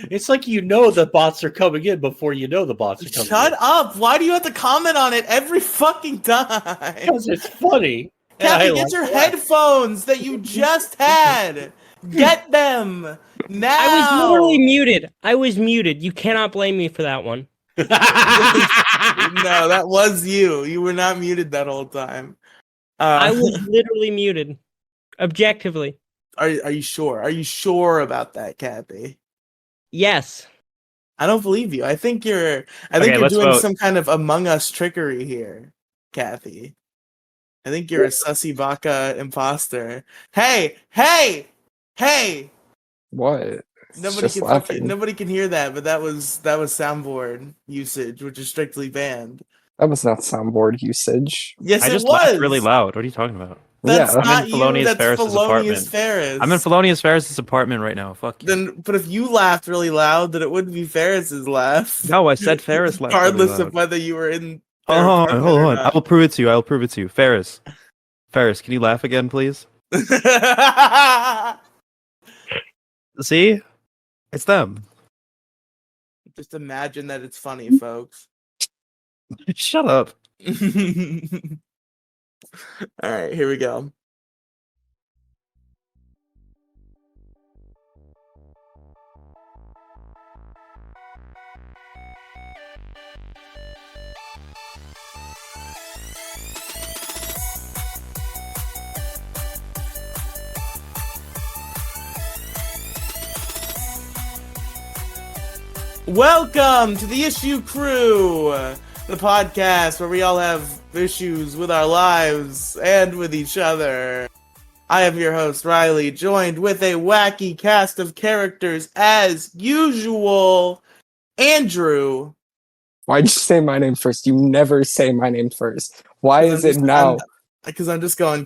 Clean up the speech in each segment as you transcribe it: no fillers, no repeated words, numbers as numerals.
It's like the bots are coming in before you know the bots are coming in. Shut up! Why do you have to comment on it every fucking time? Because it's funny. Kathy, get your headphones that you just had. Get them now. I was literally muted. I was muted. You cannot blame me for that one. No, that was you. You were not muted that whole time. I was literally muted. Objectively. Are you sure? Are you sure about that, Kathy? Yes. I don't believe you. I think you're doing some kind of Among Us trickery here, Kathy. I think you're a sussy baka imposter. Hey! What? Nobody can hear that, but that was soundboard usage, which is strictly banned. That was not soundboard usage. Yes, I just it was. laughed really loud. What are you talking about? That's Yeah. not I'm in Felonious you. That's Ferris's apartment. Felonious Ferris. I'm in Felonious Ferris's apartment right now. Fuck you. But if you laughed really loud, then it wouldn't be Ferris's laugh. No, I said Ferris laughed. Regardless really of whether you were in. Hold on. I will prove it to you. Ferris, can you laugh again, please? See? It's them. Just imagine that it's funny, folks. Shut up. All right, here we go. Welcome to the Issue Crew, the podcast where we all have issues with our lives and with each other. I am your host, Riely, joined with a wacky cast of characters as usual. Andrew. Why'd you say my name first? You never say my name first. Why is it now? Because I'm just going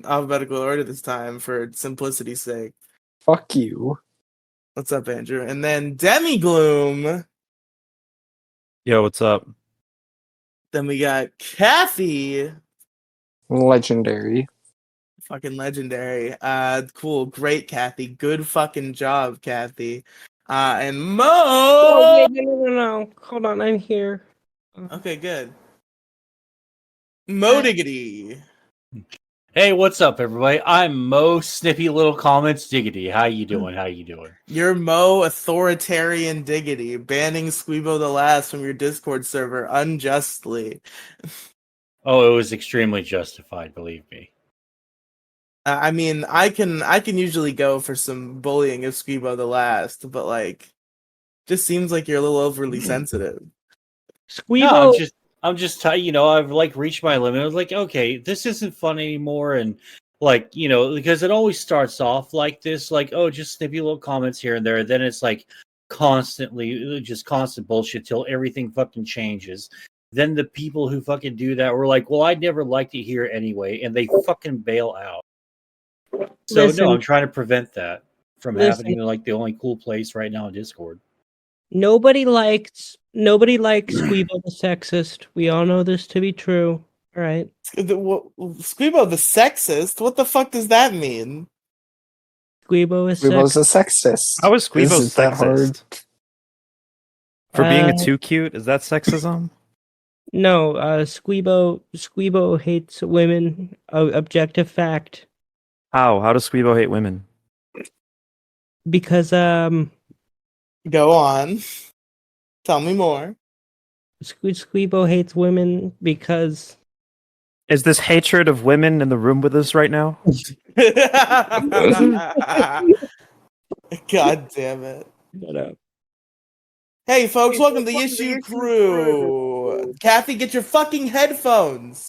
alphabetical order this time for simplicity's sake. Fuck you. What's up, Andrew? And then Demigloom. Yo, what's up? Then we got Kathy. Legendary. Fucking legendary. Cool. Great, Kathy. Good fucking job, Kathy. And Mo. Oh, no. Hold on, I'm here. Okay, good. Mo Diggity. Hey, what's up, everybody? I'm Mo Snippy Little Comments Diggity. How you doing? You're Mo Authoritarian Diggity, banning Squeebo the Last from your Discord server unjustly. Oh, it was extremely justified, believe me. I mean, I can usually go for some bullying of Squeebo the Last, but like, just seems like you're a little overly sensitive. Squeebo. No, I'm just I've like reached my limit. I was like, okay, this isn't fun anymore, and like, because it always starts off like this, like, oh, just snippy little comments here and there, then it's like constant bullshit till everything fucking changes. Then the people who fucking do that were like, well, I'd never liked it here anyway, and they fucking bail out. So no, I'm trying to prevent that from happening. Like the only cool place right now in Discord. Nobody likes Squeebo the sexist. We all know this to be true. All right. Squeebo the sexist? What the fuck does that mean? Squeebo's a sexist. How is Squeebo Isn't that hard? sexist? For being too cute? Is that sexism? No, Squeebo hates women. Objective fact. How? How does Squeebo hate women? Because Go on. Tell me more. Squeebo hates women because... Is this hatred of women in the room with us right now? God damn it. Shut up. Hey folks, welcome to the Issue Crew. Kathy, get your fucking headphones.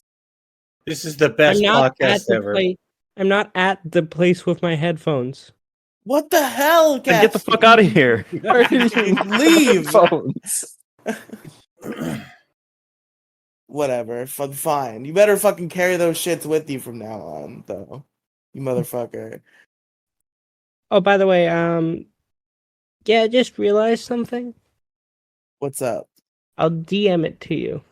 This is the best podcast ever. I'm not at the place with my headphones. What the hell, Kathy? Then get the fuck out of here. Leave. Phones. Whatever, fine. You better fucking carry those shits with you from now on, though. You motherfucker. Oh, by the way, yeah, I just realized something. What's up? I'll DM it to you.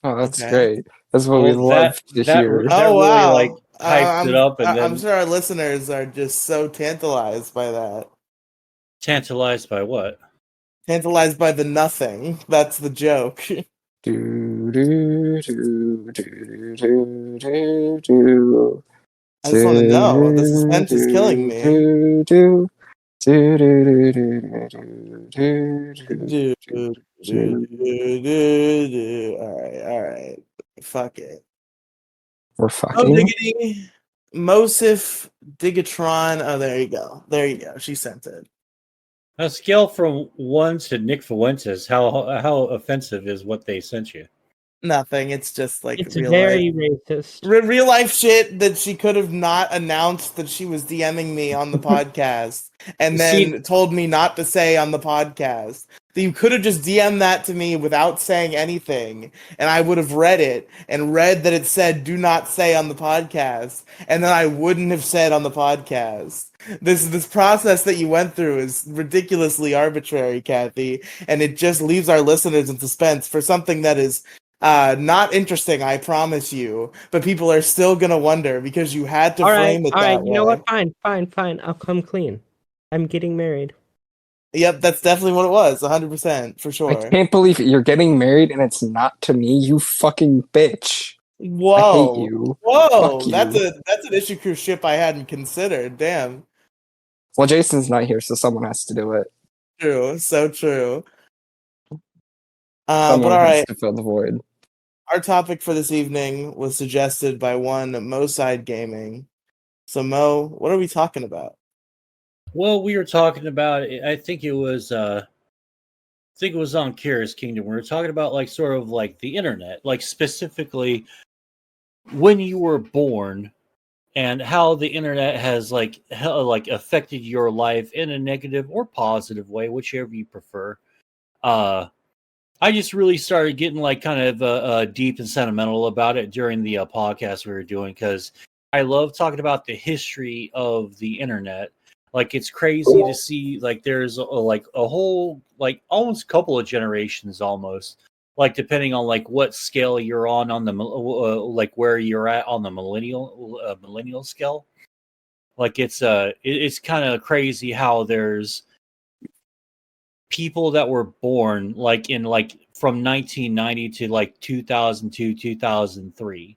Oh, that's Okay. great. That's what we love to hear. Oh, wow. hypes it up, and I'm then sure our listeners are just so tantalized by that. tantalized by what? Tantalized by the nothing. That's the joke. Do, do, do, do, do, do, do. I just want to know. The suspense is killing me. Do, do, do, do, do, do, do, Do, do, do, do. do. All right. Fuck it. We're Oh, fucking. diggity. Mosif Digatron. Oh, there you go. There you go. She sent it. A scale from 1 to Nick Fuentes. How offensive is what they sent you? Nothing. It's just like It's real very life. racist. Real life shit that she could have not announced that she was DMing me on the podcast and then told me not to say on the podcast. That you could have just DM'd that to me without saying anything, and I would have read it and read that it said do not say on the podcast, and then I wouldn't have said on the podcast. This process that you went through is ridiculously arbitrary, Kathy, and it just leaves our listeners in suspense for something that is not interesting, I promise you. But people are still gonna wonder because you had to frame it All right. that You way. know what? Fine. I'll come clean. I'm getting married. Yep, that's definitely what it was. 100% for I sure. can't believe you're getting married and it's not to me, you fucking bitch. Whoa, I hate you. whoa, Fuck that's you. an issue cruise ship I hadn't considered. Damn, Well, Jason's not here, so someone has to do it. true, so true. But Someone all has right, to fill the void. our topic for this evening was suggested by one Moside Gaming. So Mo, what are we talking about? Well, we were talking about. I think it was. I think it was on Curious Kingdom. We were talking about like sort of like the internet, like specifically when you were born and how the internet has like affected your life in a negative or positive way, whichever you prefer. I just really started getting like kind of deep and sentimental about it during the podcast we were doing because I love talking about the history of the internet. Like it's crazy to see like there's like a whole like almost couple of generations almost like depending on like what scale you're on the like where you're at on the millennial scale. Like it's kind of crazy how there's people that were born like in like from 1990 to like 2002 2003,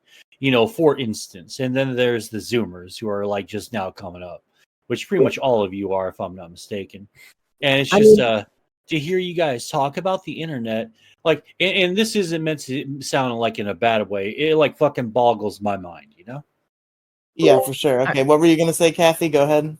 for instance. And then there's the zoomers who are like just now coming up, which pretty much all of you are if I'm not mistaken. And it's I just mean, to hear you guys talk about the internet, like, and this isn't meant to sound like in a bad way, it like fucking boggles my mind. Yeah, for sure. I, Okay, what were you gonna say, Kathy? Go ahead.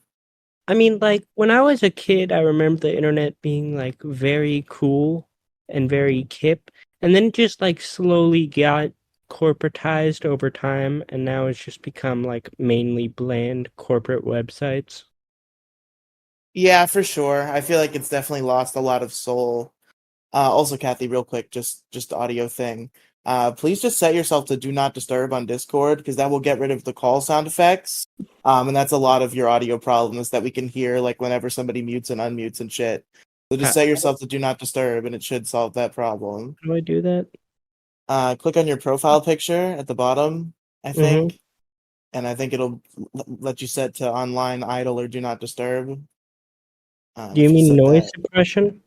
I mean, like when I was a kid, I remember the internet being like very cool and very hip, and then it just like slowly got corporatized over time, and now it's just become like mainly bland corporate websites. Yeah, for sure. I feel like it's definitely lost a lot of soul. Also, Kathy, real quick, just audio thing. Please just set yourself to do not disturb on Discord because that will get rid of the call sound effects. And that's a lot of your audio problems that we can hear, like whenever somebody mutes and unmutes and shit. So just set yourself to do not disturb, and it should solve that problem. How do I do that? Click on your profile picture at the bottom, I Mm-hmm. think, and I think it'll let you set to online idle or do not disturb. Do you If you mean set noise that, suppression?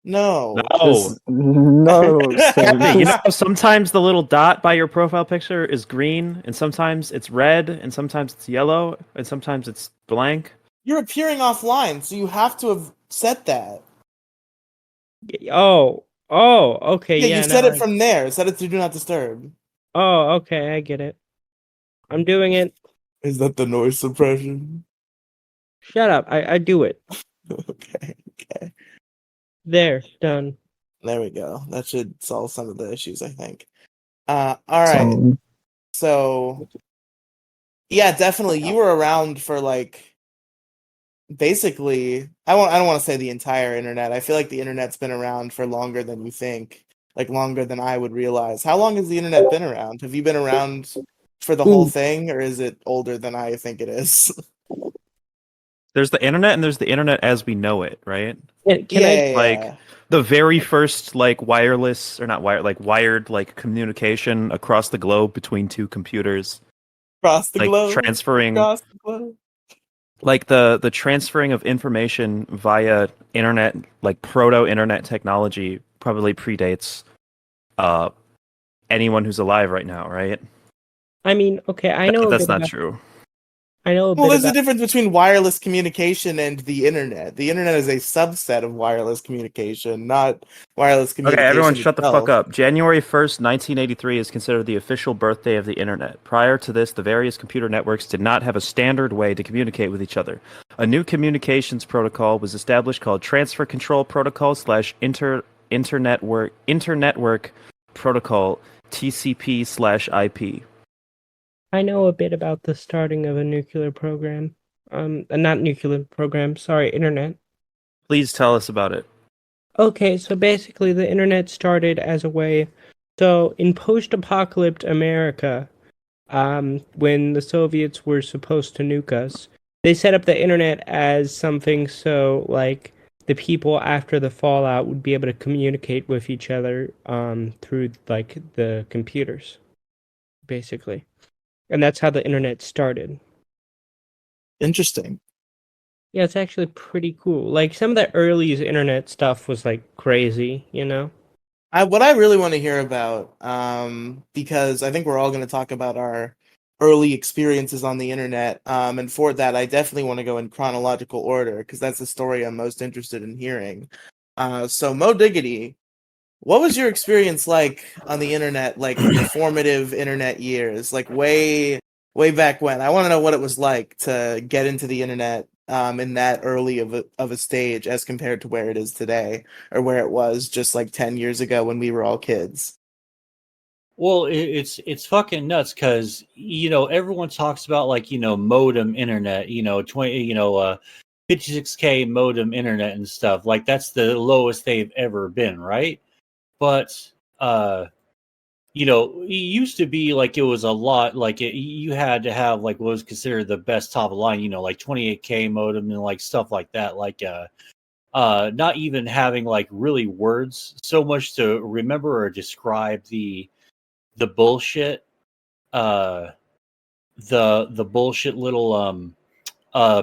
no. Oh, There's none of those Kathy, you things. know how sometimes the little dot by your profile picture is green, and sometimes it's red, and sometimes it's yellow, and sometimes it's blank? You're appearing offline, so you have to have set that. Oh, okay, Yeah, you yeah, set now it from there. Set it to do not disturb. okay, I get it. I'm doing it. Is that the noise suppression? Shut up, I do it. Okay. There, done. There we go. That should solve some of the issues, I think. All right. Some So, yeah, definitely. You were around for like basically. I don't want to say the entire internet. I feel like the internet's been around for longer than you think. Like longer than I would realize. How long has the internet been around? Have you been around for the whole thing, or is it older than I think it is? There's the internet, and there's the internet as we know it, right? Can I? Like the very first like wireless or not wired like wired like communication across the globe between two computers Across the like globe. transferring, Across the globe. like the transferring of information via internet, like proto-internet technology, probably predates uh anyone who's alive right now, right? I mean, okay, That's not true. I know a Well, bit there's a about. difference between wireless communication and the internet. The internet is a subset of wireless communication, not wireless Okay, communication everyone shut the fuck itself. up. January 1st, 1983 is considered the official birthday of the internet. Prior to this, the various computer networks did not have a standard way to communicate with each other. A new communications protocol was established called Transfer Control Protocol slash Internetwork Protocol, TCP slash IP. I know a bit about the starting of a nuclear program. Not nuclear program, sorry, internet. Please tell us about it. Okay, so basically the internet started as a way. So in post-apocalyptic America, when the Soviets were supposed to nuke us, they set up the internet as something so like the people after the fallout would be able to communicate with each other through like the computers, basically. And that's how the internet started. Interesting. Yeah, it's actually pretty cool. Like some of the early internet stuff was like crazy, you know? What I really want to hear about, because I think we're all going to talk about our early experiences on the internet, and for that, I definitely want to go in chronological order because that's the story I'm most interested in hearing. So Mo Diggity, what was your experience like on the internet, like your formative internet years, like way back when? I want to know what it was like to get into the internet in that early of a stage as compared to where it is today or where it was just like 10 years ago when we were all kids. Well, it's fucking nuts because everyone talks about like modem internet, 56K modem internet and stuff. Like that's the lowest they've ever been, right? But it used to be like it was a lot. Like you had to have like what was considered the best top of line, like 28K modem and like stuff like that. Like not even having like really words so much to remember or describe the bullshit uh the bullshit little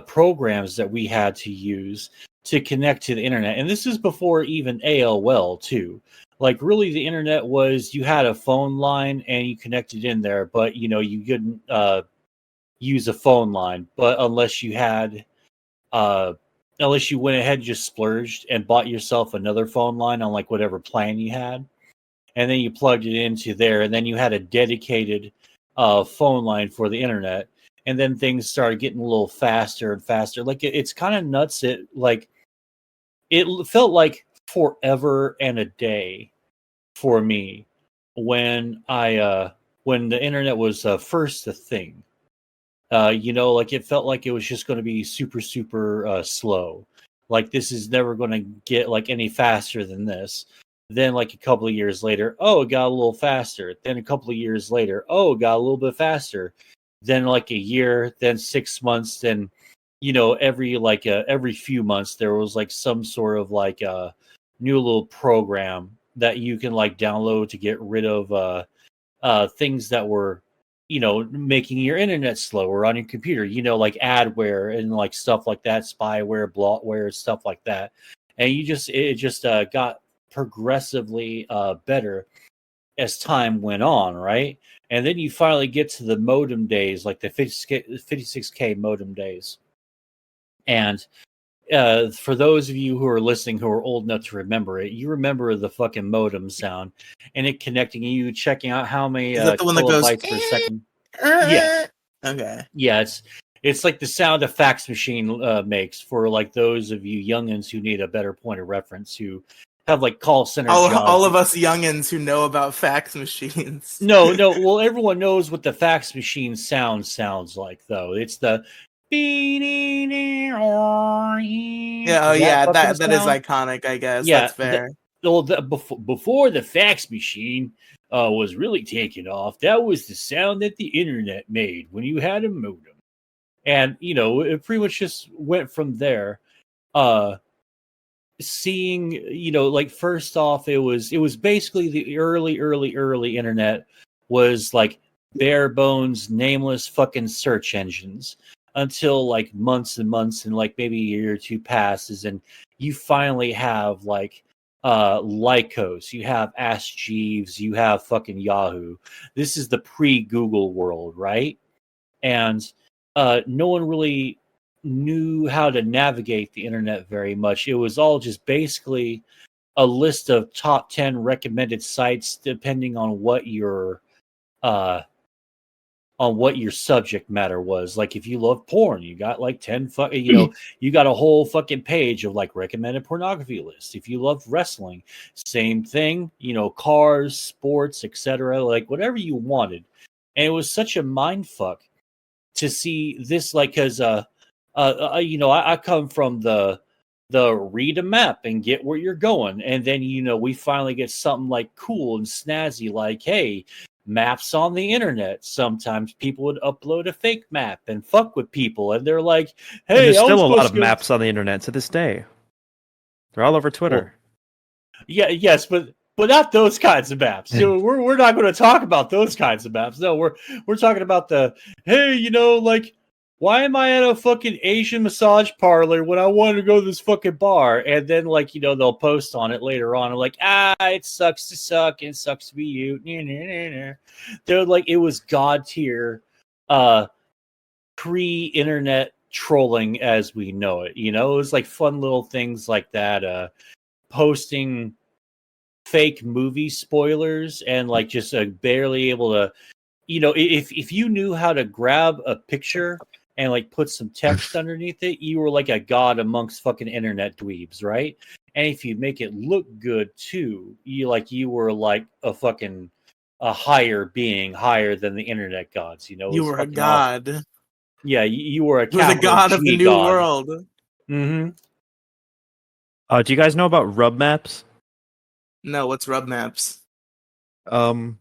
programs that we had to use to connect to the internet. And this is before even AOL too. Like really the internet was you had a phone line and you connected in there, but you couldn't use a phone line, but uh unless you went ahead and just splurged and bought yourself another phone line on like whatever plan you had, and then you plugged it into there, and then you had a dedicated phone line for the internet, and then things started getting a little faster and faster. Like it's kind of nuts. It felt like forever and a day for me when the internet was first a thing. Like it felt like it was just going to be super super slow. Like this is never going to get like any faster than this. Then like a couple of years later, oh, it got a little faster. Then a couple of years later, oh, it got a little bit faster. Then like a year, then 6 months, then every few months there was like some sort of like a new little program that you can like download to get rid of things that were making your internet slower on your computer, like adware and like stuff like that, spyware, bloatware, stuff like that. And it just got progressively better as time went on, right? And then you finally get to the modem days, like the 56K modem days. And for those of you who are listening who are old enough to remember it, you remember the fucking modem sound and it connecting you, checking out how many Is that the one that goes? kilobytes per second. Yeah, Okay. yeah, it's like the sound a fax machine makes for like those of you youngins who need a better point of reference who have like call center All jobs. of us youngins who know about fax machines. No, no. Well, everyone knows what the fax machine sounds like, though. It's the Yeah, oh that yeah, fucking that is sound. iconic, I guess. Yeah, That's fair. before the fax machine was really taken off, that was the sound that the internet made when you had a modem, and it pretty much just went from there. Uh, Seeing like first off, it was basically the early internet was like bare bones, nameless fucking search engines until like months and months and like maybe a year or two passes, and you finally have like Lycos, you have Ask Jeeves, you have fucking Yahoo. This is the pre-Google world, right? And no one really knew how to navigate the internet very much. It was all just basically a list of top 10 recommended sites depending uh on what your subject matter was. Like if you love porn, you got like 10 you got a whole fucking page of like recommended pornography lists. If you love wrestling, same thing, cars, sports, etc., like whatever you wanted. And it was such a mind fuck to see this, like, because I come from the read a map and get where you're going, and then we finally get something like cool and snazzy, like, hey, maps on the internet. Sometimes people would upload a fake map and fuck with people, and they're like, And hey, there's I was still a lot supposed of to go. maps on the internet to this day. They're all over Twitter. Yes, but not those kinds of maps. So we're not going to talk about those kinds of maps. No, we're talking about the, hey, like, why am I at a fucking Asian massage parlor when I wanted to go to this fucking bar? And then, like, they'll post on it later on. I'm like, it sucks to suck and it sucks to be you. They're like, it was god tier, pre-internet trolling as we know it. It was like fun little things like that. Posting fake movie spoilers and like just barely able to, if you knew how to grab a picture and like put some text underneath it, you were like a god amongst fucking internet dweebs, right? And if you make it look good too, you were like a higher being, higher than the internet gods. You were a god. Awesome. Yeah, you were a You were the god of the new world. Mm-hmm. Do you guys know about rub maps? No, what's rub maps? I'm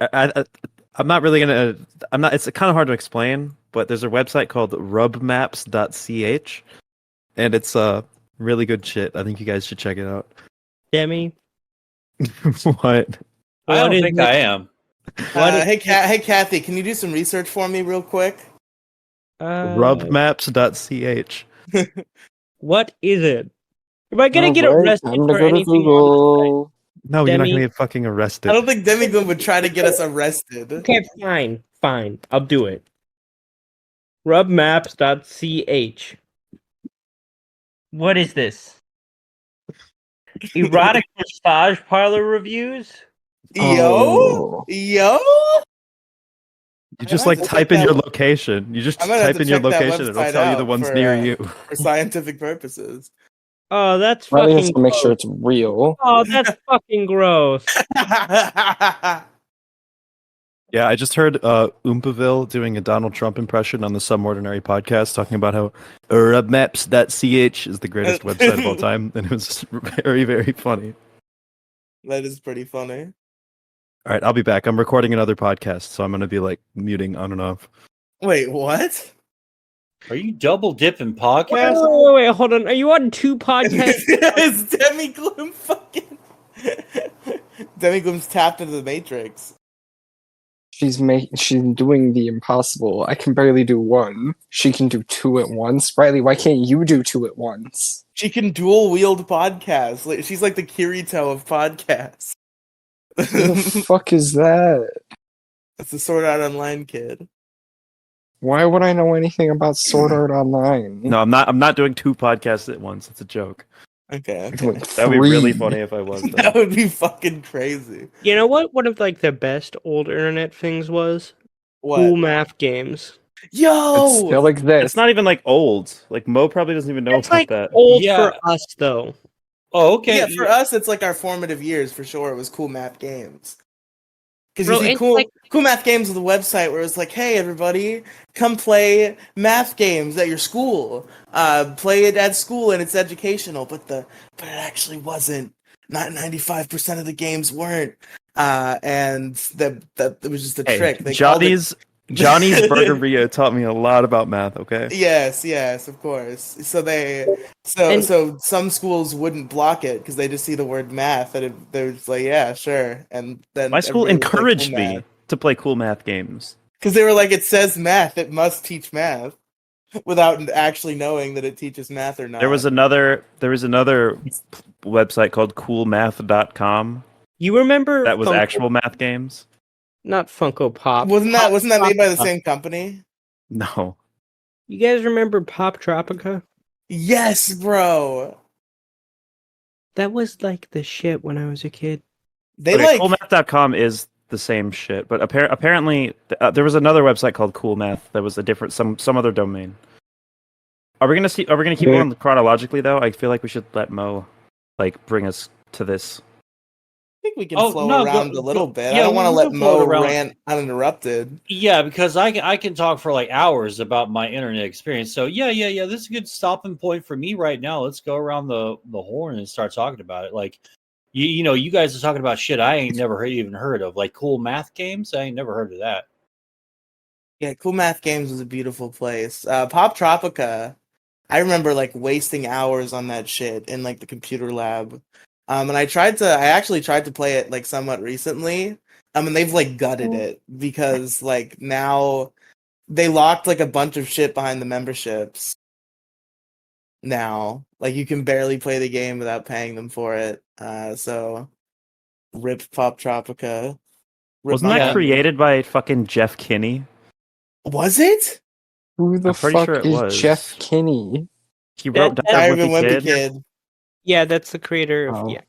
not really gonna. I'm not. It's kind of hard to explain, but there's a website called rubmaps.ch, and it's really good shit. I think you guys should check it out. Demi, What? I don't think I am. Hey, Kathy, can you do some research for me real quick? Rubmaps.ch. What is it? Am I gonna get Alright, arrested time to for go to anything on the site? Google. No, you're not Demi? gonna get fucking arrested. I don't think Demigoon would try to get us arrested. Okay, fine. I'll do it. Rubmaps.ch. What is this? Erotic massage parlor reviews? Yo? You just like type in your location. You just type in your location and it'll tell you the ones near you. For scientific purposes. Oh, that's Riley has fucking to make sure gross. it's real. Oh, that's fucking gross. Yeah, I just heard Oompaville doing a Donald Trump impression on the Some Ordinary podcast, talking about how rubmaps.ch is the greatest website of all time, and it was very, very funny. That is pretty funny. All right, I'll be back. I'm recording another podcast, so I'm going to be like muting on and off. Wait, what? Are you double dipping podcasts? Wait, hold on. Are you on two podcasts? Is Demigloom fucking... Demigloom's tapped into the Matrix. She's doing the impossible. I can barely do one. She can do two at once. Riley, why can't you do two at once? She can dual wield podcasts. She's like the Kirito of podcasts. Who the fuck is that? That's the Sword Art Online kid. Why would I know anything about Sword Art Online? No, I'm not doing two podcasts at once. It's a joke. Okay. That That would be really funny if I was. That would be fucking crazy. You know what? One of like the best old internet things was What? cool math games. Yo! It's still like this. It's not even like old. Like Mo probably doesn't even know It's about like that. old Yeah. for us though. Oh, okay. Yeah, for us, it's like our formative years for sure. It was cool math games. Because Bro, you see, it's cool, like- cool math games was a website where it's like, hey, everybody, come play math games at your school. Play it at school and it's educational, but it actually wasn't. Not 95% of the games weren't. And that it was just a trick. They called it- Johnny's Burgeria taught me a lot about math. Okay. Yes, of course. So some schools wouldn't block it because they just see the word math and they're just like, yeah, sure. And then My school everybody would play encouraged cool me. math. to play cool math games. Because they were like, it says math, it must teach math, without actually knowing that it teaches math or not. There was another website called coolmath.com You remember that was Funko, actual math games. not Funko Pop. Wasn't that made by the Pop- same company? No. You guys remember Pop Tropica? Yes, bro. That was like the shit when I was a kid. They Okay, like coolmath.com is the same shit, but apparently there was another website called Cool Math that was a different some other domain. Are we gonna keep going chronologically though? I feel like we should let Mo like bring us to this. I think we can Oh, flow no, around go- a little go- bit. yeah, I don't want to we let can float Mo around. rant uninterrupted. Yeah, because I can talk for like hours about my internet experience. So yeah. This is a good stopping point for me right now. Let's go around the horn and start talking about it. Like, you guys are talking about shit I ain't never even heard of, like cool math games. I ain't never heard of that. Yeah, Cool Math Games was a beautiful place. Pop Tropica, I remember like wasting hours on that shit in like the computer lab. And I actually tried to play it like somewhat recently. And they've like gutted it because like now they locked like a bunch of shit behind the memberships. Now, like you can barely play the game without paying them for it. So rip Pop Tropica. Rip Wasn't my that Yeah. created by fucking Jeff Kinney? Was it? Who the I'm pretty fuck sure it is was. Jeff Kinney? He wrote That- Diary Diary of of a a Wimpy Kid. Kid. Yeah, that's the creator of Oh. yeah.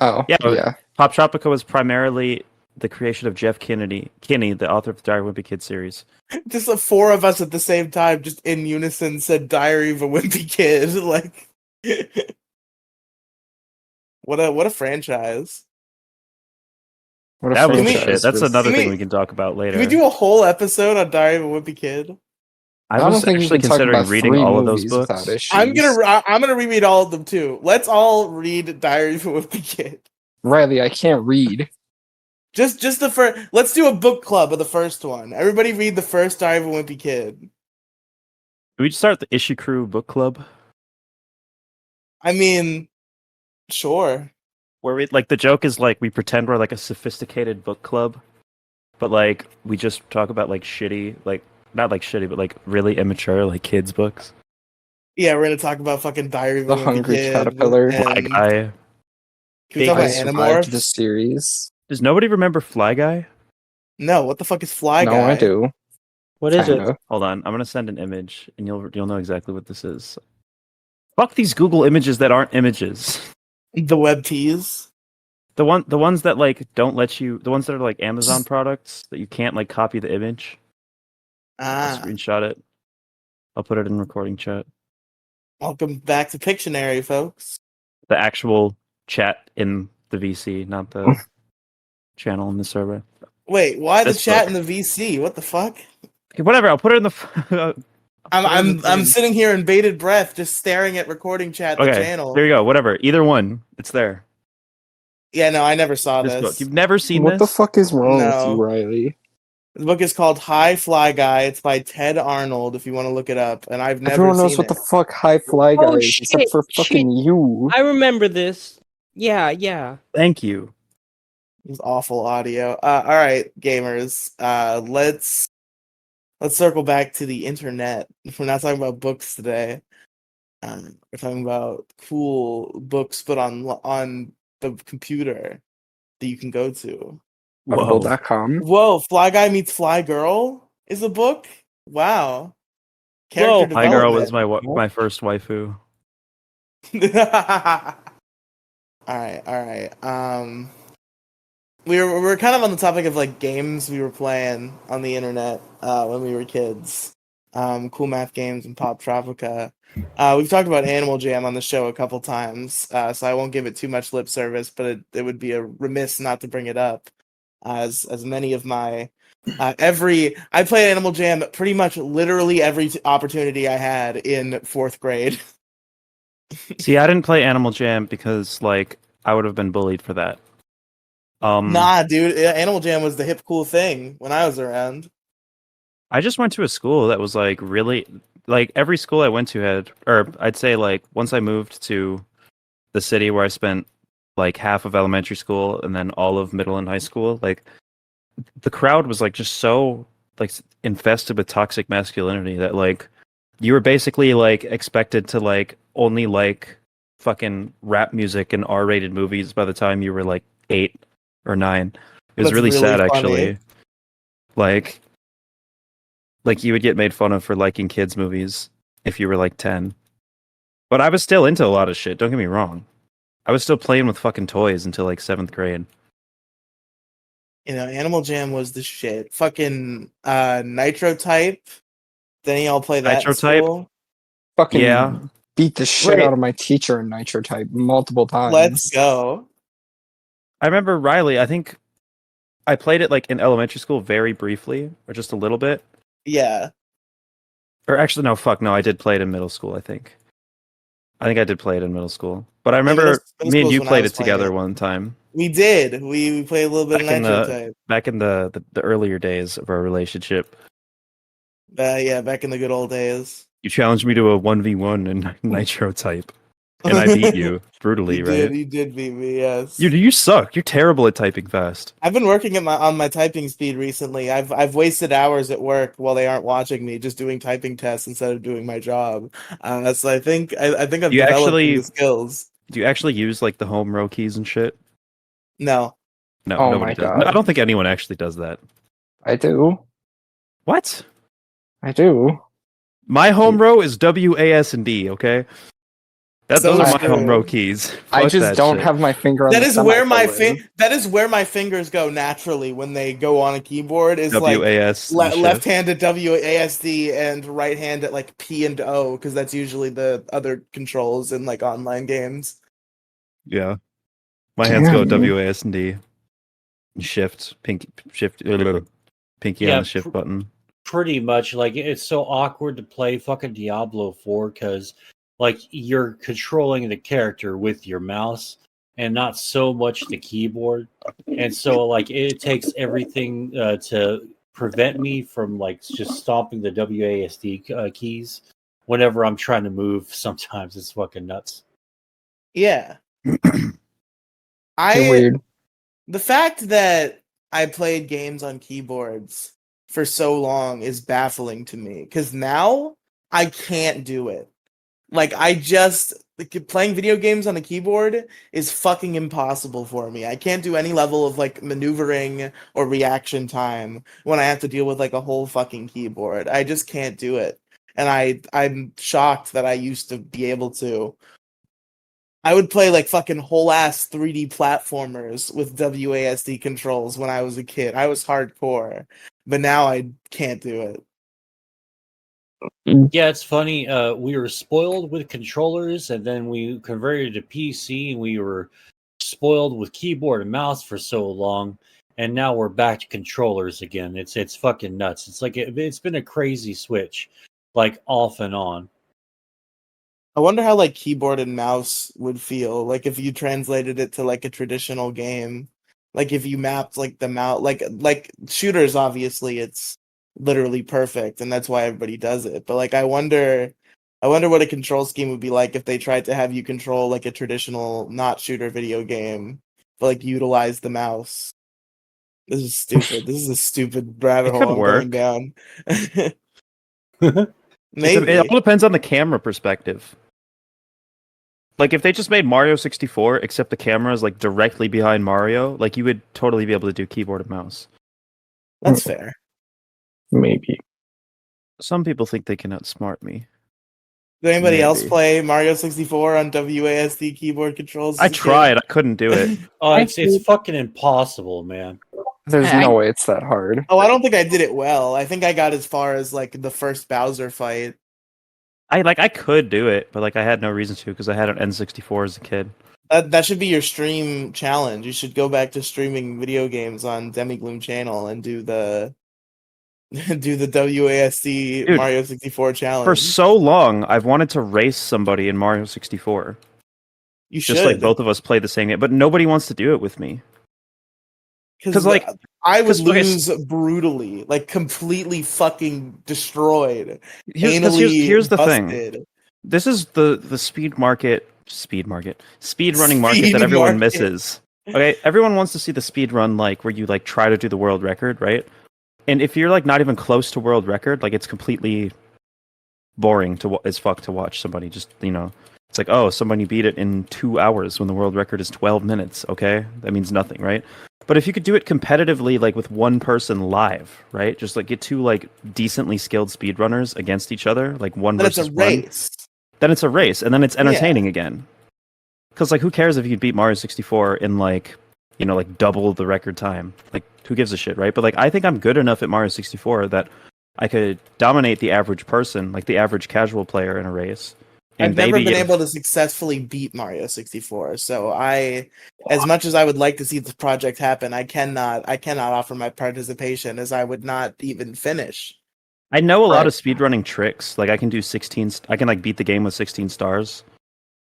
Oh, Yeah, yeah. Pop Tropica was primarily the creation of Jeff Kinney, the author of the Diary of a Wimpy Kid series. Just the four of us at the same time, just in unison, said "Diary of a Wimpy Kid." Like, what a franchise! What a That was the franchise. shit. That's with- another Can thing we- we can talk about later. Can we do a whole episode on Diary of a Wimpy Kid? I don't was think you actually can talk considering about reading 3 all of those movies books. without issues. I'm gonna reread all of them too. Let's all read Diary of a Wimpy Kid. Riley, I can't read. Just the first. Let's do a book club of the first one. Everybody read the first Diary of a Wimpy Kid. Can we just start the Issue Crew book club? I mean, sure. Where we like the joke is like we pretend we're like a sophisticated book club, but like we just talk about like shitty, like not like shitty, but like really immature like kids books. Yeah, we're gonna talk about fucking Diary of a The Wimpy Hungry Kid. Caterpillar. and- Fly Guy. Can we talk about I survived the Animorphs? series. Does nobody remember Fly Guy? No, what the fuck is Fly No, Guy? I do. What is it? Kinda. Hold on, I'm gonna send an image and you'll know exactly what this is. Fuck these Google images that aren't images. The web tees. The ones that like don't let you, the ones that are like Amazon products that you can't like copy the image. I'll Ah, screenshot it. I'll put it in recording chat. welcome back to Pictionary, folks. The actual chat in the VC, not the channel in the server. Wait, why the This chat book. in the VC? What the fuck? Okay, whatever. I'll put it in the. I'm sitting here in bated breath, just staring at recording chat the Okay, channel. there you go. Whatever. Either one. It's there. Yeah, no, I never saw This this. book. You've never seen What the this? fuck is wrong with No. you, Riley? The book is called High Fly Guy. It's by Ted Arnold, if you want to look it up. And I've never Everyone knows seen what it. the fuck High Fly Guy Oh, is, except shit, for fucking you. I remember this. Yeah. Thank you. It was awful audio. All right, gamers. Let's circle back to the internet. We're not talking about books today. We're talking about cool books put on the computer that you can go to. Whoa. Audible.com. Whoa, Fly Guy Meets Fly Girl is a book? Wow. Character My girl was development. my first waifu. All right. We're kind of on the topic of like games we were playing on the internet when we were kids. Cool math games and Pop Tropica. We've talked about Animal Jam on the show a couple times, so I won't give it too much lip service, but it would be a remiss not to bring it up, as many of my I played Animal Jam pretty much literally every opportunity I had in 4th grade. See, I didn't play Animal Jam because like I would have been bullied for that. Nah, dude, Animal Jam was the hip cool thing when I was around. I just went to a school that was like really like every school I went to had, or I'd say like once I moved to the city where I spent like half of elementary school and then all of middle and high school, like the crowd was like just so like infested with toxic masculinity that like you were basically like expected to like only like fucking rap music and R-rated movies by the time you were like 8 or 9. It was That's really really sad, funny. actually. Like you would get made fun of for liking kids movies if you were like 10. But I was still into a lot of shit. Don't get me wrong. I was still playing with fucking toys until like 7th grade. You know, Animal Jam was the shit. Fucking Nitro Type. Didn't y'all play that in Nitro Type, school? Fucking yeah. beat the shit Wait. out of my teacher in Nitro Type multiple Let's times. go. I remember Riely. I think I played it like in elementary school very briefly, or just a little bit. Yeah. Or actually, no, fuck, no, I did play it in middle school. I think I did play it in middle school. But I Yeah, middle remember school me and is you when I played was it playing together it. one time We did. We played a little bit of back in Nitro the Type. back in the earlier days of our relationship. Yeah, back in the good old days. You challenged me to a 1v1 in Nitro Type, and I beat you brutally, right? You did beat me, yes. You suck. You're terrible at typing fast. I've been working on my typing speed recently. I've wasted hours at work while they aren't watching me, just doing typing tests instead of doing my job. So I think I've You developed actually the skills. do you actually use like the home row keys and shit? No, No, Oh nobody my does. God. I don't think anyone actually does that. I do. What? I do. My home row is WAS and D, okay? Those So are my home true. row keys. I Fuck just that don't shit. have my finger on That the is where my semicolon. that is where my fingers go naturally when they go on a keyboard. Is like WAS and left shift. hand at WASD and right hand at like P and O because that's usually the other controls in like online games. Yeah. My hands go Damn. WAS and D. Shift, pinky, pinky on Yeah, the shift button. pretty much. Like it's so awkward to play fucking Diablo 4 because like you're controlling the character with your mouse and not so much the keyboard, and so like it takes everything to prevent me from like just stomping the WASD keys whenever I'm trying to move. Sometimes it's fucking nuts. Yeah, You're I weird. the fact that I played games on keyboards for so long is baffling to me because now I can't do it. Like playing video games on a keyboard is fucking impossible for me. I can't do any level of like maneuvering or reaction time when I have to deal with like a whole fucking keyboard. I just can't do it. And I'm shocked that I used to be able to. I would play like fucking whole ass 3D platformers with WASD controls when I was a kid. I was hardcore, but now I can't do it. Yeah, it's funny. We were spoiled with controllers, and then we converted to PC, and we were spoiled with keyboard and mouse for so long, and now we're back to controllers again. It's fucking nuts. It's like it's been a crazy switch, like off and on. I wonder how like keyboard and mouse would feel like if you translated it to like a traditional game. Like if you mapped like the mouse like shooters obviously it's literally perfect and that's why everybody does it. But like I wonder what a control scheme would be like if they tried to have you control like a traditional not shooter video game but like utilize the mouse. This is stupid. This is a stupid rabbit It could hole I'm going work. down. It Maybe. all depends on the camera perspective. Like if they just made Mario 64, except the camera is like directly behind Mario, like you would totally be able to do keyboard and mouse. That's fair. Maybe. Some people think they can outsmart me. Did anybody else Maybe. play Mario 64 on WASD keyboard controls? I as a kid? tried. I couldn't do it. Oh, it's fucking impossible, man. There's I- no way it's that hard. Oh, I don't think I did it well. I think I got as far as like the first Bowser fight. I could do it, but like I had no reason to because I had an N64 as a kid. That should be your stream challenge. You should go back to streaming video games on Demigloom channel and do the do the WASD Dude, Mario 64 challenge. For so long, I've wanted to race somebody in Mario 64. You should. Just like both of us play the same game, but nobody wants to do it with me. Because like- I would 'cause, okay, lose brutally, like completely fucking destroyed. Here's the thing. busted. This is the speed running market Speed that everyone market. misses. Okay, everyone wants to see the speed run like where you like try to do the world record, right? And if you're like not even close to world record, like it's completely boring as fuck to watch somebody just, it's like, oh, somebody beat it in 2 hours when the world record is 12 minutes. Okay, that means nothing, right? But if you could do it competitively, like with one person live, right? Just like get two like decently skilled speedrunners against each other, like one But it's a versus one. race. Then it's a race, and then it's Yeah. entertaining again. Because like, who cares if you beat Mario 64 in like, like double the record time? Like, who gives a shit, right? But like, I think I'm good enough at Mario 64 that I could dominate the average person, like the average casual player in a race. And I've never maybe been if- able to successfully beat Mario 64, so as much as I would like to see the project happen, I cannot offer my participation as I would not even finish. I know a lot Right. of speedrunning tricks. Like I can do 16. I can like beat the game with 16 stars.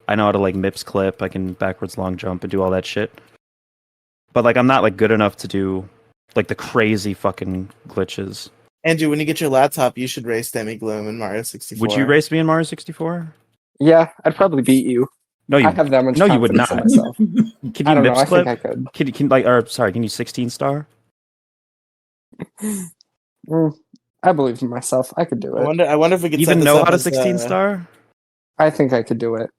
I know how to like MIPS clip. I can backwards long jump and do all that shit. But like, I'm not like good enough to do like the crazy fucking glitches. Andrew, when you get your laptop, you should race Demi Gloom in Mario 64. Would you race me in Mario 64? Yeah, I'd probably beat you. No, you. I have that much No, you would confidence in not. myself. Can I you don't know. MIPS I clip? think I could. Can you 16 star? I believe in myself. I could do it. I wonder if we could Even set this know up how to as, 16 star? I think I could do it.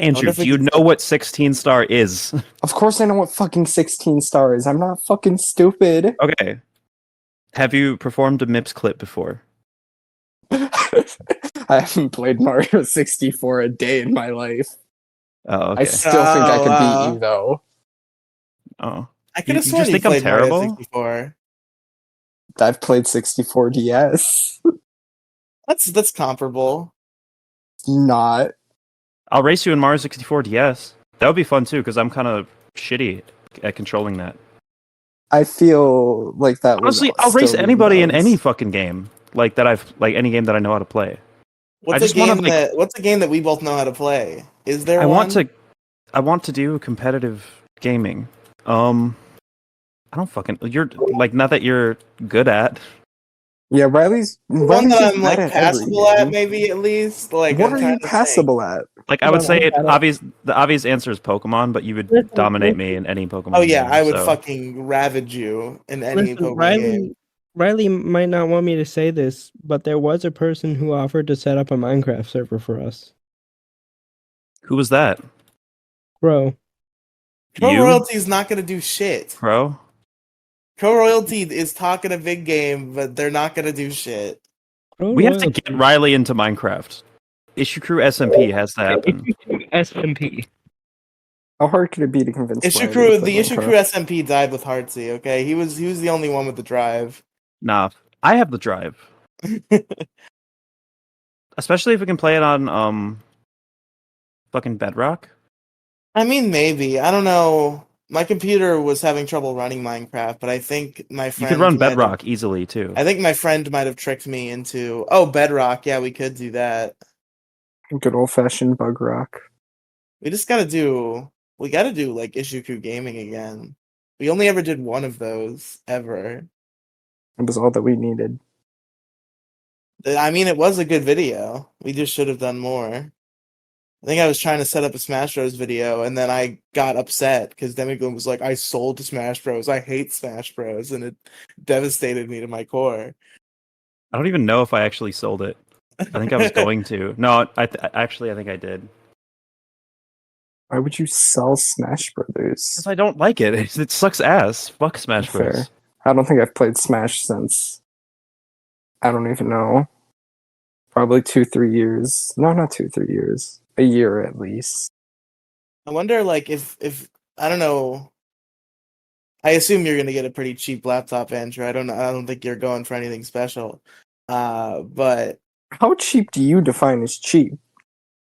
Andrew, if we do you could know what 16 star is? Of course I know what fucking 16 star is. I'm not fucking stupid. Okay. Have you performed a MIPS clip before? I haven't played Mario 64 a day in my life. Oh, okay. I still think I could beat wow. you, though. Oh. I could have You sworn just you think I'm played Mario terrible? 64. I've played 64 DS. That's comparable. Not. I'll race you in Mario 64 DS. That would be fun too, because I'm kind of shitty at controlling that. I feel like that would Honestly, I'll still race be anybody in nuts. any fucking game. Like any game that I know how to play. What's just wanna, like- what's a game that we both know how to play? Is there I one? want to do competitive gaming. I don't fucking you're like not that you're good at. Yeah, Riley's one that just I'm bad like at passable every at, game. maybe at least. Like, What I'm are trying you to think. passable at? Like I would But say I don't- the obvious answer is Pokemon, but you would Listen, dominate listen. me in any Pokemon Oh yeah, game, I would so. fucking ravage you in any Listen, Pokemon game. Riley might not want me to say this, but there was a person who offered to set up a Minecraft server for us. Who was that? Bro, Pro You? Royalty's not gonna do shit. Pro? Pro Royalty is talking a big game, but they're not gonna do shit. We have to get Riely into Minecraft. Issue Crew SMP has to happen. SMP. How hard could it be to convince Issue Riley Crew, to play the Issue Minecraft? Crew SMP died with Heartsy. Okay, he was the only one with the drive. Nah, I have the drive. Especially if we can play it on fucking Bedrock. I mean, maybe. I don't know. My computer was having trouble running Minecraft, but I think my friend You could run might have- Bedrock easily too. I think my friend might have tricked me into. Oh, Bedrock. Yeah, we could do that. Good old fashioned bug rock. We just gotta do. We gotta do like Issue Crew Gaming again. We only ever did one of those ever. It was all that we needed. I mean, it was a good video. We just should have done more. I think I was trying to set up a Smash Bros. Video, and then I got upset because Demigloom was like, "I sold to Smash Bros. I hate Smash Bros." And it devastated me to my core. I don't even know if I actually sold it. I think I was going to. No, I think I did. Why would you sell Smash Because Brothers? I don't like it. It sucks ass. Fuck Smash Fair. Bros. I don't think I've played Smash since. I don't even know. Probably 2-3 years. No, not 2-3 years. A year at least. I wonder, like, if I don't know. I assume you're gonna get a pretty cheap laptop, Andrew. I don't know. I don't think you're going for anything special. But How cheap do you define as cheap?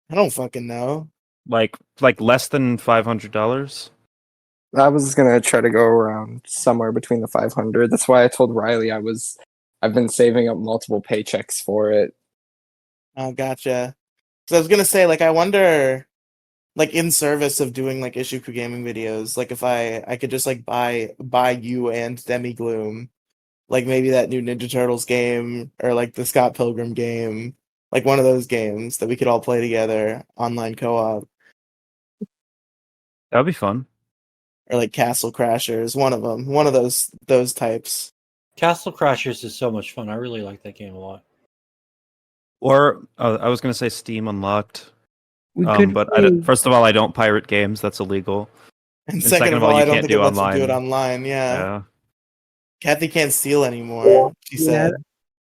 I don't fucking know. Like less than $500. I was gonna try to go around somewhere between the 500. That's why I told Riley I've been saving up multiple paychecks for it. Oh, gotcha. So I was gonna say, like, I wonder, like, in service of doing like Issue Crew Gaming videos, like, if I could just like buy you and Demi Gloom, like maybe that new Ninja Turtles game or like the Scott Pilgrim game, like one of those games that we could all play together, online co-op. That would be fun. or like Castle Crashers. One of them. One of those types. Castle Crashers is so much fun. I really like that game a lot. Or I was gonna say Steam Unlocked. We could But play, first of all, I don't pirate games. That's illegal. And second of all, you I don't can't think it do lets you do it online. online. Yeah. Yeah. Kathy can't steal anymore. She yeah, said.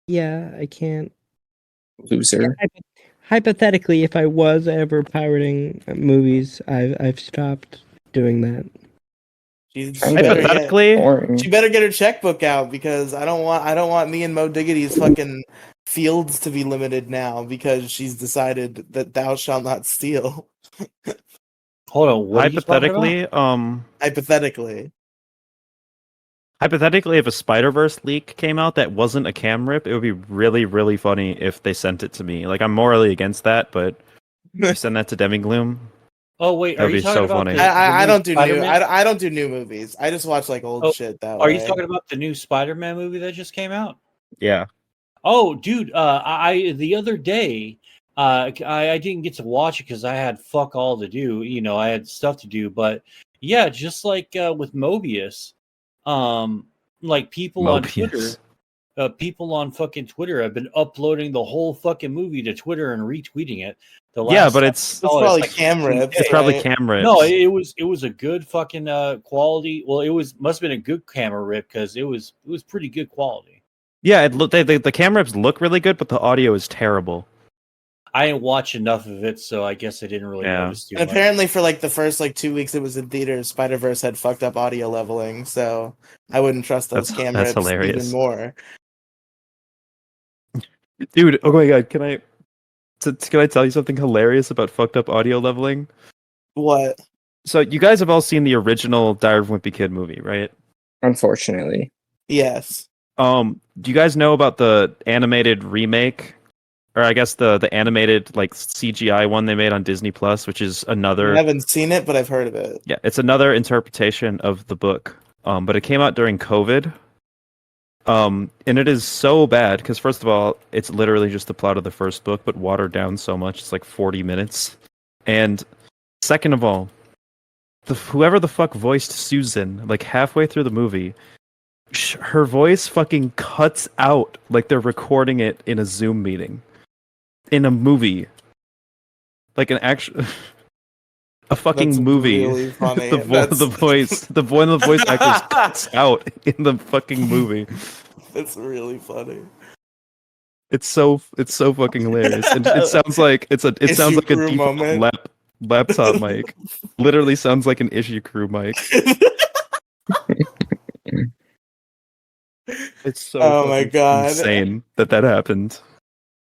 yeah, I can't. Loser. Hypothetically, if I was ever pirating movies, I've stopped doing that. She Kinda better get, Hypothetically, Boring. she better get her checkbook out because I don't want me and Mo Diggity's fucking fields to be limited now because she's decided that thou shalt not steal. Hold on, what are you talking about? hypothetically, Hypothetically. if a Spider-Verse leak came out that wasn't a cam rip, it would be really, really funny if they sent it to me. Like, I'm morally against that, but if you send that to Demigloom, Oh wait, That'd are you be talking so about funny. the I new don't do new Spider-Man? I don't do new movies. I just watch like old Oh, shit that Are way. you talking about the new Spider-Man movie that just came out? yeah. Oh, dude, I the other day, I didn't get to watch it because I had fuck all to do. You know, I had stuff to do. But yeah, just like with Mobius, like Mobius. people on fucking Twitter have been uploading the whole fucking movie to Twitter and retweeting it. The Yeah, last but time it's I saw it, probably like cam 15 rips, days. it's probably right? cam rips. No, it was a good fucking quality. Well, it must have been a good camera rip because it was pretty good quality. Yeah, the cam rips look really good, but the audio is terrible. I didn't watch enough of it, so I guess I didn't really Yeah. notice too And much. apparently for like the first like 2 weeks it was in theaters, Spider-Verse had fucked up audio leveling, so I wouldn't trust those cam That's rips hilarious. even more. Dude, oh my god, can I tell you something hilarious about fucked up audio leveling? What? So you guys have all seen the original Diary of a Wimpy Kid movie, right? Unfortunately. Yes. Do you guys know about the animated remake? Or I guess the animated like CGI one they made on Disney Plus, which is I another haven't seen it, but I've heard of it. yeah, it's another interpretation of the book. But it came out during COVID. And it is so bad because first of all, it's literally just the plot of the first book, but watered down so much. It's like 40 minutes. And second of all, whoever the fuck voiced Susan, like halfway through the movie, her voice fucking cuts out like they're recording it in a Zoom meeting, in a movie, like an actual. A fucking That's movie. really funny. the one of the voice actors cuts out in the fucking movie. That's really funny. It's so fucking hilarious. And it sounds like it sounds Issue like a crew default moment. laptop mic. Literally sounds like an issue crew mic. It's so Oh my fucking God. insane that happened.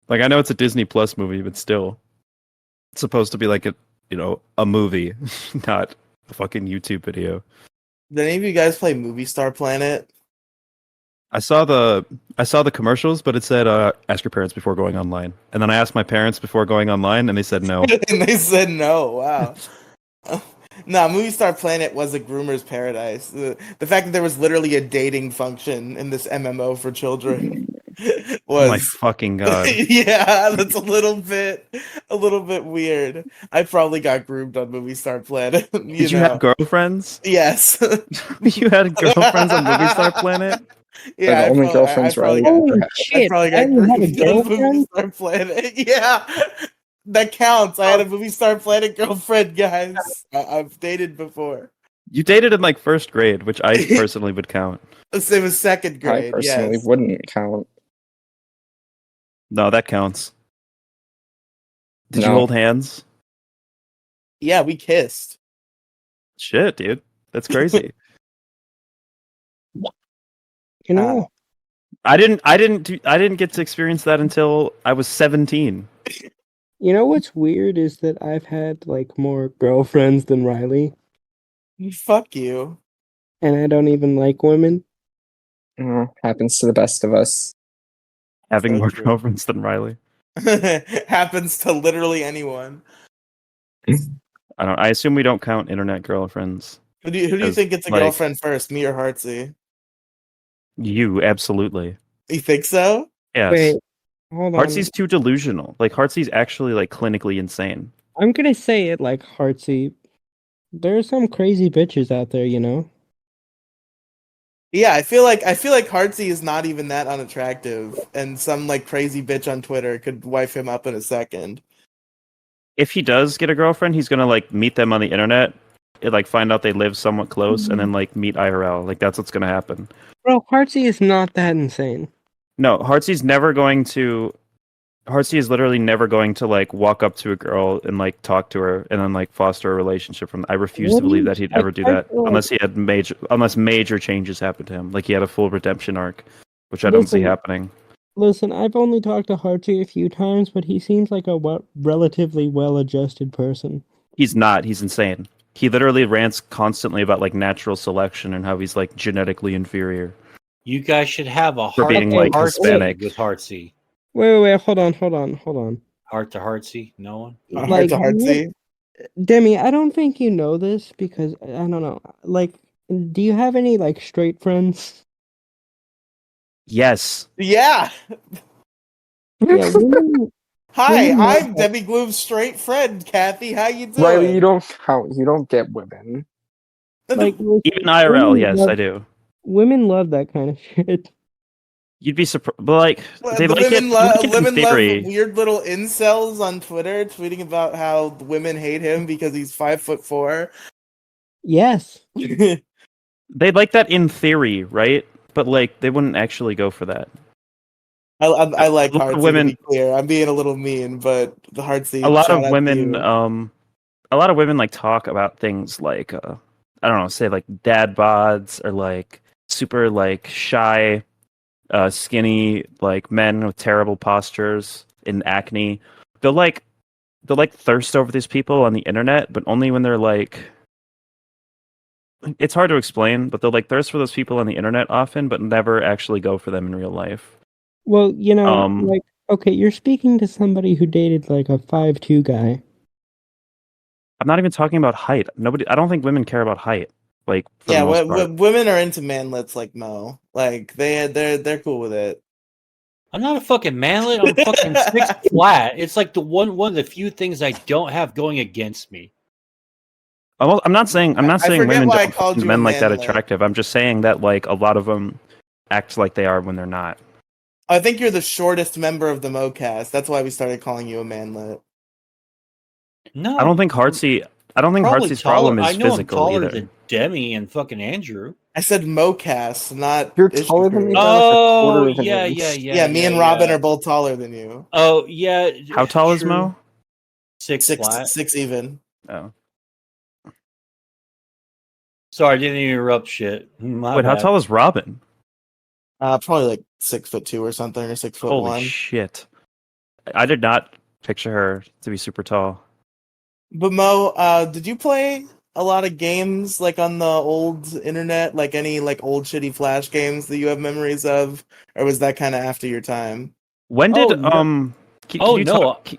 Like I know it's a Disney Plus movie, but still, it's supposed to be like a movie, not a fucking YouTube video. Did any of you guys play Movie Star Planet? I saw the commercials, but it said ask your parents before going online. And then I asked my parents before going online, and they said no. And they said no. Wow. Nah, Movie Star Planet was a groomer's paradise. The fact that there was literally a dating function in this MMO for children was Oh my fucking god! yeah, that's a little bit weird. I probably got groomed on Movie Star Planet. Did you have girlfriends? Yes. You had girlfriends on Movie Star Planet? Yeah, the only girlfriends probably Riley got, Holy ever had. shit! I probably I got haven't had a groomed on Movie girlfriend. Star Planet. Yeah, that counts. I had a Movie Star Planet girlfriend, guys. I've dated before. You dated in like first grade, which I personally would count. It was second I grade. personally Yes. wouldn't count. No, that counts. Did you No. hold hands? Yeah, we kissed. Shit, dude, that's crazy. You know, I didn't get to experience that until I was 17. you know what's weird is that I've had like more girlfriends than Riley, Fuck you. and I don't even like women. Happens to the best of us. Having So more true. girlfriends than Riley. Happens to literally anyone. I assume we don't count internet girlfriends. Who do you Because, think gets a like- girlfriend first, me or Heartsy? You absolutely. You think so? Yes. Wait, hold on. Heartsy's too delusional. Like Heartsy's actually like clinically insane. I'm gonna say it like Heartsy. There are some crazy bitches out there, you know. Yeah, I feel like Heartsy is not even that unattractive, and some like crazy bitch on Twitter could wife him up in a second. If he does get a girlfriend, he's gonna like meet them on the internet, like find out they live somewhat close, and then like meet IRL. Like that's what's gonna happen. Bro, Heartsy is not that insane. No, Heartsy's never going to. Heartsy is literally never going to like walk up to a girl and like talk to her and then like foster a relationship from. I refuse to believe that he'd ever do that unless he had major changes happen to him, like he had a full redemption arc, which I don't see Listen, happening. Listen, I've only talked to Heartsy a few times, but he seems like a relatively well-adjusted person. He's not. He's insane. He literally rants constantly about like natural selection and how he's like genetically inferior. You guys should have a For heart being, to like, heartsy Hispanic. with Heartsy. Wait, hold on. Heart to Heartsy? No one? Heart Like, to Heartsy. Demi, I don't think you know this because I don't know. Like, do you have any like straight friends? Yes. Yeah. Yeah, women. Hi, Women I'm love Debbie Gloom's straight friend, Kathy. How you doing? Riley, you don't count. You don't get women. Like, Even IRL, yes, I do. Women love that kind of shit. You'd be surprised, but like they the like it. women, They like it in women love theory. weird little incels on Twitter tweeting about how the women hate him because he's 5'4". Yes. They like that in theory, right? But like they wouldn't actually go for that. I like A lot of Heartsy, women- to be clear. I'm being a little mean, but the Heartsy. A lot shout of out to women, you. a lot of women like talk about things like I don't know, say like dad bods or like super like shy, skinny like men with terrible postures and acne. They'll like thirst over these people on the internet, but only when they're like. It's hard to explain, but they'll like thirst for those people on the internet often, but never actually go for them in real life. Well, you know, Um, like, okay, you're speaking to somebody who dated like a 5'2" guy. I'm not even talking about height. I don't think women care about height. Like for Yeah, the most part. women are into manlets like Mo. Like they're cool with it. I'm not a fucking manlet. I'm fucking 6'. It's like the one of the few things I don't have going against me. I'm not saying I forget women why I don't called find you a men like that manlet. attractive. I'm just saying that like a lot of them act like they are when they're not. I think you're the shortest member of the MoCast. That's why we started calling you a manlet. No, I don't think probably Heartsy's taller. problem I is know I'm physical taller either. than Demi and fucking Andrew. I said MoCast, not You're issue taller than crew. me by like a Oh quarter of an yeah, inch. yeah. Me and Robin are both taller than you. Oh yeah. How tall is true. Mo? 6 flat. Six even. Oh. Sorry, I didn't interrupt shit. My Wait, how bad. tall is Robin? Probably like 6'2" or something, or 6'1". Holy shit. I did not picture her to be super tall. But Mo, did you play a lot of games like on the old internet, like any like old shitty Flash games that you have memories of, or was that kind of after your time? When Oh, did no. can Oh you no. talk?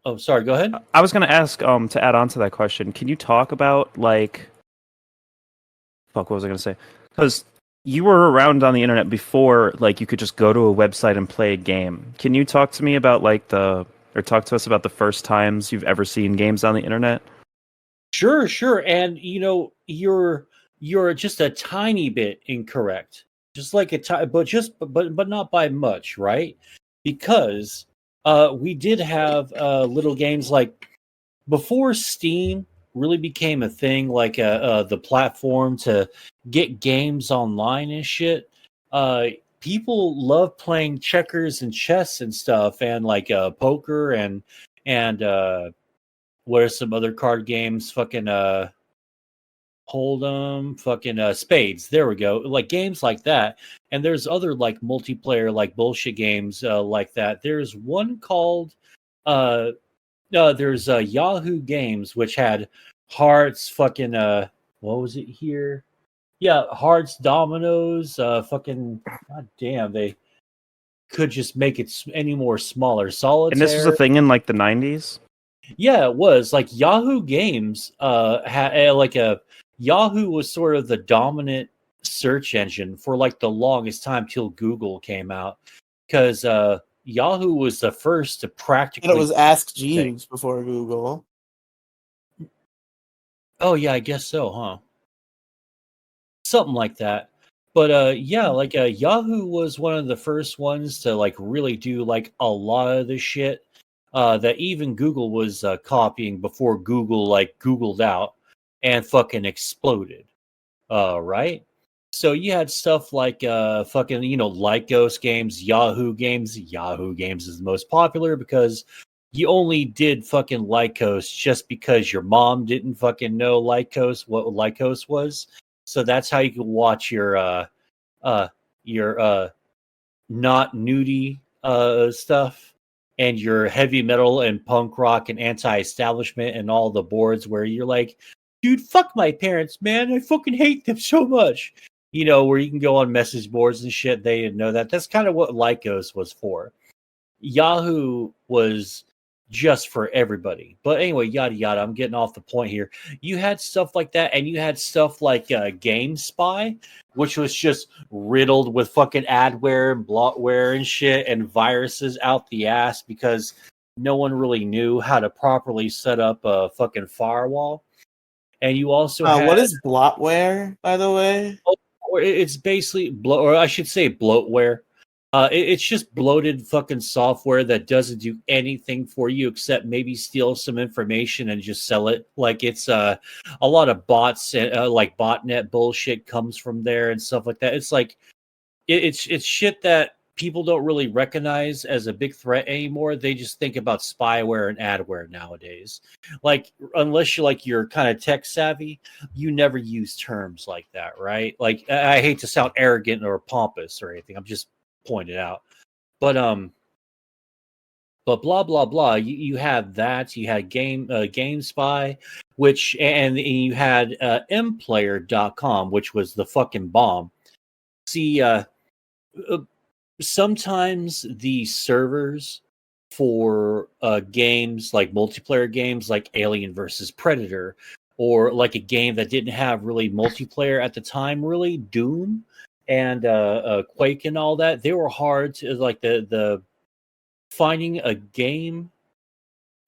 Oh, sorry. Go ahead. I was gonna ask to add on to that question. Can you talk about like fuck? What was I gonna say? Because you were around on the internet before, like you could just go to a website and play a game. Can you talk to me about like talk to us about the first times you've ever seen games on the internet? Sure. And you know, you're just a tiny bit incorrect. Just like but not by much, right? Because we did have little games like before Steam really became a thing, like the platform to get games online and shit. Uh, People love playing checkers and chess and stuff, and like poker and what are some other card games? Fucking Hold'em, fucking Spades. There we go. Like games like that. And there's other like multiplayer like bullshit games like that. There's one called uh there's Yahoo Games, which had Hearts, fucking what was it here? Yeah, Hearts, Dominoes, fucking god damn, they could just make it any more smaller. And this was a Solitaire. thing in like the 90s. Yeah, it was like Yahoo Games. Had like a Yahoo was sort of the dominant search engine for like the longest time till Google came out, because Yahoo was the first to And it practically was Ask thing. Jeeves before Google. Oh yeah, I guess so, huh? Something like that. But yeah, like Yahoo was one of the first ones to like really do like a lot of the shit that even Google was copying before Google like Googled out and fucking exploded. Right? So you had stuff like fucking, Lycos games, Yahoo games. Yahoo games is the most popular because you only did fucking Lycos just because your mom didn't fucking know Lycos, what Lycos was. So that's how you could watch uh your not nudie stuff and your heavy metal and punk rock and anti-establishment and all the boards where you're like, dude, fuck my parents, man, I fucking hate them so much, where you can go on message boards and shit. They didn't know that. That's kind of what Lycos was for. Yahoo was just for everybody. But anyway, yada yada. I'm getting off the point here. You had stuff like that, and you had stuff like Game Spy, which was just riddled with fucking adware and bloatware and shit and viruses out the ass because no one really knew how to properly set up a fucking firewall. And you also had What is bloatware, by the way? it's basically or I should say bloatware. It's just bloated fucking software that doesn't do anything for you except maybe steal some information and just sell it. Like it's a lot of bots and like botnet bullshit comes from there and stuff like that. It's like it's shit that people don't really recognize as a big threat anymore. They just think about spyware and adware nowadays. Like unless you're kind of tech savvy, you never use terms like that, right? Like I hate to sound arrogant or pompous or anything. I'm just pointed out. But blah blah blah. You had that. You had Game Spy, which and you had mplayer.com, which was the fucking bomb. See, sometimes the servers for games like multiplayer games like Alien versus Predator, or like a game that didn't have really multiplayer at the time, really Doom and Quake and all that, they were hard to like the finding a game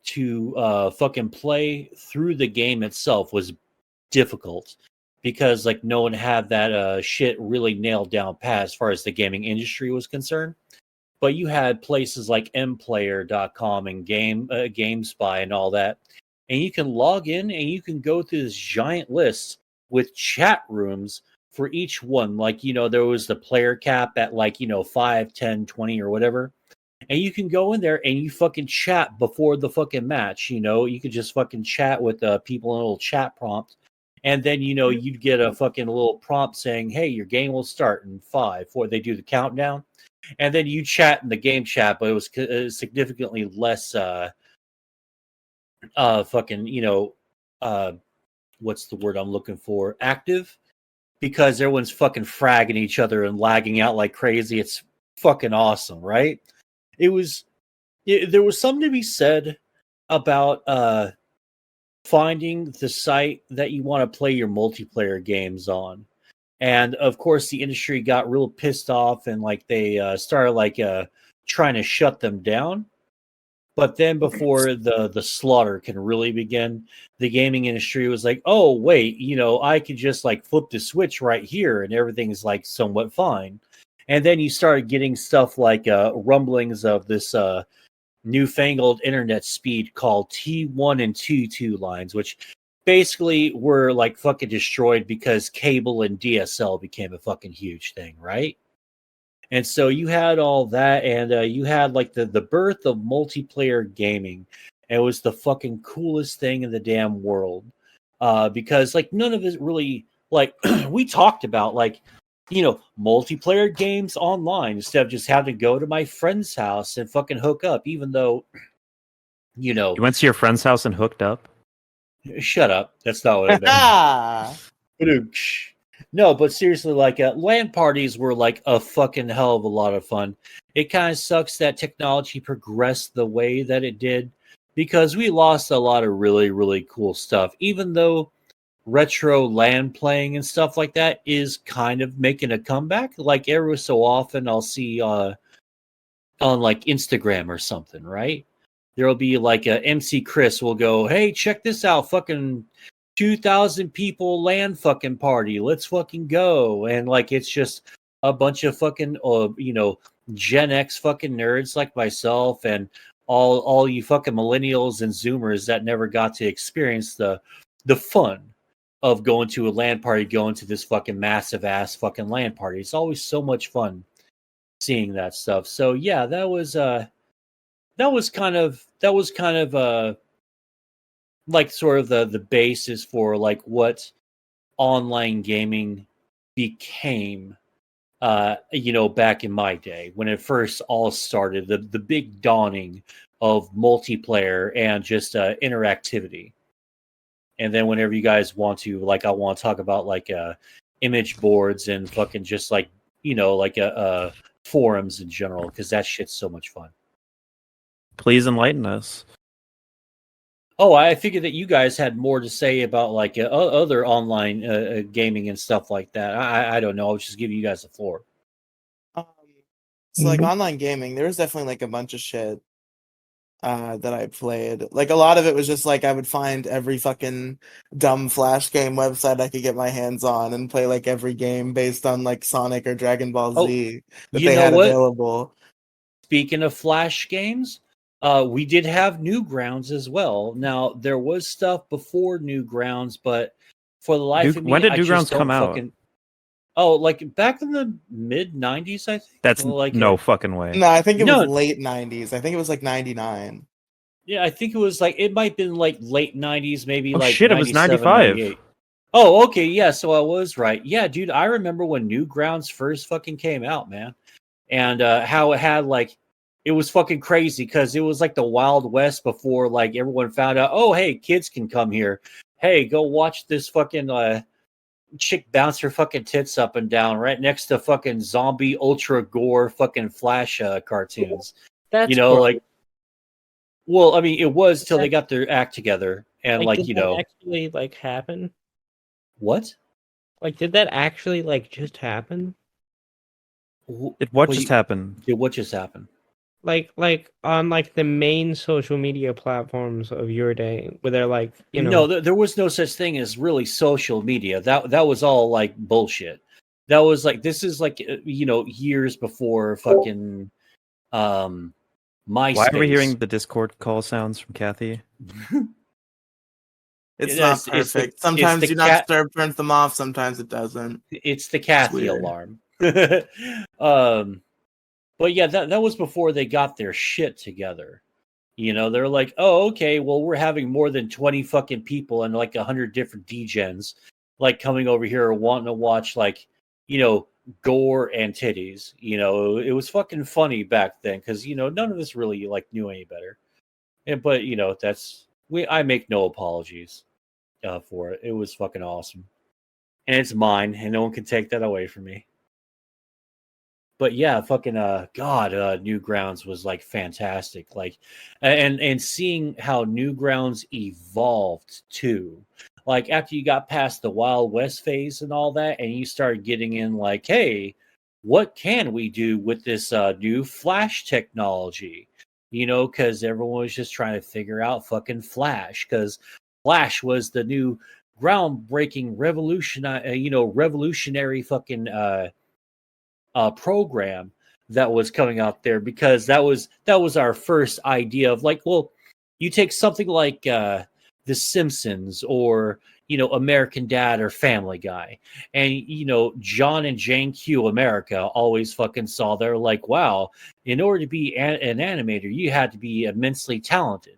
to fucking play through the game itself was difficult because like no one had that shit really nailed down pat as far as the gaming industry was concerned. But you had places like mplayer.com and GameSpy and all that, and you can log in and you can go through this giant list with chat rooms for each one. Like there was the player cap at like 5, 10, 20 or whatever, and you can go in there and you fucking chat before the fucking match. You could just fucking chat with people in a little chat prompt, and then you'd get a fucking little prompt saying, "Hey, your game will start in 5," 4. They do the countdown, and then you chat in the game chat, but it was significantly less fucking what's the word I'm looking for, active, because everyone's fucking fragging each other and lagging out like crazy. It's fucking awesome, right? There was something to be said about finding the site that you want to play your multiplayer games on. And of course the industry got real pissed off and like they started like trying to shut them down. But then before the slaughter can really begin, the gaming industry was like, oh wait, I could just like flip the switch right here and everything's like somewhat fine. And then you started getting stuff like rumblings of this newfangled internet speed called T1 and T2 lines, which basically were like fucking destroyed because cable and DSL became a fucking huge thing, right? And so you had all that, and you had like the birth of multiplayer gaming. And it was the fucking coolest thing in the damn world because like none of it really like we talked about like multiplayer games online instead of just having to go to my friend's house and fucking hook up, even though You went to your friend's house and hooked up? shut up, that's not what I meant. No, but seriously, like LAN parties were like a fucking hell of a lot of fun. It kind of sucks that technology progressed the way that it did because we lost a lot of really, really cool stuff. Even though retro LAN playing and stuff like that is kind of making a comeback. Like every so often, I'll see on like Instagram or something, right? There'll be like a MC Chris will go, "Hey, check this out, fucking 2,000 people LAN fucking party. Let's fucking go. And like it's just a bunch of fucking Gen X fucking nerds like myself and all you fucking millennials and Zoomers that never got to experience the fun of going to a LAN party, going to this fucking massive ass fucking LAN party. It's always so much fun seeing that stuff. So yeah, that was kind of like sort of the basis for like what online gaming became back in my day when it first all started, the big dawning of multiplayer and just interactivity. And then whenever you guys want to, like, I want to talk about like image boards and fucking just like forums in general, because that shit's so much fun. Please enlighten us. Oh, I figured that you guys had more to say about like other online gaming and stuff like that. I don't know. I was just giving you guys the floor. So like online gaming, there was definitely like a bunch of shit that I played. Like a lot of it was just like I would find every fucking dumb Flash game website I could get my hands on and play like every game based on like Sonic or Dragon Ball Z that you they know had what? available. Speaking of Flash games, we did have Newgrounds as well. Now there was stuff before Newgrounds, but for the life of me, When did I Newgrounds just don't come out? fucking. Oh, like back in the mid '90s, I think. That's like no fucking way. No, I think it No. was late 90s. I think it was like 99. Yeah, I think it was like it might have been like late '90s, maybe Oh like shit, it was 97, 95. 98. Oh, okay, yeah. So I was right. Yeah, dude, I remember when Newgrounds first fucking came out, man, and how it had like it was fucking crazy because it was like the Wild West before like everyone found out. Oh, hey, kids can come here. Hey, go watch this fucking chick bounce her fucking tits up and down right next to fucking zombie ultra gore fucking Flash cartoons. That's Like. Well, I mean, it was till they got their act together, and like did that actually like happen? What? Like, did that actually like just happen? What just happened? What just happened? Like on like the main social media platforms of your day, where they're like, No, there was no such thing as really social media. That was all like bullshit. That was like this is like years before fucking MySpace. Why are we hearing the Discord call sounds from Kathy? It's not perfect. Sometimes the Do Not Disturb turns them off. Sometimes it doesn't. It's the Kathy alarm. But yeah, that was before they got their shit together. They're like, oh, okay, well, we're having more than 20 fucking people and like 100 different degens like coming over here wanting to watch like, gore and titties. It was fucking funny back then because, none of us really like knew any better. But, I make no apologies for it. It was fucking awesome. And it's mine and no one can take that away from me. But yeah, fucking Newgrounds was like fantastic. Like and seeing how Newgrounds evolved too. Like after you got past the Wild West phase and all that, and you started getting in like, hey, what can we do with this new Flash technology? Because everyone was just trying to figure out fucking Flash, because Flash was the new groundbreaking revolutionary fucking program that was coming out there, because that was our first idea of like, well, you take something like The Simpsons or American Dad or Family Guy, and John and Jane Q America always fucking saw, they're like, wow, in order to be an animator you had to be immensely talented.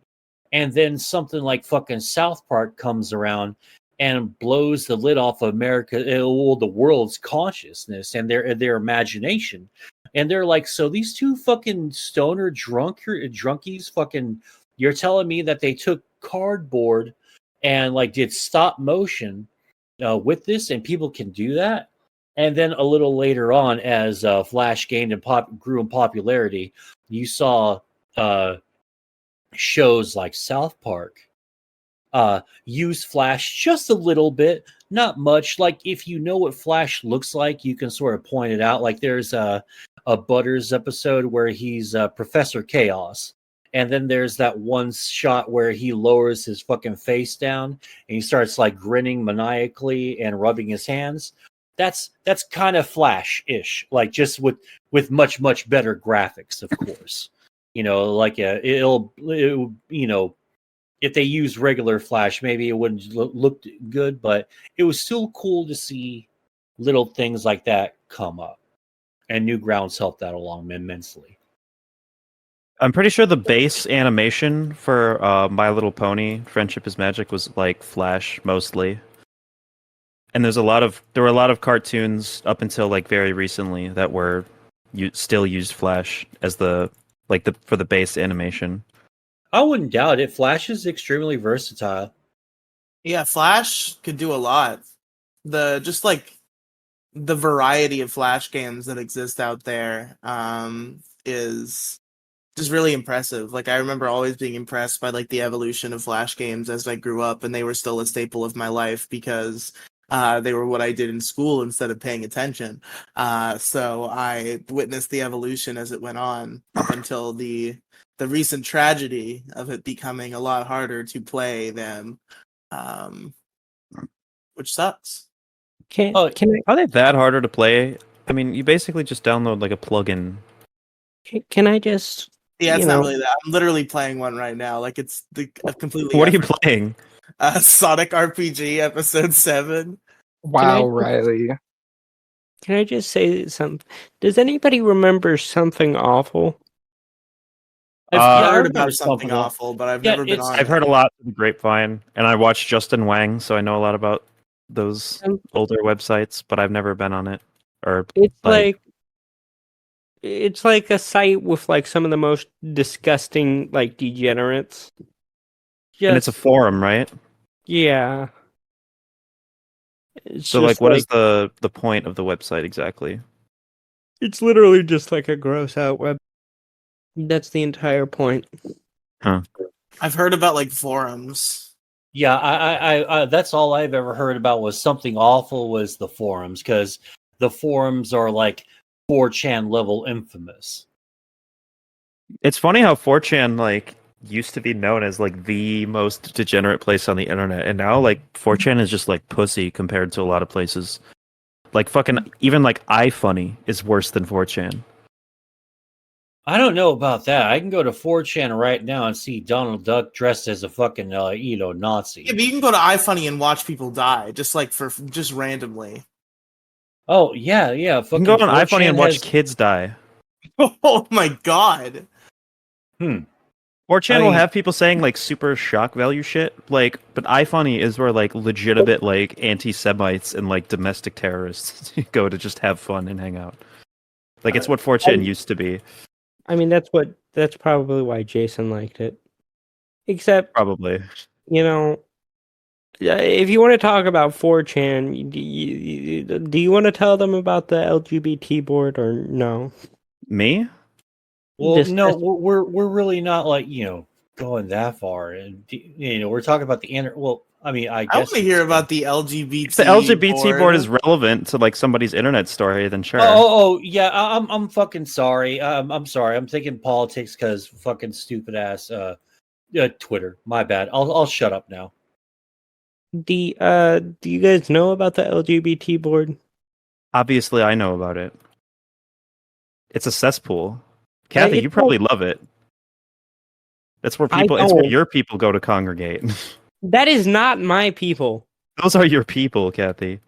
And then something like fucking South Park comes around and blows the lid off of America, the world's consciousness and their imagination. And they're like, so these two fucking stoner drunkies fucking, you're telling me that they took cardboard and like did stop motion with this, and people can do that? And then a little later on, as Flash gained and grew in popularity, you saw shows like South Park use Flash just a little bit, not much. Like if you know what Flash looks like, you can sort of point it out. Like there's a Butters episode where he's Professor Chaos, And then there's that one shot where he lowers his fucking face down and he starts like grinning maniacally and rubbing his hands. That's kind of Flash-ish, like just with much better graphics, of course. Like if they used regular Flash, maybe it wouldn't look good, but it was still cool to see little things like that come up. And Newgrounds helped that along immensely. I'm pretty sure the base animation for My Little Pony: Friendship is Magic was like Flash mostly. And there were a lot of cartoons up until like very recently that were still used Flash as for the base animation. I wouldn't doubt it. Flash is extremely versatile. Yeah, Flash could do a lot. Just like the variety of Flash games that exist out there is just really impressive. Like I remember always being impressed by like the evolution of Flash games as I grew up, and they were still a staple of my life because they were what I did in school instead of paying attention. So I witnessed the evolution as it went on up until the recent tragedy of it becoming a lot harder to play them, which sucks. Can Oh, can Are they that harder to play? I mean, you basically just download like a plugin. I just Yeah, it's you not know really that. I'm literally playing one right now. Like it's a completely. What are you playing? Sonic RPG Episode 7. Wow, I- Riley. can I just say something? Does anybody remember Something Awful? I've I heard remember about something something awful, but I've Yeah, never been it's- on I've it. heard a lot of the grapevine, and I watched Justin Wang, so I know a lot about those Um, older websites, but I've never been on it. Or It's like- like it's like a site with like some of the most disgusting like degenerates. and it's a Just forum, right? yeah. It's So just like, what is the point of the website exactly? it's literally just like a gross out web. That's the entire point. I've heard about like forums. Yeah, I that's all I've ever heard about was Something Awful was the forums, because the forums are like 4chan level infamous. It's funny how 4chan like used to be known as like the most degenerate place on the internet, and now like 4chan is just like pussy compared to a lot of places. Like fucking even like iFunny is worse than 4chan. I don't know about that. I can go to 4chan right now and see Donald Duck dressed as a fucking Nazi. Yeah, but you can go to iFunny and watch people die, just like for just randomly. Oh yeah. You can go on 4chan iFunny and watch has- kids die. Oh my god. 4chan I will mean- have people saying like super shock value shit, like, but iFunny is where like legitimate like anti-Semites and like domestic terrorists go to just have fun and hang out. Like it's what 4chan used to be, I mean, that's probably why Jason liked it. Except, probably. yeah, if you want to talk about 4chan, do you want to tell them about the LGBT board or no? Me? Well, Just- no, we're really not like going that far, and we're talking about the Well, I mean, I I guess want to hear about the LGBT. If the LGBT board is relevant to like somebody's internet story, then sure. Oh, yeah. I'm fucking sorry. I'm sorry. I'm thinking politics because fucking stupid ass Twitter. My bad. I'll shut up now. Do you guys know about the LGBT board? Obviously, I know about it. It's a cesspool. Kathy, it's you probably love it. That's where I people. It's where don't. your people go to congregate. That is not my people. Those are your people, Kathy.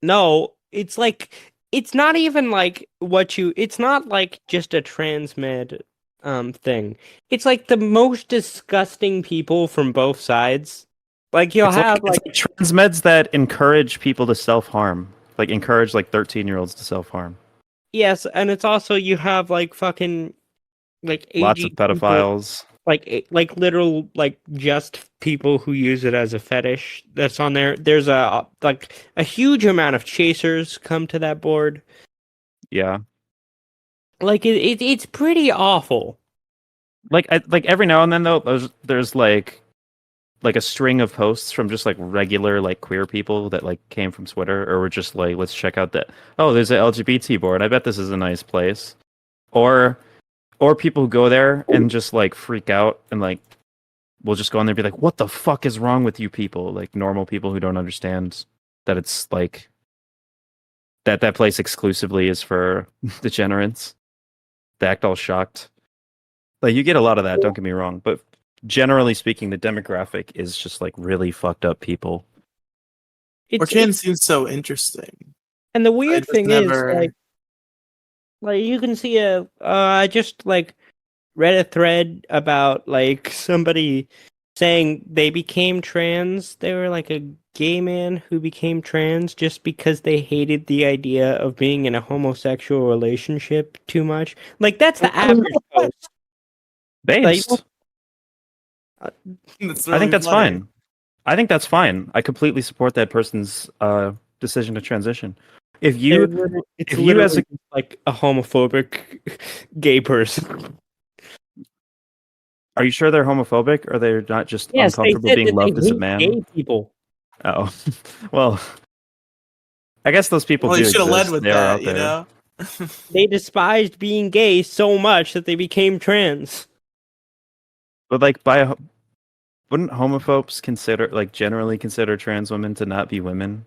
No, it's like it's not even like it's not like just a transmed thing. It's like the most disgusting people from both sides. Like you'll have It's like transmeds that encourage people to self-harm. Like encourage like 13-year-olds to self-harm. yes, and it's also you have like fucking like Lots AG of pedophiles. like literal like just people who use it as a fetish that's on there. There's a huge amount of chasers come to that board. Yeah. Like it's pretty awful. Like every now and then though, there's like a string of posts from just like regular like queer people that like came from Twitter, or were just like, let's check out that. Oh, there's an LGBT board. I bet this is a nice place. Or or people who go there and just like freak out and like we'll just go in there and be like, what the fuck is wrong with you people? Like normal people who don't understand that it's like that place exclusively is for degenerates. They act all shocked. Like you get a lot of that, don't get me wrong, but generally speaking, the demographic is just like really fucked up people. It's 4chan seems so interesting. and the I weird just thing is never. like you can see I just like read a thread about like somebody saying they became trans. They were like a gay man who became trans just because they hated the idea of being in a homosexual relationship too much. Like that's the average post. Like, Based. That's I think really that's funny. fine. I think that's fine. I completely support that person's decision to transition. If it's you literally as a just like a homophobic gay person. are you sure they're homophobic or they're not just Yes, they uncomfortable said being that they loved as a hate man? gay people. Oh. Well, I guess those people Well, do you should have led exist. with They are that, out you there. know. They despised being gay so much that they became trans. But like wouldn't homophobes generally consider trans women to not be women?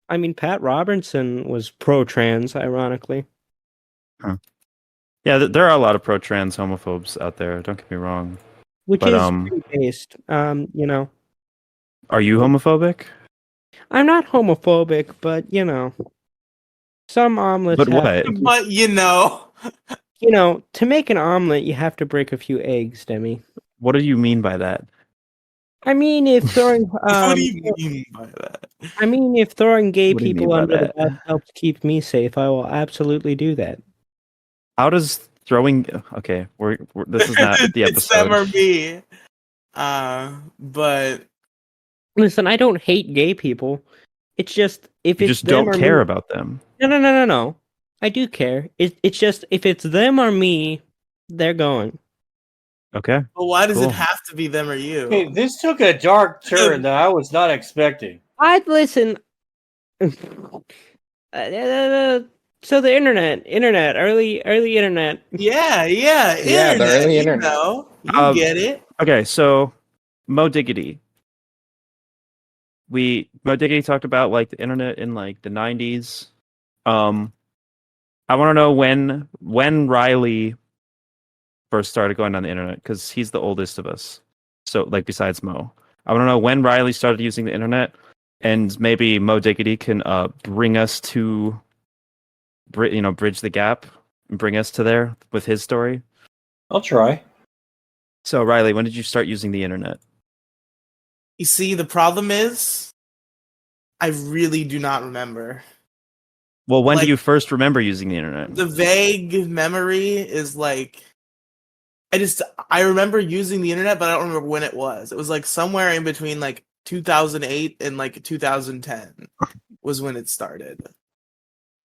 I mean, Pat Robertson was pro-trans, ironically. Yeah, there are a lot of pro-trans homophobes out there. Don't get me wrong. Which But is pretty based. You know, are you homophobic? I'm not homophobic, but some omelets But have. what? But To make an omelet, you have to break a few eggs, Demi. What do you mean by that? I mean, if throwing what do you mean by that? if throwing gay What do you mean people by under the that? bus helps keep me safe, I will absolutely do that. How does throwing? Okay, this is not the It's them episode. or me. But Listen, I don't hate gay people. It's just if You it's just them don't or care me. about them. No. I do care. It's just if it's them or me, they're going. Okay. why does Cool. it have to be them or you? Hey, this took a dark turn that I was not expecting. I'd listen. So the internet, early internet. Yeah, Yeah, the internet. early You internet. know, you get it. Okay, so Mo Diggity. Mo Diggity talked about like the internet in like the 90s. I want to know when Riely first started going on the internet because he's the oldest of us. So like besides Mo, I want to know when Riely started using the internet, and maybe Mo Diggity can bring us to, bridge the gap and bring us to there with his story. I'll try. So Riely, when did you start using the internet? You see, the problem is, I really do not remember. Well, when do Like, you first remember using the internet? The vague memory is like, I remember using the internet, but I don't remember when it was. It was like somewhere in between like 2008 and like 2010 was when it started.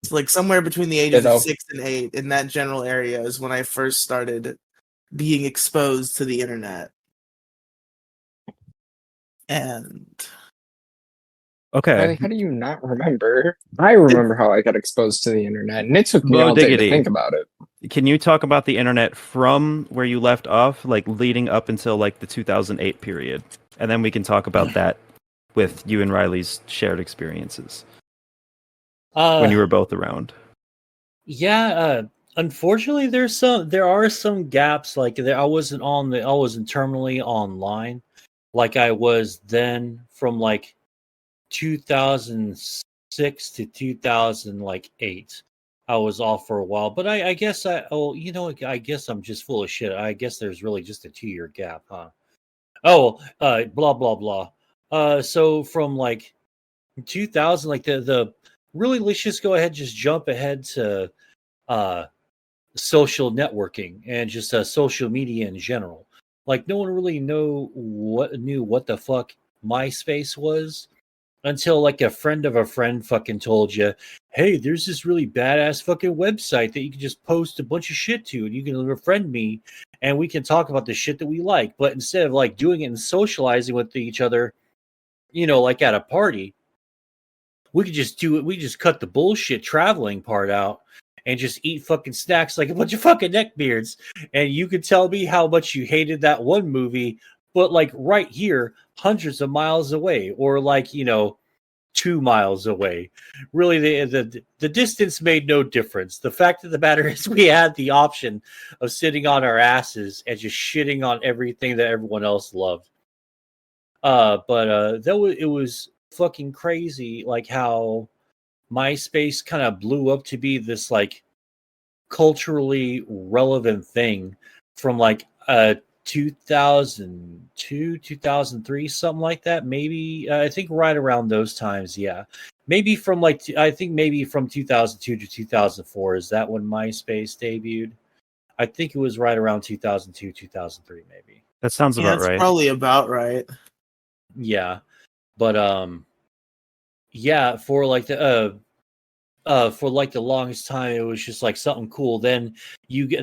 It's like somewhere between the ages of Ditto. 6 and 8 in that general area is when I first started being exposed to the internet. And Okay. Riley, how do you not remember? I remember how I got exposed to the internet, and it took me Mo all day Diggity. to think about it. Can you talk about the internet from where you left off, like leading up until like the 2008 period? And then we can talk about that with you and Riley's shared experiences when you were both around. Yeah, unfortunately, there are some gaps. Like I wasn't terminally online, like I was then from like 2006 to 2008. I was off for a while, but I guess I guess I'm just full of shit. I guess there's really just a 2-year gap, huh? Oh, blah blah blah. So from like 2000, like the really, let's just go ahead, just jump ahead to uh social networking and just social media in general. Like no one really knew what the fuck MySpace was until like a friend of a friend fucking told you, hey, there's this really badass fucking website that you can just post a bunch of shit to, and you can befriend me, and we can talk about the shit that we like. But instead of like doing it and socializing with each other, like at a party, we could just do it. We just cut the bullshit traveling part out and just eat fucking snacks like a bunch of fucking neckbeards. And you could tell me how much you hated that one movie, but like right here, hundreds of miles away, or like, 2 miles away. Really, the distance made no difference. The fact of the matter is, we had the option of sitting on our asses and just shitting on everything that everyone else loved. But it was fucking crazy, like how MySpace kind of blew up to be this like culturally relevant thing from like 2002, 2003, something like that. Maybe I think right around those times. Yeah, maybe from like I think maybe from 2002 to 2004. Is that when MySpace debuted? I think it was right around 2002, 2003, maybe. That sounds Yeah, about that's right. probably about right. Yeah, but yeah, for like the longest time, it was just like something cool. Then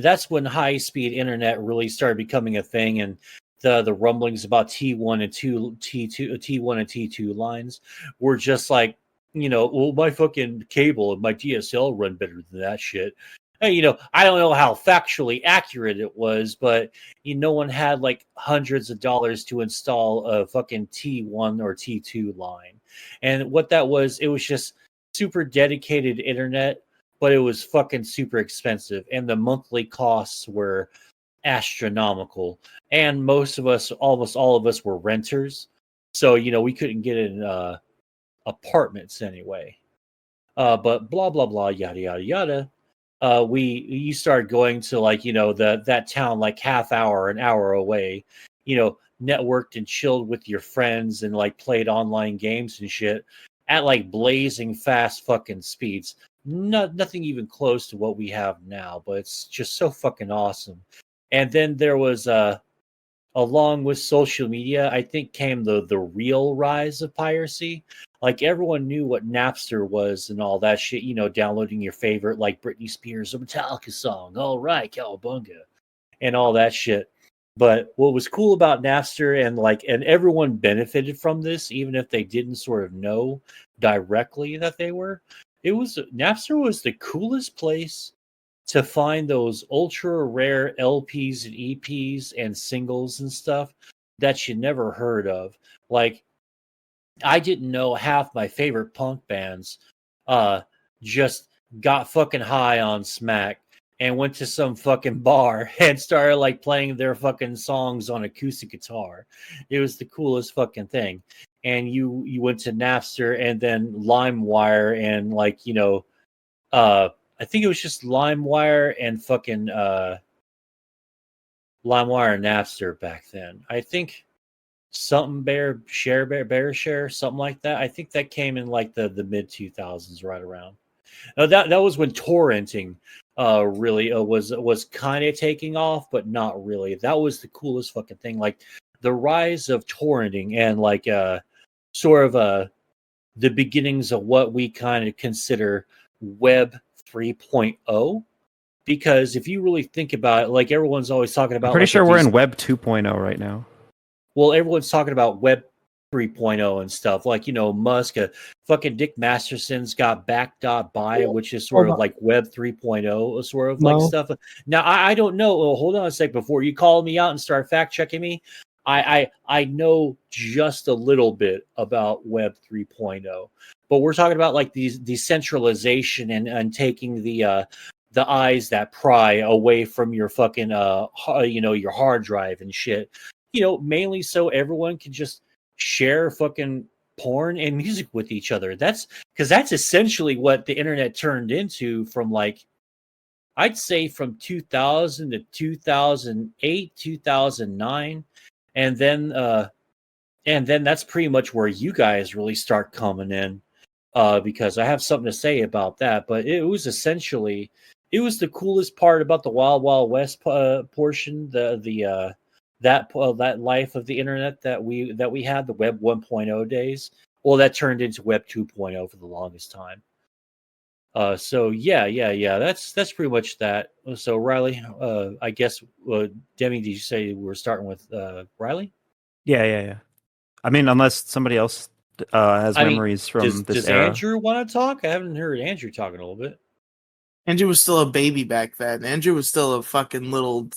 that's when high speed internet really started becoming a thing, and the rumblings about T1 and T1 and T2 lines were just like, well, my fucking cable and my DSL run better than that shit. And, I don't know how factually accurate it was, but no one had like hundreds of dollars to install a fucking T1 or T2 line. And what that was, it was just super dedicated internet, but it was fucking super expensive, and the monthly costs were astronomical. And most of us, almost all of us, were renters, so we couldn't get in apartments anyway. But blah blah blah, yada yada yada. You start going to like that town like an hour away, networked and chilled with your friends and like played online games and shit at like blazing fast fucking speeds. Nothing even close to what we have now, but it's just so fucking awesome. And then there was along with social media, I think came the real rise of piracy. Like everyone knew what Napster was and all that shit, downloading your favorite like Britney Spears or Metallica song. All right, Cowabunga, and all that shit. But what was cool about Napster and everyone benefited from this, even if they didn't sort of know directly that they were. Napster was the coolest place to find those ultra rare LPs and EPs and singles and stuff that you never heard of. Like I didn't know half my favorite punk bands just got fucking high on smack and went to some fucking bar and started like playing their fucking songs on acoustic guitar. It was the coolest fucking thing. And you went to Napster and then LimeWire and like, I think it was just LimeWire and fucking LimeWire and Napster back then. I think something bear share, something like that. I think that came in like the mid 2000s, right around. Now that was when torrenting really was kind of taking off, but not really. That was the coolest fucking thing. Like the rise of torrenting and like sort of the beginnings of what we kind of consider Web 3.0. Because if you really think about it, like everyone's always talking about, I'm pretty like sure we're in Web 2.0 right now. well, everyone's talking about Web 3.0 and stuff. Like, Musk, fucking Dick Masterson's got back.by, which is sort of like Web 3.0 sort of like stuff. Now, I don't know. Well, hold on a sec before you call me out and start fact checking me. I know just a little bit about Web 3.0, but we're talking about like these decentralization and taking the eyes that pry away from your fucking your hard drive and shit. Mainly so everyone can just share fucking porn and music with each other. That's because that's essentially what the internet turned into from like I'd say from 2000 to 2008, 2009, and then that's pretty much where you guys really start coming in, because I have something to say about that. But it was essentially it was the coolest part about the Wild Wild West portion, that life of the internet that we had, the Web 1.0 days. Well, that turned into Web 2.0 for the longest time. So yeah. That's pretty much that. So Riely, I guess Demi, did you say we're starting with Riely? Yeah. I mean, unless somebody else has memories from this does era. Andrew want to talk? I haven't heard Andrew talking a little bit. Andrew was still a baby back then. Andrew was still a fucking little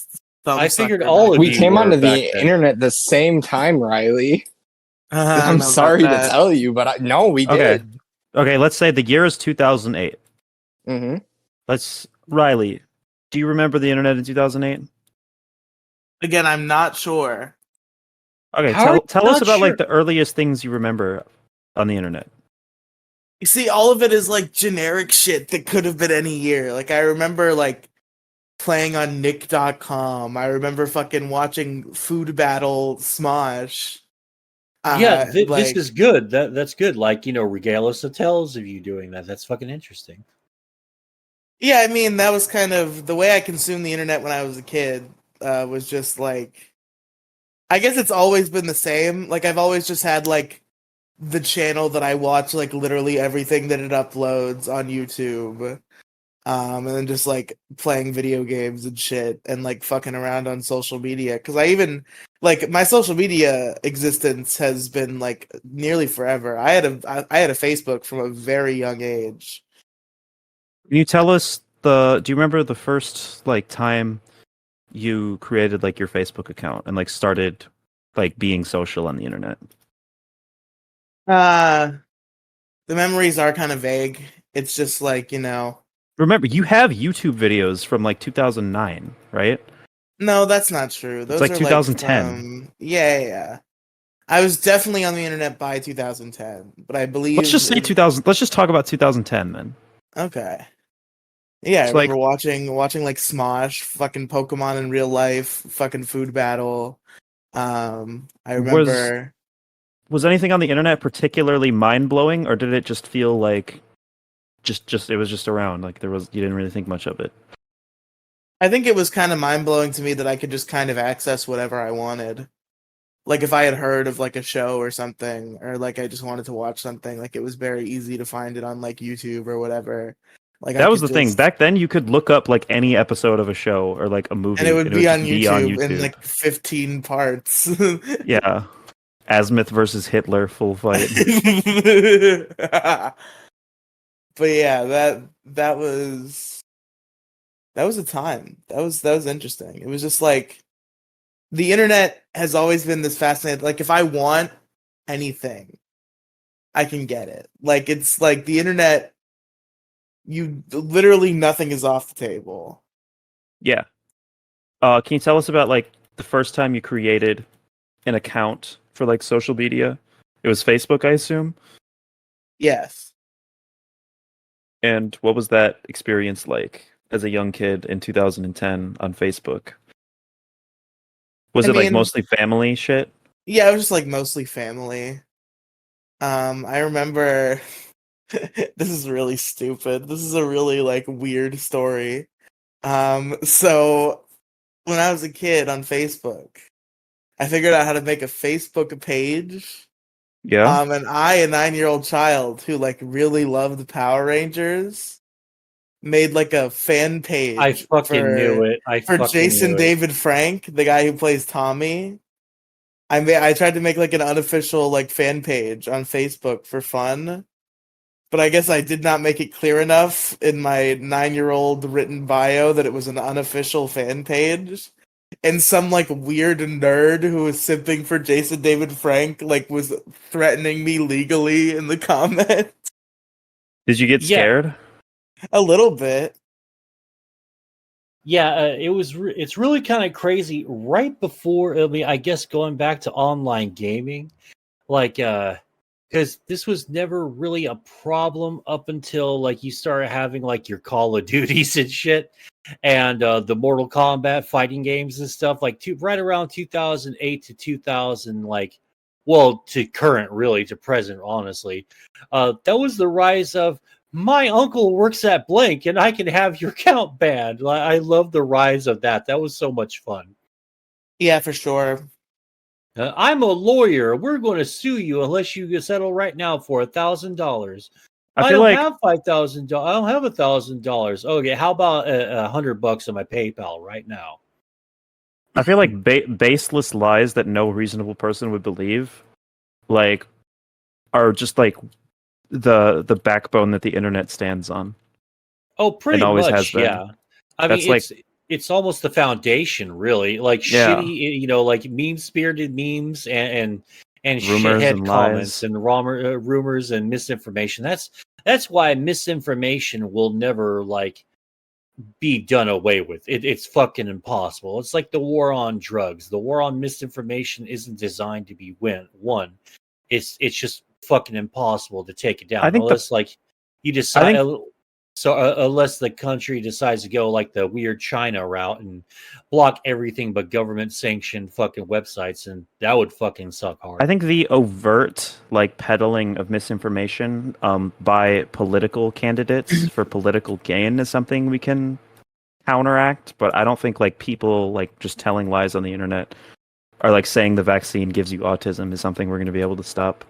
thumb I figured sucker all back of We you came were onto back the then. internet the same time, Riley. I don't I'm know about sorry to that. tell you, but no, we Okay. did. Okay, let's say the year is 2008. Hmm. Riley, do you remember the internet in 2008? Again, I'm not sure. Okay, How are you tell us not about sure? like the earliest things you remember on the internet. You see, all of it is like generic shit that could have been any year. Like I remember like playing on Nick.com. I remember fucking watching Food Battle Smosh. Yeah, this Like is good. That's good. Like, regale us the tales of you doing that. That's fucking interesting. yeah, I mean that was kind of the way I consumed the internet when I was a kid. Was just like I guess it's always been the same. Like I've always just had like the channel that I watch like literally everything that it uploads on YouTube. And then just like playing video games and shit and like fucking around on social media cuz I even like my social media existence has been like nearly forever. I had a Facebook from a very young age. Can you tell us do you remember the first like time you created like your Facebook account and like started like being social on the internet? Uh the memories are kind of vague. It's just like, Remember, you have YouTube videos from like 2009, right? no, that's not true. It's Those like are like 2010. from yeah. I was definitely on the internet by 2010, but I Let's just believe say 2000. Let's just talk about 2010 then. okay. Yeah, I So like, remember watching like Smosh, fucking Pokemon in real life, fucking Food Battle. I was remember was anything on the internet particularly mind blowing, or did it just feel like just it was just around? Like you didn't really think much of it. I think it was kind of mind blowing to me that I could just kind of access whatever I wanted. Like if I had heard of like a show or something, or like I just wanted to watch something, like it was very easy to find it on like YouTube or whatever. Like I That was could the thing. just Back then, you could look up like any episode of a show or like a and it movie, would and it be would on just be on YouTube in YouTube. like 15 parts. Yeah, Azimuth versus Hitler, full fight. But yeah, that was a time. That was interesting. It was just like the internet has always been this fascinating. Like if I want anything, I can get it. Like it's like the internet. You literally nothing is off the table. Yeah. Can you tell us about like the first time you created an account for like social media? It was Facebook, I assume. Yes. And what was that experience like as a young kid in 2010 on Facebook? Was I it like mean, mostly family shit? yeah, it was just like mostly family. I remember this is really stupid. This is a really like weird story. So when I was a kid on Facebook, I figured out how to make a Facebook page. Yeah. And I, a 9-year-old child who like really loved the Power Rangers, made like a fan I page fucking knew it. I for fucking Jason knew it. David Frank, the guy who plays Tommy. I tried to make like an unofficial like fan page on Facebook for fun, but I guess I did not make it clear enough in my 9-year-old written bio that it was an unofficial fan page. And some like weird nerd who was simping for Jason David Frank like was threatening me legally in the comment. Did you get Yeah. scared? A little bit. Yeah, it's really kind of crazy. Right before, I mean, I guess going back to online gaming, like, because this was never really a problem up until like you started having like your Call of Duties and shit, and the Mortal Kombat fighting games and stuff. Like, right around 2008 to 2000, like, well, to current, really, to present, honestly, that was the rise of my uncle works at Blink and I can have your account banned. I love the rise of that. That was so much fun. Yeah, for sure. I'm a lawyer. We're going to sue you unless you settle right now for $1,000. I I feel don't like have $5,000. I don't have $1,000. Okay, how about $100 on my PayPal right now? I feel like baseless lies that no reasonable person would believe, like, are just like the backbone that the internet stands on. Oh, pretty always has much, been. yeah. I mean, That's like it's almost the foundation, really. Like Yeah. shitty, like mean-spirited memes and Rumors shithead and comments lies. and rumors and misinformation. That's why misinformation will never like be done away with. It's fucking impossible. It's like the war on drugs. The war on misinformation isn't designed to be won. It's just fucking impossible to take it I down think the unless like you I decide. think Unless the country decides to go like the weird China route and block everything but government sanctioned fucking websites, and that would fucking suck I hard. think the overt like peddling of misinformation by political candidates for political gain is something we can counteract, but I don't think like people like just telling lies on the internet or like saying the vaccine gives you autism is something we're going to be able to stop.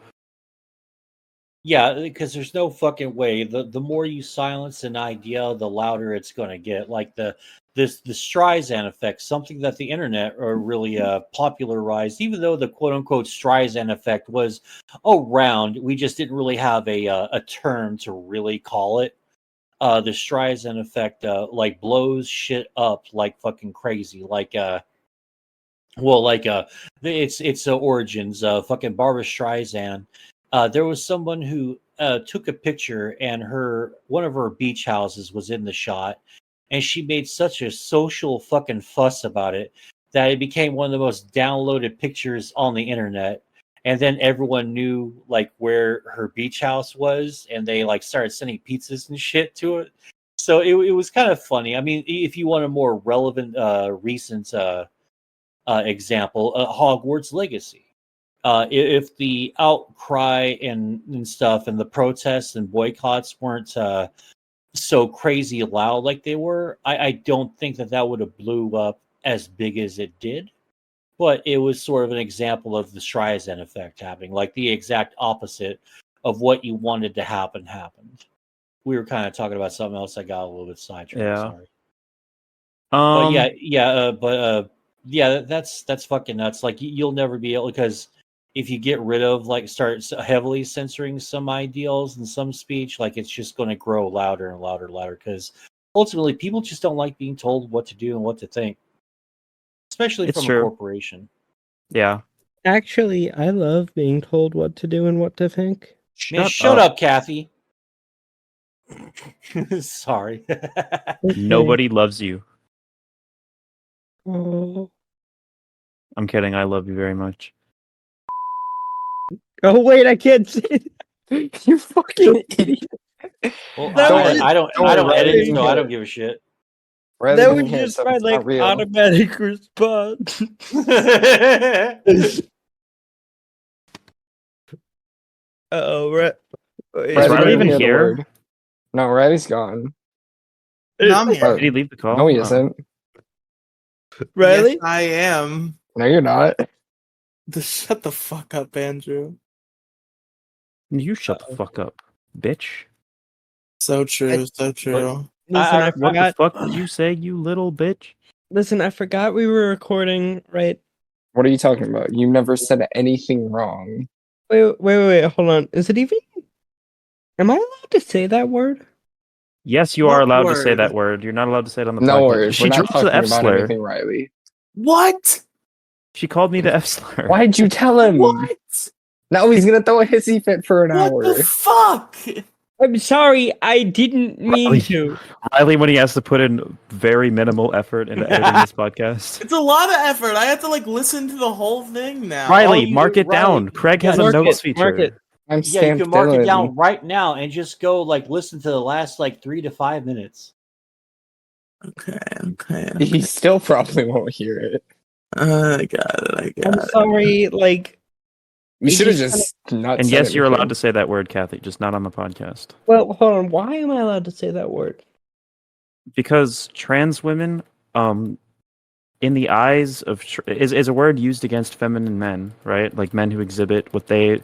Yeah, because there's no fucking way. The more you silence an idea, the louder it's going to get. Like the Streisand effect, something that the internet really popularized. Even though the quote unquote Streisand effect was around, we just didn't really have a term to really call it. The Streisand effect like blows shit up like fucking crazy. Like its origins. Fucking Barbara Streisand. There was someone who took a picture, and one of her beach houses was in the shot, and she made such a social fucking fuss about it that it became one of the most downloaded pictures on the internet. And then everyone knew like where her beach house was, and they like started sending pizzas and shit to it. So it was kind of funny. I mean, if you want a more relevant, recent example, Hogwarts Legacy. If the outcry and stuff and the protests and boycotts weren't so crazy loud like they were, I don't think that would have blew up as big as it did. But it was sort of an example of the Streisand effect happening, like the exact opposite of what you wanted to happen happened. We were kind of talking about something else. I got a little bit sidetracked. Yeah. Sorry. But Um yeah, that's fucking nuts. Like you'll never be able, because if you get rid of like start heavily censoring some ideals and some speech, like it's just going to grow louder and louder and louder, because ultimately people just don't like being told what to do and what to think, especially it's from a true. corporation. Yeah. Actually, I love being told what to do and what to think. Man, Shut shut up. up, Kathy. Sorry. Nobody loves you. Oh, I'm kidding. I love you very much. oh wait, I can't say it. You fucking idiot. Well, That Don't was worry. just, I Don't don't worry, Riley edit, didn't so I hear don't it. give a shit. Riley that didn't was hear it, just so my it's like not real. automatic response. Oh, right. Is Riley Riley didn't even hear the here? word. No, Riley's gone. No, I'm here. Did he leave the call? No, he Oh. isn't. Riley? Yes, I am. No, you're not. Shut the fuck up, Andrew. You shut the fuck up, bitch. So true, so true. Listen, I What the forgot. fuck did you say, you little bitch? Listen, I forgot we were recording, right? What are you talking about? You never said anything wrong. Wait, hold on. Is it even? Am I allowed to say that word? Yes, you What are allowed to say word? that word. You're not allowed to say it on the No podcast. worries. She We're not dropped the talking F about slur. anything, Riley. What? She called me the F slur. Why'd you tell him? What? Now he's gonna throw a hissy fit for an What hour. the fuck? I'm sorry, I didn't mean Riley. to. Riley, when he has to put in very minimal effort into editing this podcast. It's a lot of effort. I have to like listen to the whole thing now. Riley, mark it down. Craig has a Mark notes it, feature. mark it. I'm Yeah, you stamped can mark it Dylan. down right now and just go like listen to the last like 3 to 5 minutes. Okay. He still probably won't hear it. I got it. I got I'm it. sorry, like, You It should have just just not And said yes, you're allowed anything. to say that word, Kathy, just not on the podcast. well, hold on. Why am I allowed to say that word? Because trans women, in the eyes of is a word used against feminine men, right? Like men who exhibit what they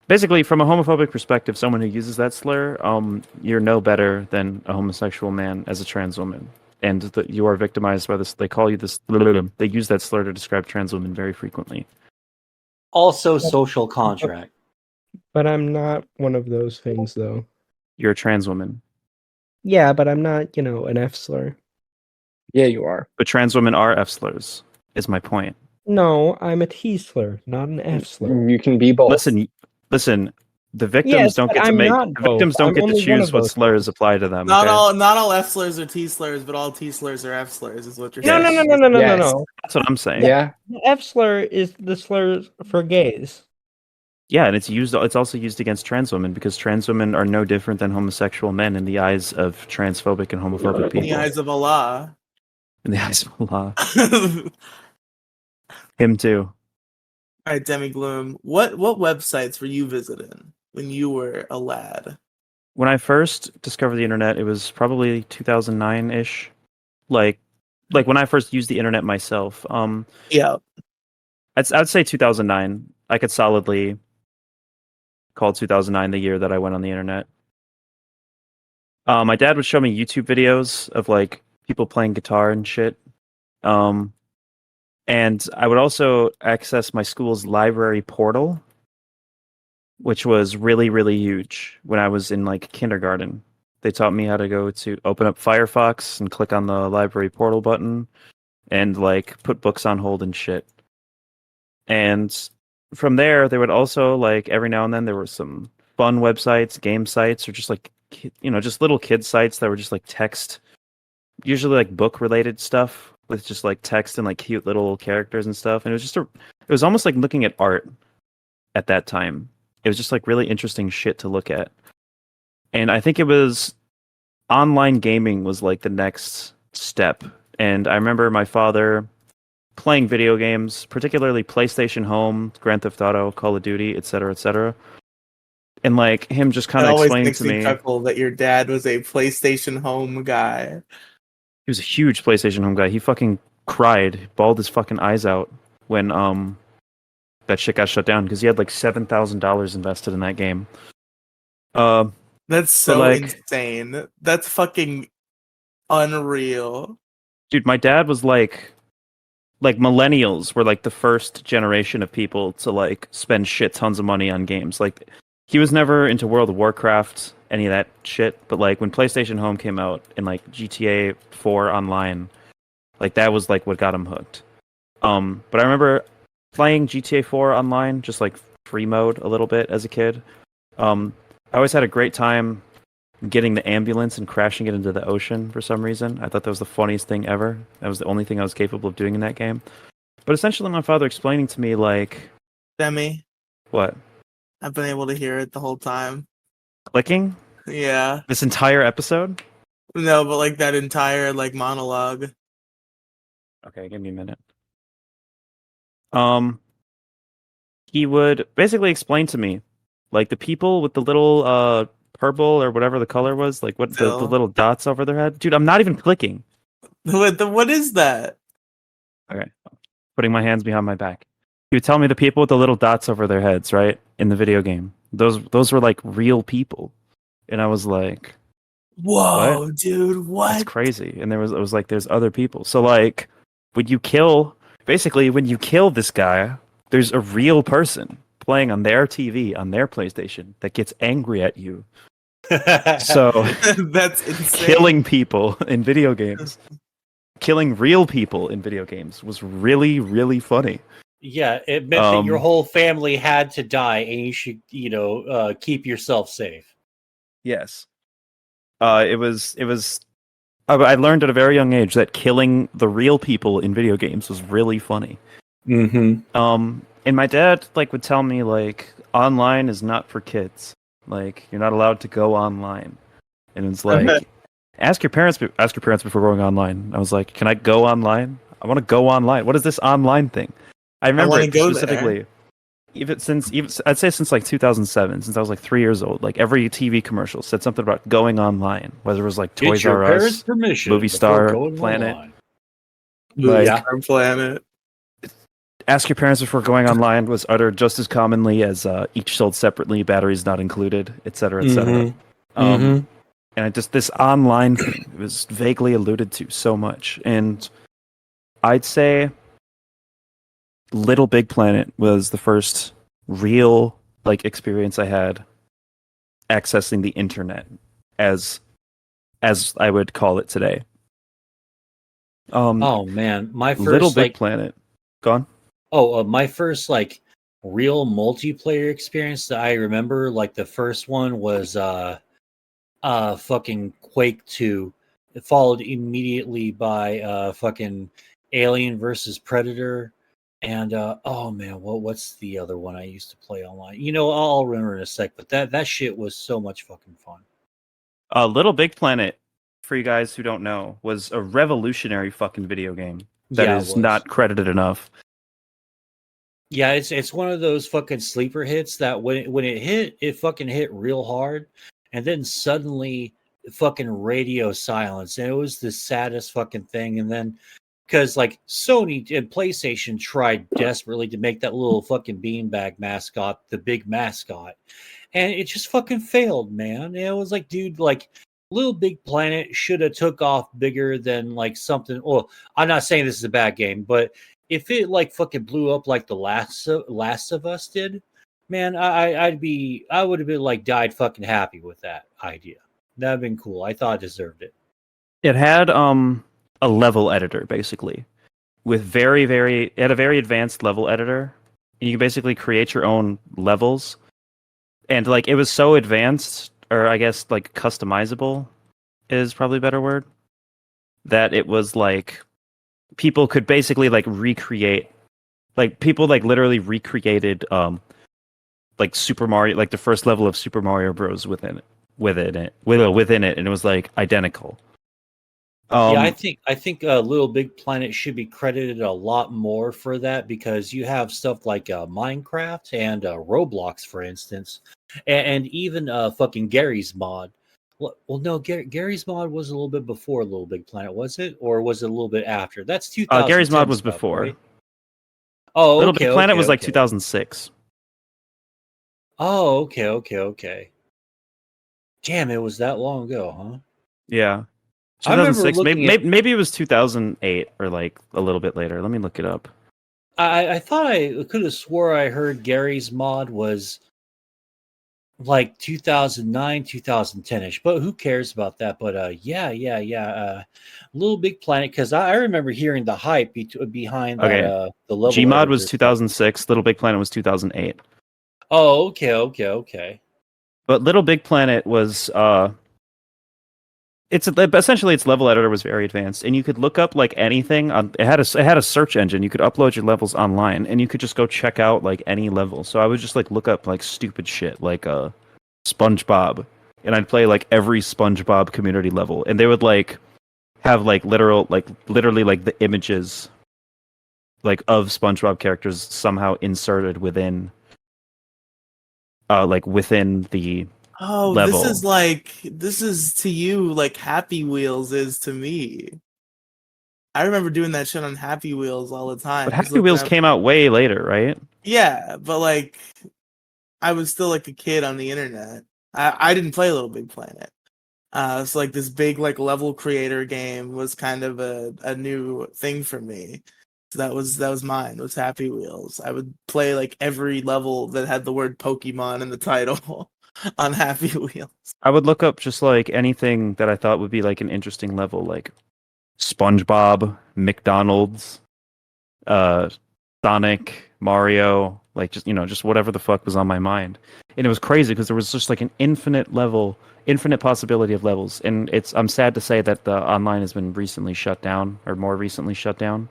basically, from a homophobic perspective, someone who uses that slur, you're no better than a homosexual man as a trans woman, and that you are victimized by this. They call you this. They use that slur to describe trans women very frequently. Also, social contract. But I'm not one of those things, though. You're a trans woman. Yeah, but I'm not, an F slur. Yeah, you are. But trans women are F slurs, is my point. No, I'm a T slur, not an F slur. You can be both. Listen. The victims Yes, don't but get to I'm make. not The both. victims don't I'm get to only one choose of what those slurs things. apply to them. Not Okay? all F slurs are T slurs, but all T slurs are F slurs. Is what you're No, no, saying? no, no, no, no, no, Yes. no. That's what I'm saying. Yeah. The F slur is the slur for gays. Yeah, and it's also used against trans women because trans women are no different than homosexual men in the eyes of transphobic and homophobic In people. the eyes of Allah. In the eyes of Allah. All Him too. right, Demi Gloom. What websites were you visiting when you were a lad? When I first discovered the internet, it was probably 2009-ish. Like when I first used the internet myself. Yeah. I'd say 2009. I could solidly call 2009 the year that I went on the internet. My dad would show me YouTube videos of like people playing guitar and shit. And I would also access my school's library portal, which was really, really huge when I was in like kindergarten. They taught me how to go to open up Firefox and click on the library portal button and like put books on hold and shit. And from there, they would also like every now and then there were some fun websites, game sites, or just like just little kid sites that were just like text, usually like book related stuff with just like text and like cute little characters and stuff. And it was almost like looking at art at that time. It was just like really interesting shit to look at. And I think it was online gaming was like the next step. And I remember my father playing video games, particularly PlayStation Home, Grand Theft Auto, Call of Duty, etc., etc. And like him just It kind of always explaining makes to me me, chuckle that your dad was a PlayStation Home guy. he was a huge PlayStation Home guy. He fucking cried, bawled his fucking eyes out when that shit got shut down because he had like $7,000 invested in that game. That's But so like, insane. That's fucking unreal. dude, my dad was like millennials were like the first generation of people to like spend shit tons of money on games. Like he was never into World of Warcraft, any of that shit, but like when PlayStation Home came out and like GTA 4 online, like that was like what got him hooked. But I remember playing GTA 4 online, just like free mode a little bit as a kid. I always had a great time getting the ambulance and crashing it into the ocean for some reason. I thought that was the funniest thing ever. That was the only thing I was capable of doing in that game. But essentially, my father explaining to me, like, Demi, what? I've been able to hear it the whole time. Clicking? Yeah. This entire episode? No, but like that entire like monologue. Okay, give me a minute. He would basically explain to me, like, the people with the little purple or whatever the color was, like what the Phil. little dots over their head. Dude, I'm not even clicking. What is that? Okay. Putting my hands behind my back. He would tell me the people with the little dots over their heads, right? In the video game. Those were like real people. And I was like, Whoa, what? dude, That's what? crazy. And it was like there's other people. So like when you kill this guy, there's a real person playing on their TV, on their PlayStation that gets angry at you. So That's insane. killing people in video games, killing real people in video games was really, really funny. Yeah, it meant that your whole family had to die, and you should, keep yourself safe. Yes. It was. I learned at a very young age that killing the real people in video games was really funny. Mm-hmm. And my dad would tell me online is not for kids. Like you're not allowed to go online. And it's like ask your parents before going online. I was like, can I go online? I want to go online. What is this online thing? I remember wanna it go specifically. Even I'd say since 2007, since I was 3 years old, every TV commercial said something about going online, whether it was Toys R Us, Movie Star, Planet. Planet. Ask your parents before going online was uttered just as commonly as each sold separately, batteries not included, etc., etc. And this online thing was vaguely alluded to so much, and I'd say Little Big Planet was the first real experience I had accessing the internet as as I would call it today. Oh man, my Little first Big like Planet. Gone. my first like real multiplayer experience that I remember, like the first one was fucking Quake 2. It followed immediately by fucking Alien versus Predator. And oh man, what's the other one I used to play online? You know, I'll remember in a sec, but that shit was so much fucking fun. Little Big Planet, for you guys who don't know, was a revolutionary fucking video game that Yeah, it is was. not credited enough. Yeah, it's one of those fucking sleeper hits that when it hit, it fucking hit real hard, and then suddenly fucking radio silence, and it was the saddest fucking thing. And then because like Sony and PlayStation tried desperately to make that little fucking beanbag mascot the big mascot, and it just fucking failed, man. And it was like, dude, like Little Big Planet should have took off bigger than like something. Well, I'm not saying this is a bad game, but if it like fucking blew up like the Last of Us did, man, I would have been like died fucking happy with that idea. That'd been cool. I thought it deserved it. It had a level editor basically with it had a very advanced level editor. You can basically create your own levels, and like it was so advanced, or I guess like customizable is probably a better word, that it was like people could basically like recreate, like people like literally recreated like Super Mario, like the first level of Super Mario Bros. Within it, and it was like identical. Yeah, Um, I think Little Big Planet should be credited a lot more for that because you have stuff like Minecraft and Roblox, for instance, and even fucking Gary's mod. Well, no, Gary's mod was a little bit before Little Big Planet, was it, or was it a little bit after? That's Gary's Mod 2010 was stuff, before. right? Oh, Little okay, Big Planet okay, was like okay. 2006. Oh, okay, okay, okay. Damn, it was that long ago, huh? Yeah, I remember 2006. looking at. Maybe it was 2008 or like a little bit later. Let me look it up. I thought I could have swore I heard Gary's mod was like 2009 2010ish, but who cares about that? But Little Big Planet, because I remember hearing the hype behind that Okay, the level Gmod was editor stuff. 2006. Little Big Planet was 2008. Oh, okay, okay, okay. But Little Big Planet was essentially its level editor was very advanced, and you could look up like anything on. It had a search engine. You could upload your levels online, and you could just go check out like any level. So I would just like look up like stupid shit like SpongeBob, and I'd play like every SpongeBob community level, and they would like have like literally like the images like of SpongeBob characters somehow inserted within within the Oh, level. this is to you like Happy Wheels is to me. I remember doing that shit on Happy Wheels all the But time, just Happy looking Wheels up. came out way later, right? Yeah, but like I was still like a kid on the internet. I didn't play Little Big Planet. So like this big like level creator game was kind of a new thing for me. So that was mine. Was Happy Wheels. I would play like every level that had the word Pokemon in the title on Happy Wheels. I would look up just like anything that I thought would be like an interesting level, like SpongeBob, McDonald's, uh, Sonic, Mario, like just just whatever the fuck was on my mind. And it was crazy because there was just like an infinite possibility of levels. And I'm sad to say that the online has been recently shut down, or more recently shut down.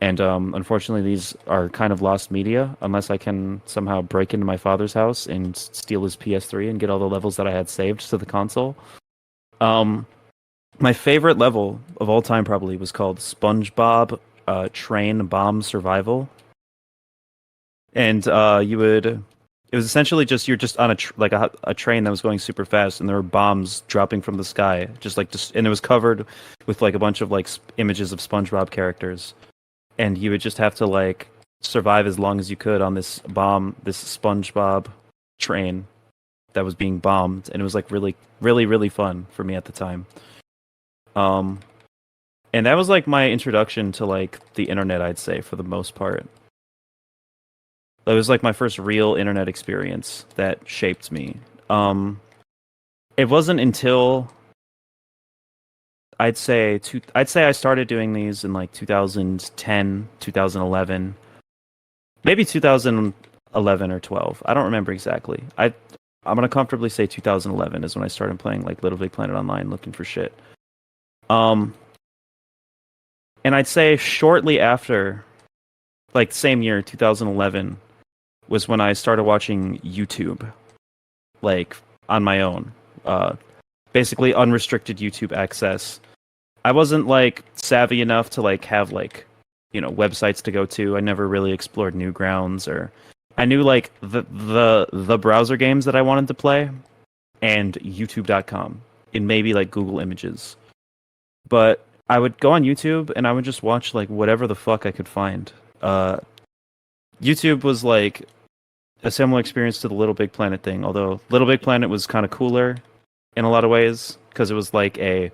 And unfortunately, these are kind of lost media unless I can somehow break into my father's house and steal his PS3 and get all the levels that I had saved to the console. Um, my favorite level of all time probably was called SpongeBob Train Bomb Survival, and it was essentially just you're just on a train that was going super fast, and there were bombs dropping from the sky, and it was covered with like a bunch of like images of SpongeBob characters, and you would just have to like survive as long as you could on this SpongeBob train that was being bombed, and it was like really, really, really fun for me at the time. Um, and that was like my introduction to like the internet, I'd say, for the most part. That was like my first real internet experience that shaped me. Um, it wasn't until I'd say I started doing these in like 2010, 2011, maybe 2011 or 12. I don't remember exactly. I'm gonna comfortably say 2011 is when I started playing like Little Big Planet Online, looking for shit. Um, and I'd say shortly after, like same year, 2011, was when I started watching YouTube, like on my own. Basically unrestricted YouTube access. I wasn't like savvy enough to like have like, websites to go to. I never really explored Newgrounds, or I knew like the browser games that I wanted to play and youtube.com and maybe like Google Images. But I would go on YouTube and I would just watch like whatever the fuck I could find. YouTube was like a similar experience to the Little Big Planet thing, although Little Big Planet was kind of cooler in a lot of ways because it was like a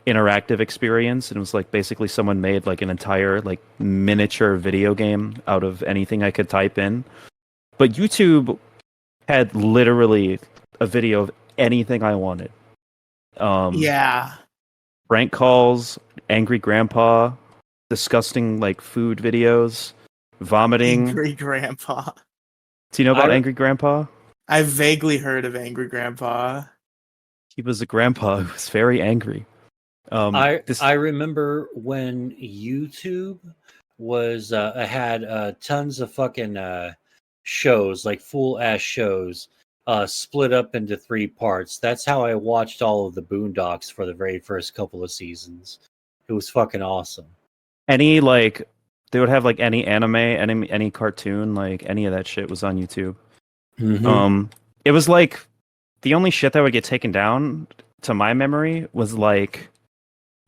interactive experience, and it was like basically someone made like an entire like miniature video game out of anything I could type in. But YouTube had literally a video of anything I wanted. Yeah. Prank calls, angry grandpa, disgusting like food videos, vomiting. Angry Grandpa. Do you know about I Angry Grandpa? I've vaguely heard of Angry Grandpa. He was a grandpa who was very angry. I remember when YouTube was had tons of fucking shows, like full ass shows, split up into 3 parts. That's how I watched all of the Boondocks for the very first couple of seasons. It was fucking awesome. Any like they would have like any anime, any cartoon, like any of that shit was on YouTube. It was like the only shit that would get taken down, to my memory, was like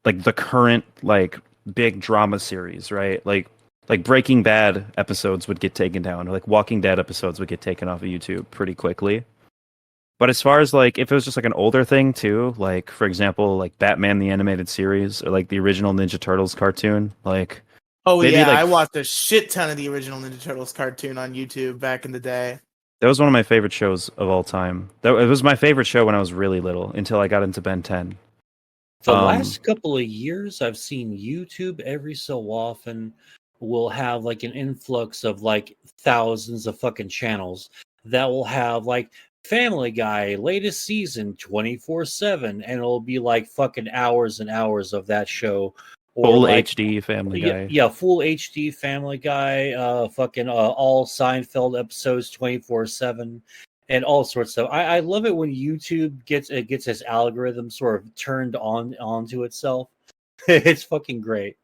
the current like big drama series, right? Like Breaking Bad episodes would get taken down, or like Walking Dead episodes would get taken off of YouTube pretty quickly. But as far as like if it was just like an older thing too, like for example, like Batman the Animated Series or like the original Ninja Turtles cartoon, like Oh maybe, yeah, like, I watched a shit ton of the original Ninja Turtles cartoon on YouTube back in the day. that was one of my favorite shows of all time. It was my favorite show when I was really little until I got into Ben 10. The last couple of years, I've seen YouTube every so often will have like an influx of like thousands of fucking channels that will have like Family Guy latest season 24/7, and it'll be like fucking hours and hours of that show, or Full like HD Family Guy. yeah, full HD Family Guy, fucking all Seinfeld episodes 24/7, and all sorts of stuff. I love it when YouTube gets its algorithm sort of turned onto itself. It's fucking great.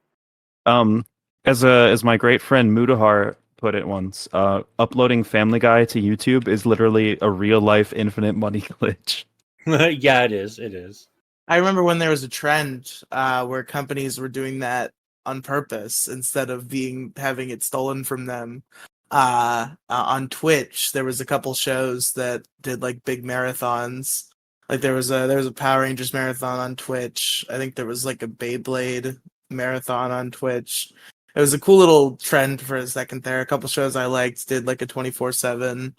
As my great friend Mudahar put it once, uploading Family Guy to YouTube is literally a real life infinite money glitch. Yeah, it is. It is. I remember when there was a trend where companies were doing that on purpose instead of having it stolen from them. On Twitch, there was a couple shows that did like big marathons. Like there was a Power Rangers marathon on Twitch. I think there was like a Beyblade marathon on Twitch. It was a cool little trend for a second there. A couple shows I liked did like a 24/7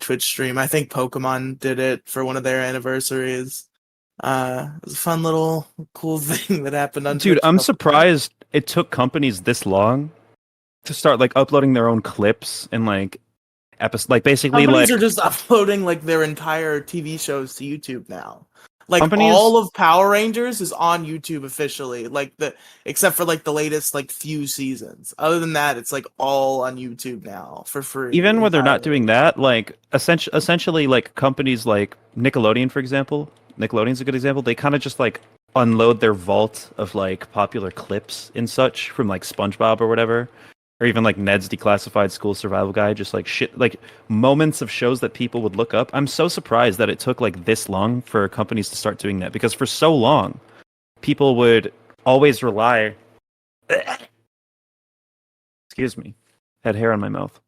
Twitch stream. I think Pokemon did it for one of their anniversaries. It was a fun little cool thing that happened on Dude, Twitch. I'm surprised it took companies this long to start like uploading their own clips and like like basically Companies like are just uploading like their entire TV shows to YouTube now. Like Companies- all of Power Rangers is on YouTube officially, except for like the latest like few seasons. Other than that, it's like all on YouTube now for free. even when they're not entirely. doing that, like essentially like companies like Nickelodeon, for example. Nickelodeon's a good example. They kind of just like unload their vault of like popular clips and such from like SpongeBob or whatever, or even like Ned's Declassified School Survival Guide, just like shit, like moments of shows that people would look up. I'm so surprised that it took like this long for companies to start doing that, because for so long, people would always rely. Excuse me, had hair on my mouth.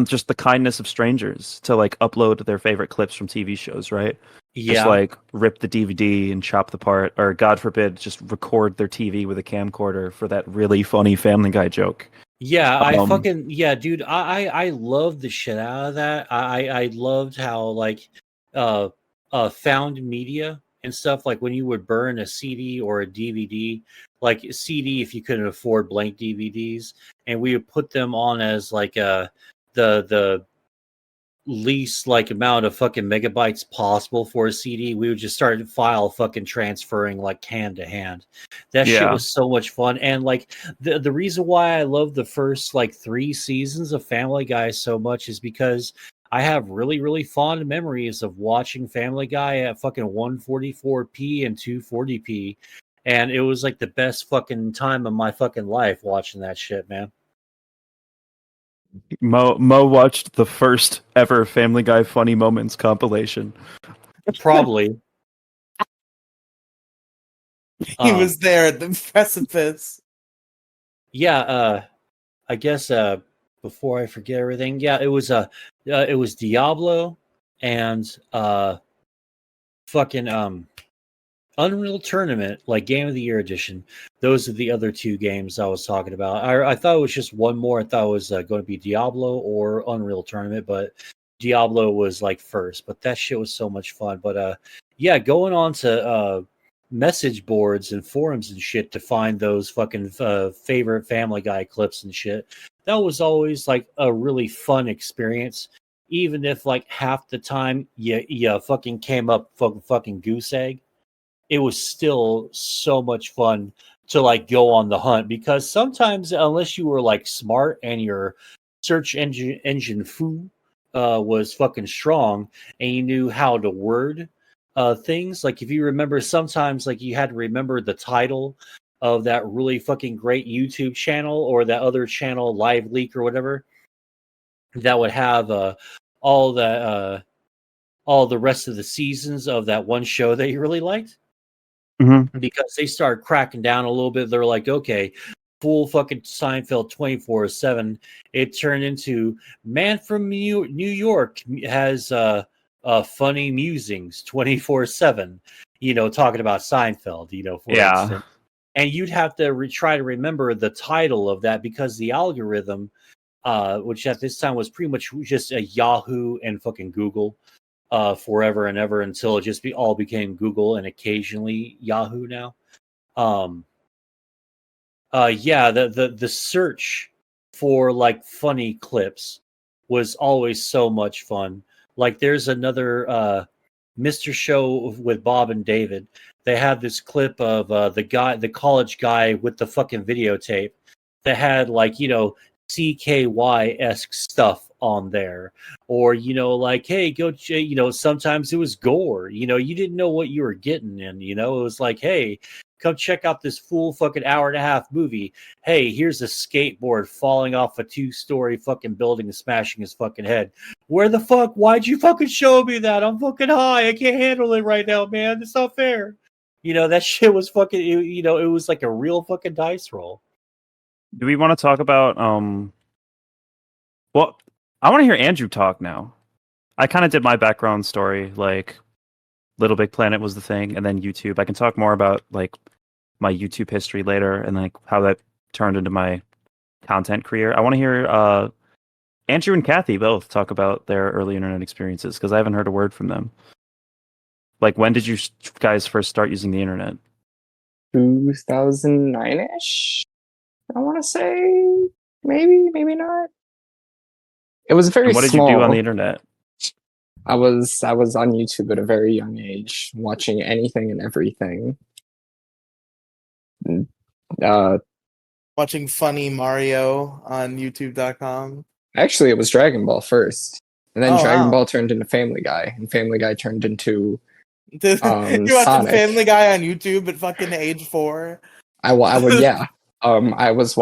Just the kindness of strangers to like upload their favorite clips from TV shows, right? Yeah. Just like rip the DVD and chop the part, or God forbid, just record their TV with a camcorder for that really funny Family Guy joke. Yeah, dude, I loved the shit out of that. I loved how like found media and stuff, like when you would burn a CD or a DVD, like a CD if you couldn't afford blank DVDs, and we would put them on as like the least like amount of fucking megabytes possible for a CD. We would just start file fucking transferring like hand to hand. That shit Yeah. was so much fun. And like the reason why I love the first like 3 seasons of Family Guy so much is because I have really, really fond memories of watching Family Guy at fucking 144p and 240p. And it was like the best fucking time of my fucking life watching that shit, man. Mo watched the first ever Family Guy funny moments compilation. Probably. He was there at the precipice. Yeah, I guess before I forget everything, yeah, it was Diablo and fucking Unreal Tournament, like Game of the Year edition. Those are the other 2 games I was talking about. I thought it was just one more. I thought it was going to be Diablo or Unreal Tournament, but Diablo was like first. But that shit was so much fun. But yeah, going on to message boards and forums and shit to find those fucking favorite Family Guy clips and shit. That was always like a really fun experience. Even if like half the time you fucking came up fucking goose egg, it was still so much fun to like go on the hunt, because sometimes unless you were like smart and your search engine foo was fucking strong and you knew how to word things, like if you remember, sometimes like you had to remember the title of that really fucking great YouTube channel or that other channel, Live Leak or whatever, that would have all the all the rest of the seasons of that one show that you really liked. Mm-hmm. Because they started cracking down a little bit. They're like, okay, full fucking Seinfeld 24/7. It turned into Man from New York has funny musings 24/7. Talking about Seinfeld. For Yeah. instance, and you'd have to try to remember the title of that, because the algorithm, which at this time was pretty much just a Yahoo and fucking Google. Forever and ever, until it just all became Google and occasionally Yahoo now. Yeah, the search for like funny clips was always so much fun. Like there's another Mr. Show with Bob and David. They had this clip of the college guy with the fucking videotape that had like, CKY-esque stuff on there. Or, like, hey, sometimes it was gore. You didn't know what you were getting in, it was like, hey, come check out this full fucking hour and a half movie. Hey, here's a skateboard falling off a 2-story fucking building and smashing his fucking head. Where the fuck? Why'd you fucking show me that? I'm fucking high. I can't handle it right now, man. It's not fair. That shit was fucking, it was like a real fucking dice roll. Do we want to talk about well, I want to hear Andrew talk now. I kind of did my background story, like Little Big Planet was the thing, and then YouTube. I can talk more about like my YouTube history later and like how that turned into my content career. I want to hear Andrew and Kathy both talk about their early internet experiences, because I haven't heard a word from them. Like, when did you guys first start using the internet? 2009-ish, I want to say. Maybe not. It was very And what did small. you do on the internet? I was on YouTube at a very young age, watching anything and everything. Watching funny Mario on YouTube.com. Actually, it was Dragon Ball first, and then Oh, Dragon wow. Ball turned into Family Guy, and Family Guy turned into You watching Sonic. Family Guy on YouTube at fucking age 4? I would, yeah. I was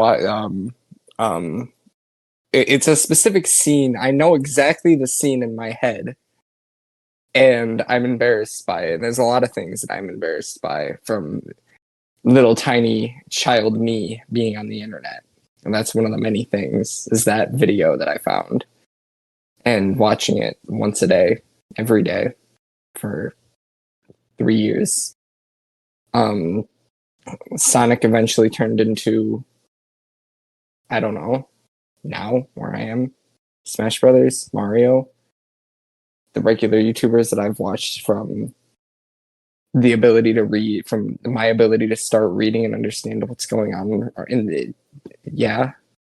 it's a specific scene. I know exactly the scene in my head, and I'm embarrassed by it. There's a lot of things that I'm embarrassed by from little tiny child me being on the internet. And that's one of the many things, is that video that I found. And watching it once a day, every day, for 3 years. Sonic eventually turned into, I don't know, now where I am, Smash Brothers, Mario. The regular YouTubers that I've watched from the ability to read, from my ability to start reading and understand what's going on in the, yeah.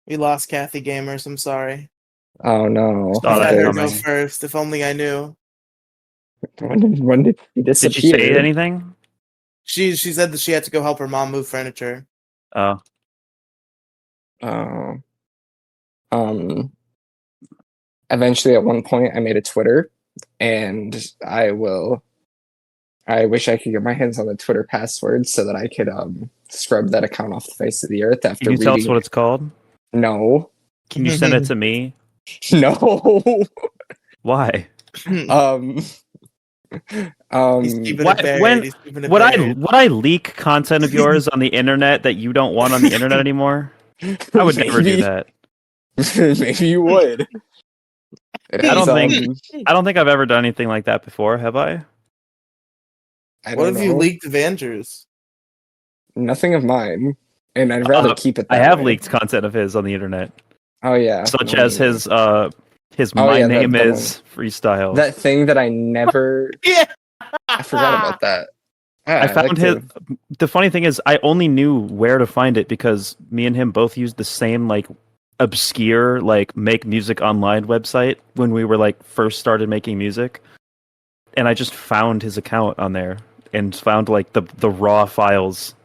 We lost Kathy Gamers. I'm sorry. Oh no. Saw I that let her coming. go first. If only I knew. When did he Did she disappear? say anything? She said that she had to go help her mom move furniture. Oh, Oh. Eventually at one point I made a Twitter, and I wish I could get my hands on the Twitter password so that I could scrub that account off the face of the earth after can you tell us reading. what it's called? No. Can you send it to me? No. Why? um He's keeping What- it buried. when- He's keeping it Would buried. I leak content of yours on the internet that you don't want on the internet anymore? I would never do that. Maybe you would. It I has, don't think I've ever done anything like that before, have I? I What don't if you know. leaked Avengers? Nothing of mine, and I'd rather keep it I that have way. leaked content of his on the internet, Oh yeah, such well, as his Oh, my yeah, name the is freestyle. that thing that I never. Yeah. I forgot about that. I found his. The funny thing is, I only knew where to find it because me and him both used the same like obscure like make music online website when we were like first started making music, and I just found his account on there and found like the raw files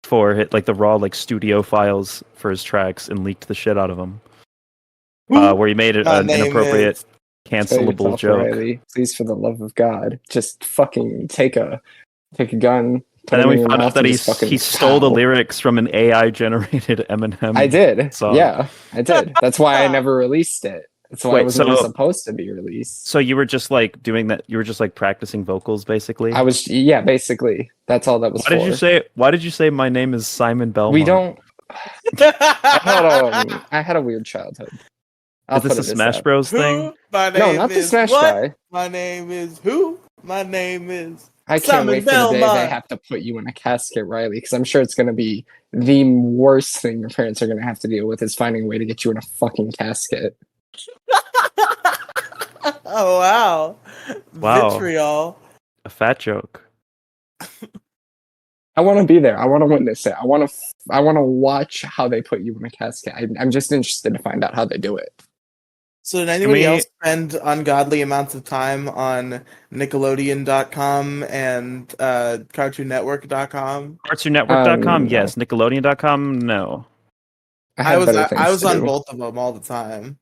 for it, like the raw like studio files for his tracks, and leaked the shit out of them. Where he made it My an name inappropriate, is- cancelable joke. Riley. Please, for the love of God, just fucking take a gun. Put And then it in we your found mouth out that and he just fucking stole the pow. lyrics from an AI generated Eminem. I did. song. Yeah, I did. That's why I never released it. That's why Wait, it was never so- supposed to be released. So you were just like doing that. You were just like practicing vocals, basically. I was, yeah, basically. That's all that was Why for. did you say? Why did you say my name is Simon Belmont? We don't. I had a weird childhood. I'll Is this put a it as Smash that. Bros thing? Who? My name No, not the is Smash what? guy. My name is who? My name is I can't Simon wait for the day they Belmont. have to put you in a casket, Riley, because I'm sure it's going to be the worst thing your parents are going to have to deal with is finding a way to get you in a fucking casket. Oh wow. Wow. Vitriol. A fat joke. I want to be there. I want to witness it. I want to watch how they put you in a casket. I'm just interested to find out how they do it. So did anybody we- else spend ungodly amounts of time on Nickelodeon.com and CartoonNetwork.com? CartoonNetwork.com, No. yes. Nickelodeon.com, no. I I had was better things I was to on do. both of them all the time.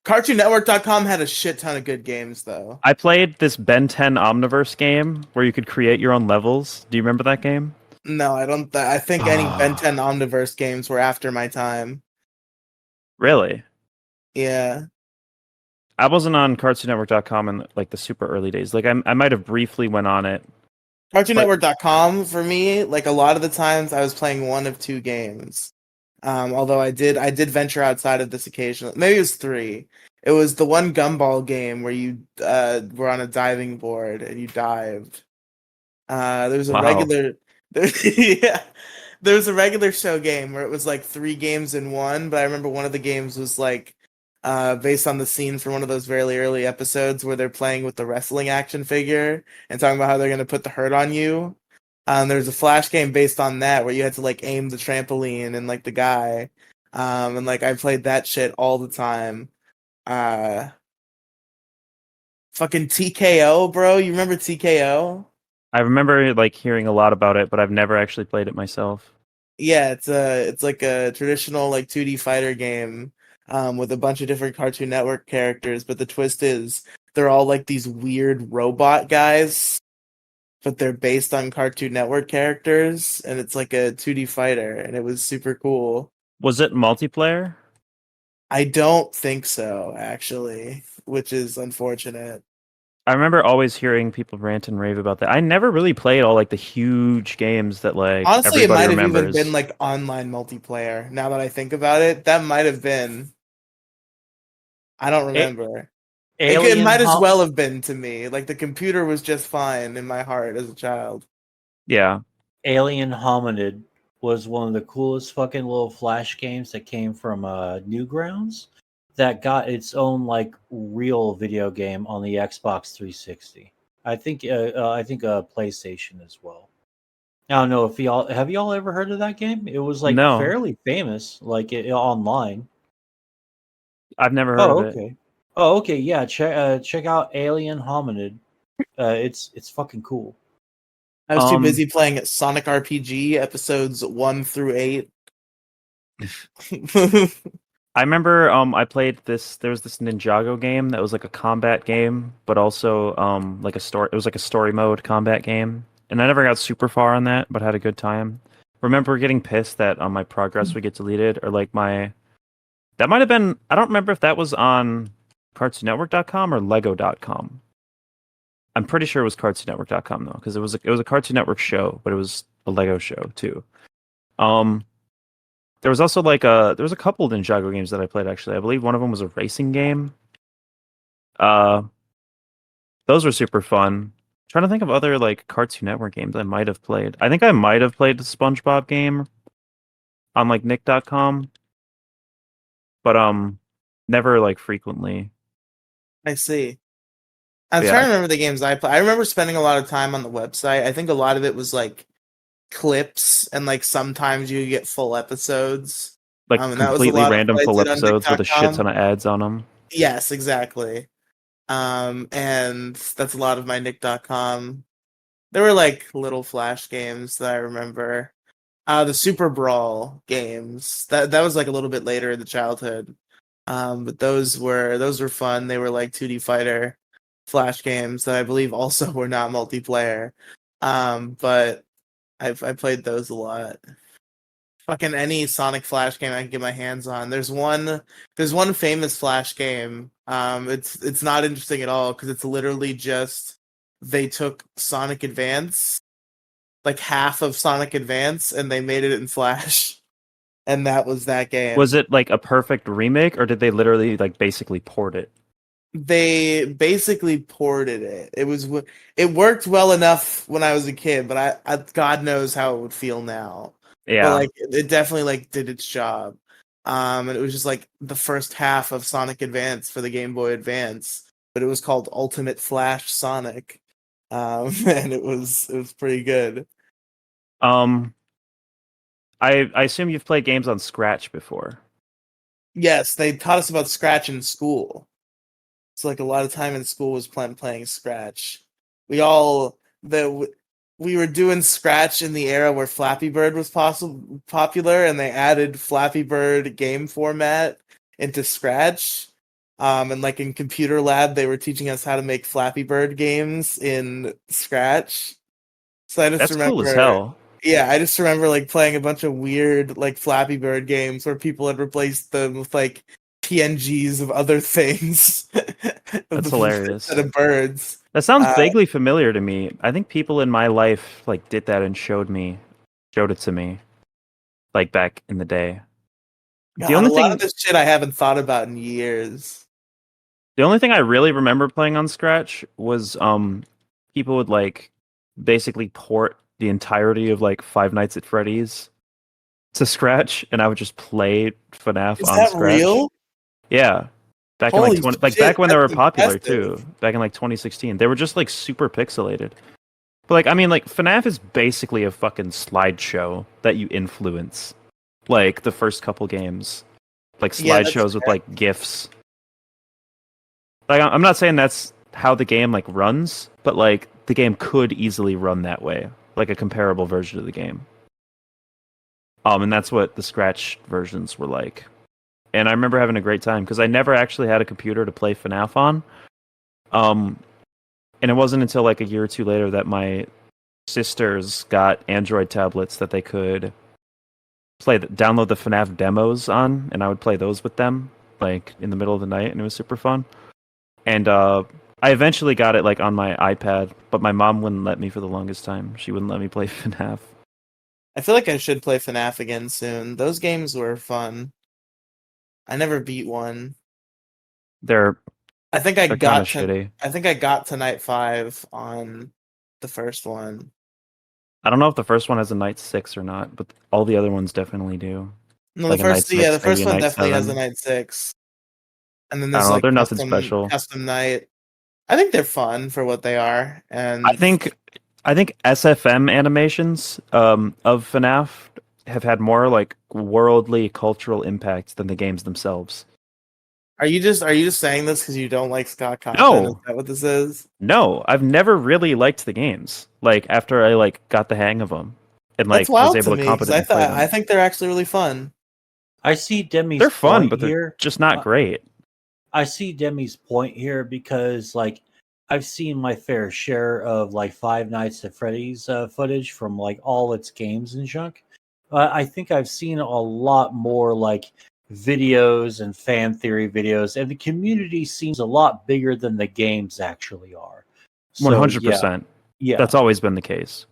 CartoonNetwork.com had a shit ton of good games though. I played this Ben 10 Omniverse game where you could create your own levels. Do you remember that game? No, I don't. I think any Ben 10 Omniverse games were after my time. Really? Yeah. I wasn't on CartoonNetwork.com in like the super early days. Like I might have briefly went on it. CartoonNetwork.com for me, like a lot of the times I was playing one of two games. Although I did venture outside of this occasionally. Maybe it was three. It was the one gumball game where you were on a diving board and you dived. There was a Wow. regular yeah. There was a regular show game where it was like three games in one, but I remember one of the games was like based on the scene from one of those very early episodes where they're playing with the wrestling action figure and talking about how they're going to put the hurt on you. There's a flash game based on that where you had to like aim the trampoline and like the guy. And like I played that shit all the time. Fucking TKO, bro. You remember TKO? I remember like hearing a lot about it, but I've never actually played it myself. Yeah, it's like a traditional like 2D fighter game with a bunch of different Cartoon Network characters, but the twist is they're all like these weird robot guys, but they're based on Cartoon Network characters, and it's like a 2D fighter, and it was super cool. Was it multiplayer? I don't think so, actually, which is unfortunate. I remember always hearing people rant and rave about that. I never really played all like the huge games that like Honestly, it everybody might have even remembers. been like online multiplayer. Now that I think about it, that might have been. I don't remember. It might as well have been to me. Like the computer was just fine in my heart as a child. Yeah. Alien Hominid was one of the coolest fucking little flash games that came from Newgrounds that got its own like real video game on the Xbox 360. I think PlayStation as well. I don't know if y'all ever heard of that game? It was like No, fairly famous, like online. I've never heard of Oh, it. okay. Oh, okay. Yeah, check out Alien Hominid. It's fucking cool. I was too busy playing Sonic RPG episodes 1 through 8. I remember I played this. There was this Ninjago game that was like a combat game, but also like a story. It was like a story mode combat game, and I never got super far on that, but had a good time. Remember getting pissed that my progress would get deleted, or like my that might have been. I don't remember if that was on CartoonNetwork.com or Lego.com. I'm pretty sure it was CartoonNetwork.com though, because it was a Cartoon Network show, but it was a Lego show too. Um, there was also there was a couple of Ninjago games that I played actually. I believe one of them was a racing game. Uh, those were super fun. Trying to think of other like Cartoon Network games I might have played. I think I might have played the SpongeBob game on like Nick.com, but never like frequently. I see. I'm But trying yeah, to remember the games I play. I remember spending a lot of time on the website. I think a lot of it was like clips, and like sometimes you get full episodes. like And that was a completely lot of random what I full did on episodes with a shit Nick.com. ton of ads on them. Yes, exactly. And that's a lot of my Nick.com. There were like little flash games that I remember. The Super Brawl games. That was like a little bit later in the childhood. But those were fun. They were like 2D fighter flash games that I believe also were not multiplayer. But I played those a lot. Fucking any Sonic Flash game I can get my hands on. There's one famous Flash game. It's not interesting at all because it's literally just they took Sonic Advance, like half of Sonic Advance, and they made it in Flash, and that was that game. Was it like a perfect remake, or did they literally like basically port it? They basically ported it. It worked well enough when I was a kid, but I God knows how it would feel now. But Yeah. like it definitely like did its job. And it was just like the first half of Sonic Advance for the Game Boy Advance, but it was called Ultimate Flash Sonic. And it was pretty good. Um, I assume you've played games on Scratch before. Yes, they taught us about Scratch in school. So like a lot of time in school was playing Scratch. We all the we were doing Scratch in the era where Flappy Bird was popular, and they added Flappy Bird game format into Scratch. And like in computer lab, they were teaching us how to make Flappy Bird games in Scratch. So I just That's cool as remember, hell. yeah, I just remember like playing a bunch of weird like Flappy Bird games where people had replaced them with like PNGs of other things That's instead hilarious. of birds. That sounds Uh, vaguely familiar to me. I think people in my life like did that and showed it to me, like back in the day. The God, a only lot of thing, this shit I haven't thought about in years. the only thing I really remember playing on Scratch was people would like basically port the entirety of like Five Nights at Freddy's to Scratch, and I would just play FNAF Is on that Scratch. real? Yeah. Back in like Holy 20, like shit, back when they that's were popular impressive. too. Back in like 2016. They were just like super pixelated. But like I mean like FNAF is basically a fucking slideshow that you influence. Like the first couple games. Like Yeah, that's slideshows with like GIFs. Like I'm not saying that's how the game like runs, but like the game could easily run that way. Like a comparable version of the game. And that's what the Scratch versions were like. And I remember having a great time because I never actually had a computer to play FNAF on. Um, and it wasn't until like a year or two later that my sisters got Android tablets that they could download the FNAF demos on, and I would play those with them like in the middle of the night, and it was super fun. And I eventually got it like on my iPad, but my mom wouldn't let me for the longest time. She wouldn't let me play FNAF. I feel like I should play FNAF again soon. Those games were fun. I never beat one. They're I think I they're kind of got to shitty. I think I got to night 5 on the first one. I don't know if the first one has a night 6 or not, but all the other ones definitely do. No, Like a night the 6, maybe first a one night definitely has a 7. night 6. And then I there's don't know. like They're nothing custom special. custom night. I think they're fun for what they are, and I think SFM animations of FNAF have had more like worldly cultural impact than the games themselves. are you just saying this because you don't like Scott Cawthon? No. Is that what this is? No, I've never really liked the games. Like after I like got the hang of them and That's like was wild to able to me because competently play I them. think they're actually really fun. I see Demi's They're fun, point but they're here. just not great. I see Demi's point here because, like, I've seen my fair share of like Five Nights at Freddy's footage from like all its games and junk. I think I've seen a lot more like videos and fan theory videos, and the community seems a lot bigger than the games actually are. So yeah, 100%. yeah, That's always been the case.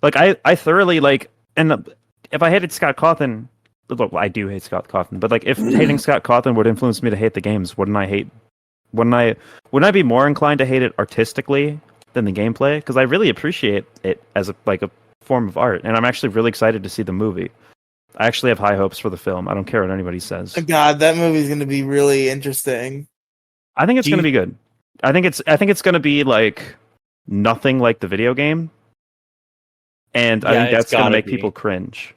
Like I thoroughly like, and if I hated Scott Cawthon, look, I do hate Scott Cawthon, but like if hating Scott Cawthon would influence me to hate the games, wouldn't I be more inclined to hate it artistically than the gameplay? Because I really appreciate it as a form of art, and I'm actually really excited to see the movie. I actually have high hopes for the film. I don't care what anybody says. God, that movie's going to be really interesting. I think it's Do going to you- be good. I think it's going to be like nothing like the video game, and I Yeah, think it's that's going to gotta make be. people cringe.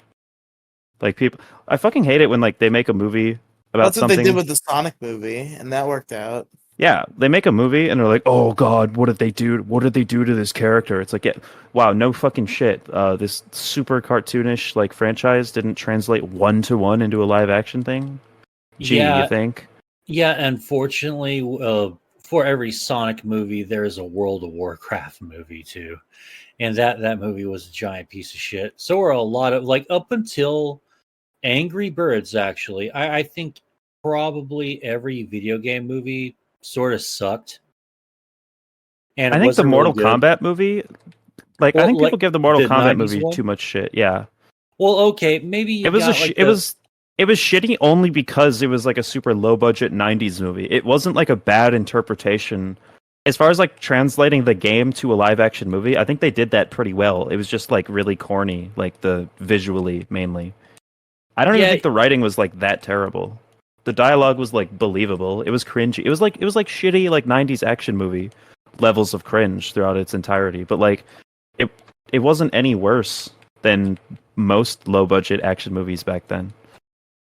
Like people, I fucking hate it when like they make a movie about That's what something. they did with the Sonic movie, and that worked out. Yeah, they make a movie and they're like, "Oh God, what did they do? What did they do to this character?" It's like, yeah, wow, no fucking shit. This super cartoonish like franchise didn't translate 1-to-1 into a live action thing. Gee, you yeah, think? yeah. Unfortunately, for every Sonic movie, there is a World of Warcraft movie too, and that movie was a giant piece of shit. So are a lot of like up until Angry Birds. Actually, I think probably every video game movie sort of sucked and I think the wasn't really Mortal good. Kombat movie, like I Well, think people like give the Mortal the Kombat '90s movie too one. much shit. Yeah, Well, okay, maybe it you was got like it the was shitty only because it was like a super low budget 90s movie. It wasn't like a bad interpretation. As far as like translating the game to a live action movie, I think they did that pretty well. It was just like really corny, like the visually mainly. I don't even yeah. think the writing was like that terrible. The dialogue was like believable. It was cringy. It was like shitty like 90s action movie levels of cringe throughout its entirety, but like it it wasn't any worse than most low budget action movies back then.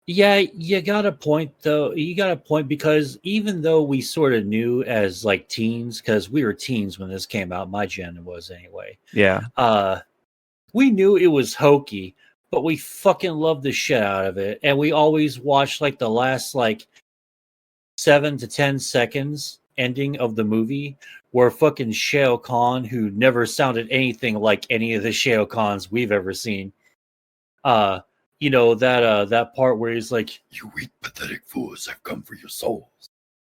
Yeah, you got a point though. You got a point because even though we sort of knew as like teens, because we were teens when this came out, my gen was anyway. Yeah. Uh, we knew it was hokey, but we fucking loved the shit out of it, and we always watched like the last like 7 to 10 seconds ending of the movie where fucking Shao Kahn, who never sounded anything like any of the Shao Kahns we've ever seen, uh that part where he's like, "You weak pathetic fools, I've come for your souls."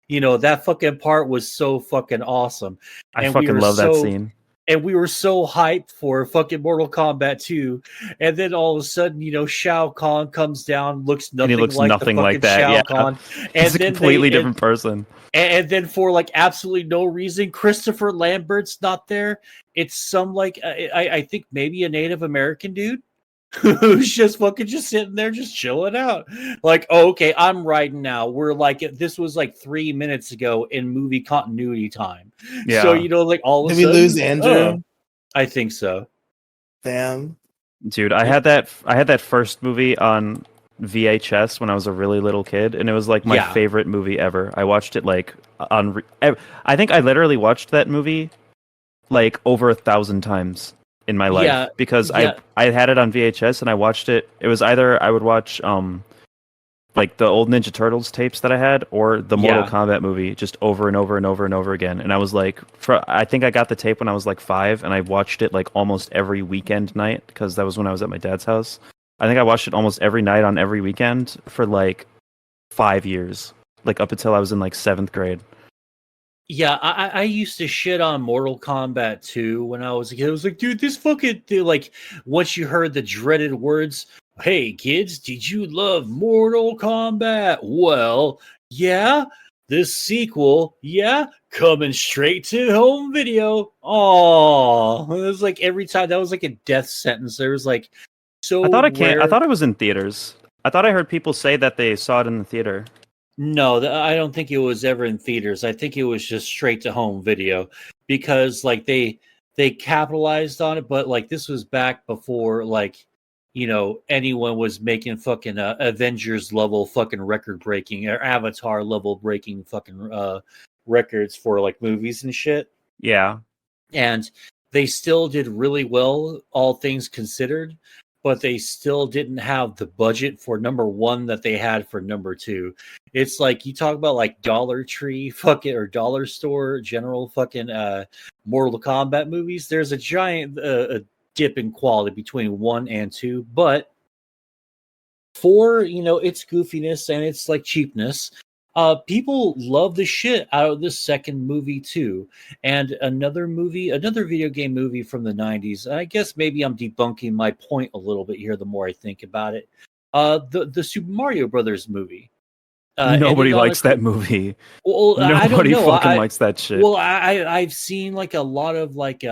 That fucking part was so fucking awesome. I and we fucking were love that so scene. and we were so hyped for fucking Mortal Kombat 2. And then all of a sudden, Shao Kahn comes down, looks And he nothing looks like the nothing like fucking that. Shao Yeah. Kahn. And He's a then completely different person. and then for like absolutely no reason, Christopher Lambert's not there. It's some like I think maybe a Native American dude who's just fucking just sitting there just chilling out. Like, oh, okay, I'm riding now. We're like, this was like 3 minutes ago in movie continuity time. So, Yeah. like all of a Did we sudden, lose Andrew? I think so. Damn. Dude, I had that first movie on VHS when I was a really little kid, and it was like my Yeah. favorite movie ever. I watched it like I think I literally watched that movie like over 1,000 times in my life Yeah, because yeah. I had it on VHS and I watched it. It was either I would watch like the old Ninja Turtles tapes that I had or the Mortal Yeah. Kombat movie just over and over and over and over again. And I was like, I think I got the tape when I was like 5 and I watched it like almost every weekend night because that was when I was at my dad's house. I think I watched it almost every night on every weekend for like 5 years, like up until I was in like 7th grade. Yeah, I used to shit on Mortal Kombat 2 when I was a kid. I was like, dude, this fucking dude, like once you heard the dreaded words, "Hey kids, did you love Mortal Kombat?" Well, yeah, this sequel, yeah, coming straight to home video. Oh, it was like every time that was like a death sentence. There was like so I rare. thought it was in theaters. I thought I heard people say that they saw it in the theater. No, I don't think it was ever in theaters. I think it was just straight to home video because like they capitalized on it, but like this was back before like anyone was making fucking Avengers level fucking record breaking or Avatar level breaking fucking records for like movies and shit. Yeah. And they still did really well, all things considered, but they still didn't have the budget for number one that they had for number two. It's like you talk about like Dollar Tree fucking or Dollar Store general fucking Mortal Kombat movies. There's a giant a dip in quality between one and two, but for its goofiness and its like cheapness, people love the shit out of the second movie too. And another video game movie from the 90s. I guess maybe I'm debunking my point a little bit here the more I think about it. The Super Mario Brothers movie ended Nobody on likes that movie. well, I don't Nobody know. fucking likes that shit. Well, I've seen like a lot of like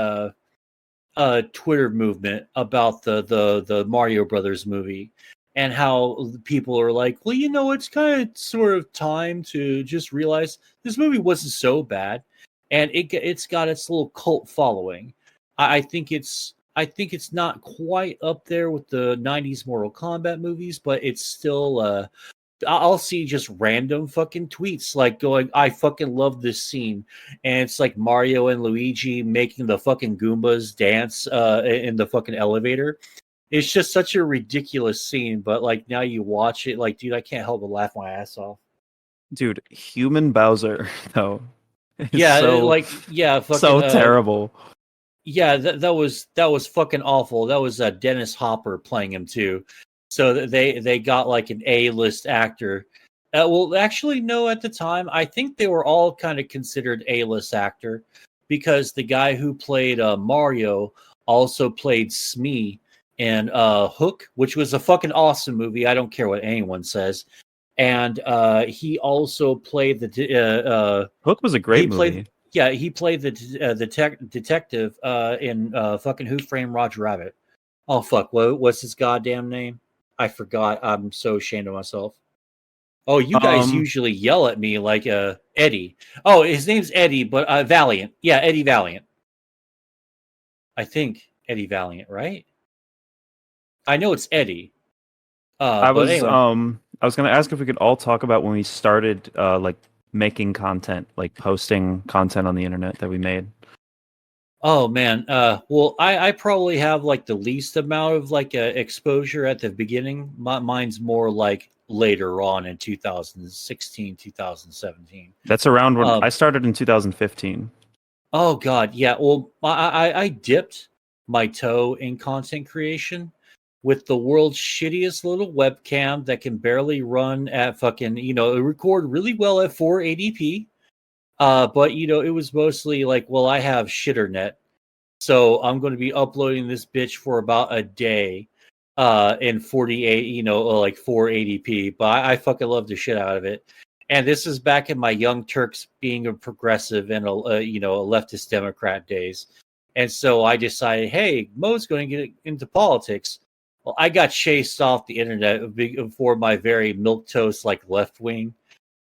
Twitter movement about the Mario Brothers movie and how people are like, well, it's kind of sort of time to just realize this movie wasn't so bad, and it's got its little cult following. I think it's not quite up there with the '90s Mortal Kombat movies, but it's still. I'll see just random fucking tweets like going, I fucking love this scene. And it's like Mario and Luigi making the fucking Goombas dance in the fucking elevator. It's just such a ridiculous scene, but like now you watch it, like, dude, I can't help but laugh my ass off. Dude, human Bowser, though. Is Yeah, so, fucking so terrible. Yeah, that was fucking awful. That was Dennis Hopper playing him too. So they got like an A-list actor. Well, actually, no. At the time, I think they were all kind of considered A-list actor because the guy who played Mario also played Smee in Hook, which was a fucking awesome movie. I don't care what anyone says. And he also played Hook was a great movie. he played the detective in fucking Who Framed Roger Rabbit. Oh fuck, what's his goddamn name? I forgot. I'm so ashamed of myself. Oh, you guys usually yell at me like Eddie. Oh, his name's Eddie, but Valiant. Yeah, Eddie Valiant. I think Eddie Valiant, right? I know it's Eddie. I But was anyway. I was gonna ask if we could all talk about when we started like making content, like posting content on the internet that we made. Oh man, well, I probably have like the least amount of like exposure at the beginning. Mine's more like later on in 2016, 2017. That's around when I started in 2015. Oh God, yeah. Well, I dipped my toe in content creation with the world's shittiest little webcam that can barely run at fucking record really well at 480p. But it was mostly like, well, I have shitternet, so I'm going to be uploading this bitch for about a day, in 48, like 480p. But I fucking love the shit out of it. And this is back in my Young Turks being a progressive and a leftist Democrat days. And so I decided, hey, Mo's going to get into politics. Well, I got chased off the internet for my very milquetoast like left wing.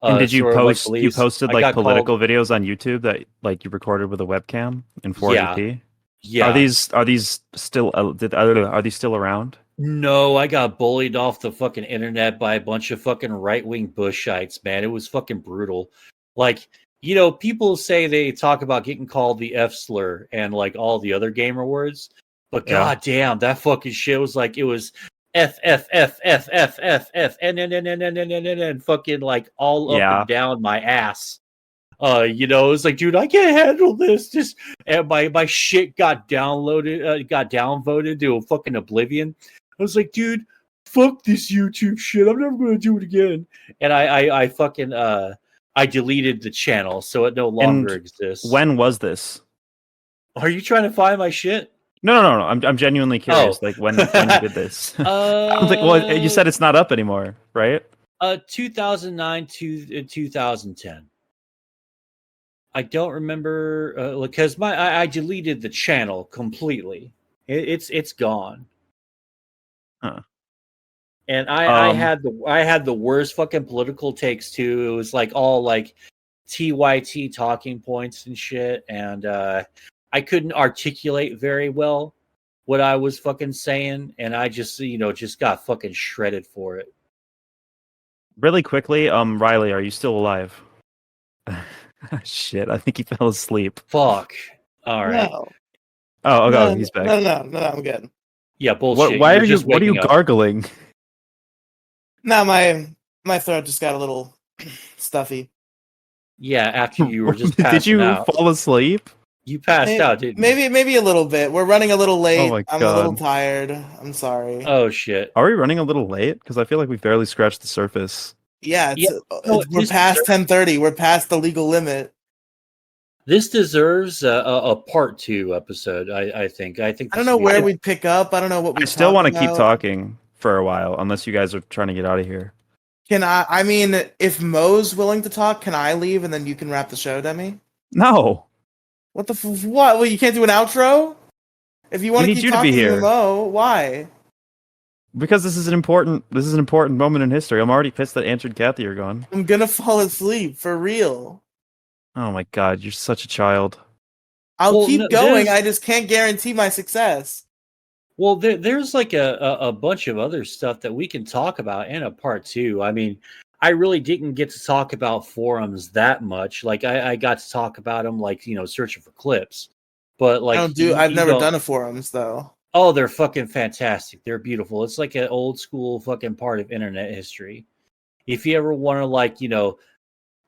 And did you sort of, like, post? You beliefs. posted I like got political called- videos on YouTube that like you recorded with a webcam in 480p. Yeah. Are these still are these still around? No, I got bullied off the fucking internet by a bunch of fucking right-wing Bushites, man. It was fucking brutal. Like, people say they talk about getting called the F slur and like all the other gamer words, but Yeah. god damn, that fucking shit was like it was F F F F F F F and fucking like all up Yeah. and down my ass. It was like, dude, I can't handle this. Just and my shit got downloaded, got downvoted to a fucking oblivion. I was like, dude, fuck this YouTube shit. I'm never gonna do it again. And I fucking I deleted the channel so it no longer exists. When was this? Are you trying to find my shit? No. I'm genuinely curious. Oh. Like when you did this. I don't think. Well, you said it's not up anymore, right? 2009 to 2010. I don't remember because I deleted the channel completely. It's gone. Huh. And I Um, had the worst fucking political takes too. It was like all like TYT talking points and shit, and I couldn't articulate very well what I was fucking saying, and I just just got fucking shredded for it. really quickly, Riley, are you still alive? Shit, I think he fell asleep. Fuck. All right. No, Oh, no, he's back. no, I'm good. Yeah, What? bullshit. Why You're are you? just What are you waking up. gargling? No, my throat just got a little stuffy. Yeah, after you were just Did passing you out. fall asleep? You passed out, didn't you? Maybe a little bit. We're running a little late. Oh my I'm a little God. tired. I'm sorry. Oh shit. Are we running a little late? Because I feel like we've barely scratched the surface. Yeah, Yeah, no, we're this past deserves, 10:30. We're past the legal limit. this deserves a part two episode. I think. I think I don't this know would be where a, we'd pick up. I don't know what we I still talk want to keep about. talking for a while, unless you guys are trying to get out of here. Can I mean, if Mo's willing to talk, can I leave and then you can wrap the show, Demi? No, What the what? Well, you can't do an outro? If you we want to need keep you to be talking to here Mo, why? because this is an important moment in history. I'm already pissed that Andrew and Kathy are gone. I'm gonna fall asleep for real. Oh my God, you're such a child. I'll Well, keep no, going. there's- I just can't guarantee my success. well, there's like a bunch of other stuff that we can talk about in a part two. I mean, I really didn't get to talk about forums that much. Like I got to talk about them, like searching for clips. But like I've you never don't. done a forums though. Oh, they're fucking fantastic. They're beautiful. It's like an old school fucking part of internet history. If you ever want to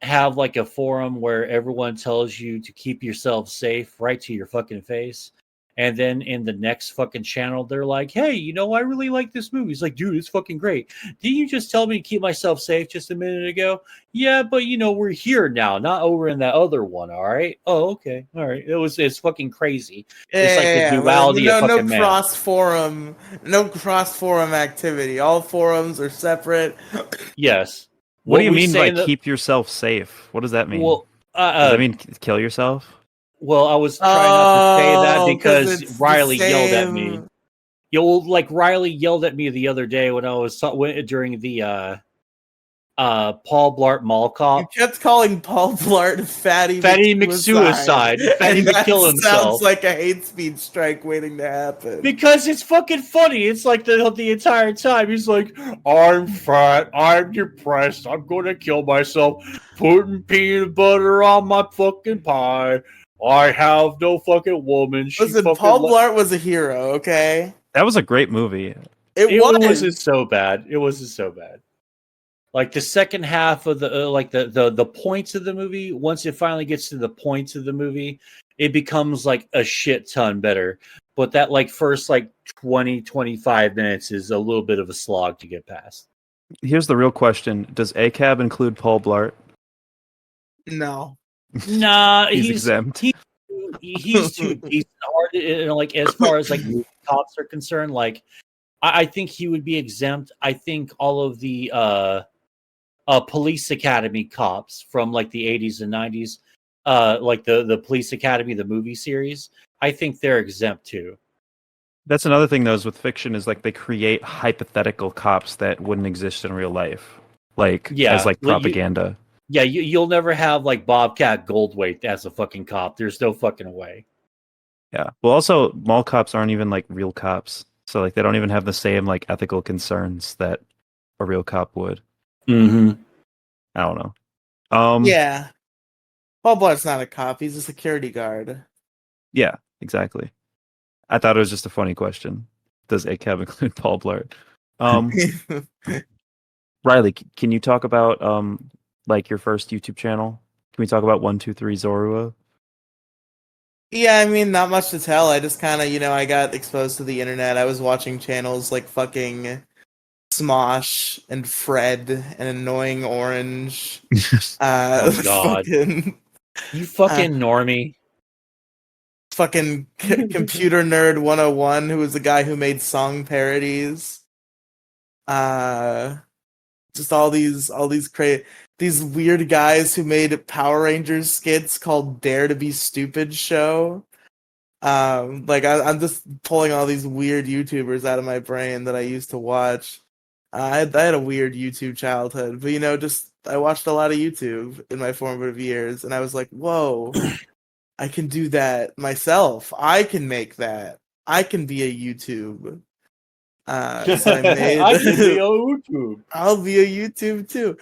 have like a forum where everyone tells you to keep yourself safe right to your fucking face. And then in the next fucking channel, they're like, hey, I really like this movie. It's like, dude, it's fucking great. Didn't you just tell me to keep myself safe just a minute ago? Yeah, but we're here now, not over in that other one. All right. Oh, okay. All right. It's fucking crazy. It's like the duality of No fucking man. no cross forum activity. All forums are separate. Yes. What do you we mean say by in the- keep yourself safe? What does that mean? Well, Does that mean kill yourself? well, I was trying not to say that Oh, because it's the Riley yelled at me. same. Like Riley yelled at me the other day when I was during the Paul Blart Mall You Cop. kept calling Paul Blart Fatty McSuicide. Fatty and that McKill himself. sounds like a hate speech strike waiting to happen. Because it's fucking funny. It's like the entire time he's like, I'm fat, I'm depressed, I'm gonna kill myself, putting peanut butter on my fucking pie. I have no fucking woman. She Listen, fucking Paul Blart was a hero, okay? That was a great movie. It It was. wasn't so bad. It wasn't so bad. Like the second half of the like the points of the movie, once it finally gets to the points of the movie, it becomes like a shit ton better. But that like first like 20-25 minutes is a little bit of a slog to get past. Here's the real question: does ACAB include Paul Blart? No. Nah, He's exempt. He's too decent hard. Like as far as like movie cops are concerned, like I think he would be exempt. I think all of the Police Academy cops from like the 80s and 90s, like the Police Academy, the movie series, I think they're exempt too. That's another thing, though, is with fiction is like they create hypothetical cops that wouldn't exist in real life, like Yeah, as like like propaganda. you'll never have like Bobcat Goldthwait as a fucking cop. There's no fucking way. Yeah. Well, also, mall cops aren't even like real cops, so like they don't even have the same like ethical concerns that a real cop would. Mm-hmm. I don't know. Yeah. Paul Blart's not a cop, he's a security guard. Yeah, exactly. I thought it was just a funny question. Does ACAB include Paul Blart? Riley, can you talk about like your first YouTube channel? Can we talk about 123 Zorua? Yeah, I mean, not much to tell. I just kind of, I got exposed to the internet. I was watching channels like fucking Smosh and Fred and Annoying Orange. Oh, God. You fucking normie. Fucking Computer Nerd 101, who was the guy who made song parodies. Just all these these weird guys who made Power Rangers skits called Dare to Be Stupid Show. I'm just pulling all these weird YouTubers out of my brain that I used to watch. I had a weird YouTube childhood, but just I watched a lot of YouTube in my formative years, and I was like, whoa, I can do that myself. I can make that. I can be a YouTube. So I made. I can be on YouTube. I'll be a YouTube too.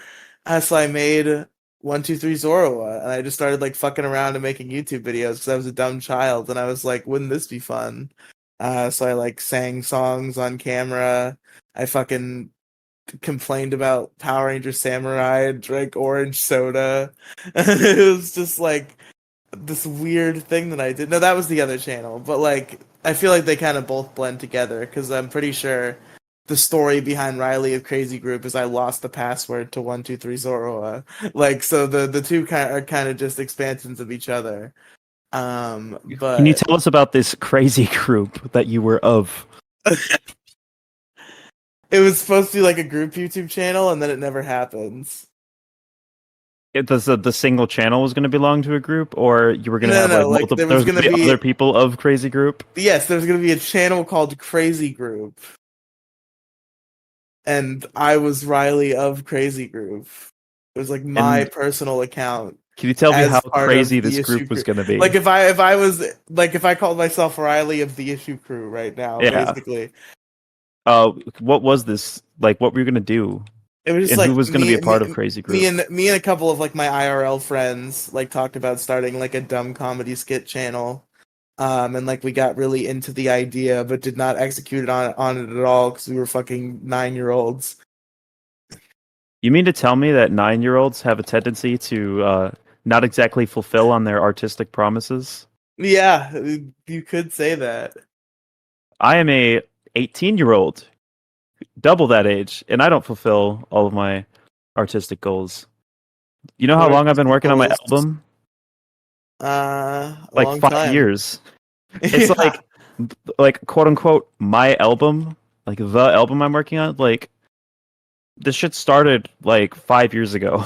So I made 123 Zorua, and I just started like fucking around and making YouTube videos because I was a dumb child, and I was like, wouldn't this be fun? So I like sang songs on camera. I fucking complained about Power Ranger Samurai and drank orange soda. It was just like this weird thing that I did. No, that was the other channel, but like I feel like they kind of both blend together because I'm pretty sure the story behind Riely of Crazy Group is I lost the password to 123 Zorua. Like so the two are kind of just expansions of each other. Can you But tell us about this crazy group that you were of? it was supposed to be like a group YouTube channel, and then it never happens. The single channel was going to belong to a group, or you were going to No, have no, like no, like multiple? there There was was going gonna to be be other people of crazy group. yes, there's gonna be a channel called Crazy Group, and I was Riely of Crazy Group. It was like my And personal account can you tell me as how part of crazy the this issue group was crew. going to be? Like if I called myself Riely of the issue crew right now, Yeah. basically, What was this like? What were you going to do? it was just And who like was going to be a part of Crazy Group? me and a couple of like my IRL friends like talked about starting like a dumb comedy skit channel. And like we got really into the idea, but did not execute on it at all because we were fucking 9-year-olds. You mean to tell me that 9-year-olds have a tendency to not exactly fulfill on their artistic promises? Yeah, you could say that. I am a 18-year-old, double that age, and I don't fulfill all of my artistic goals. You know how What long I've been artistic working on my goals? album? A Like long 5 years. It's Yeah. like quote unquote my album, like the album I'm working on. Like this shit started like 5 years ago.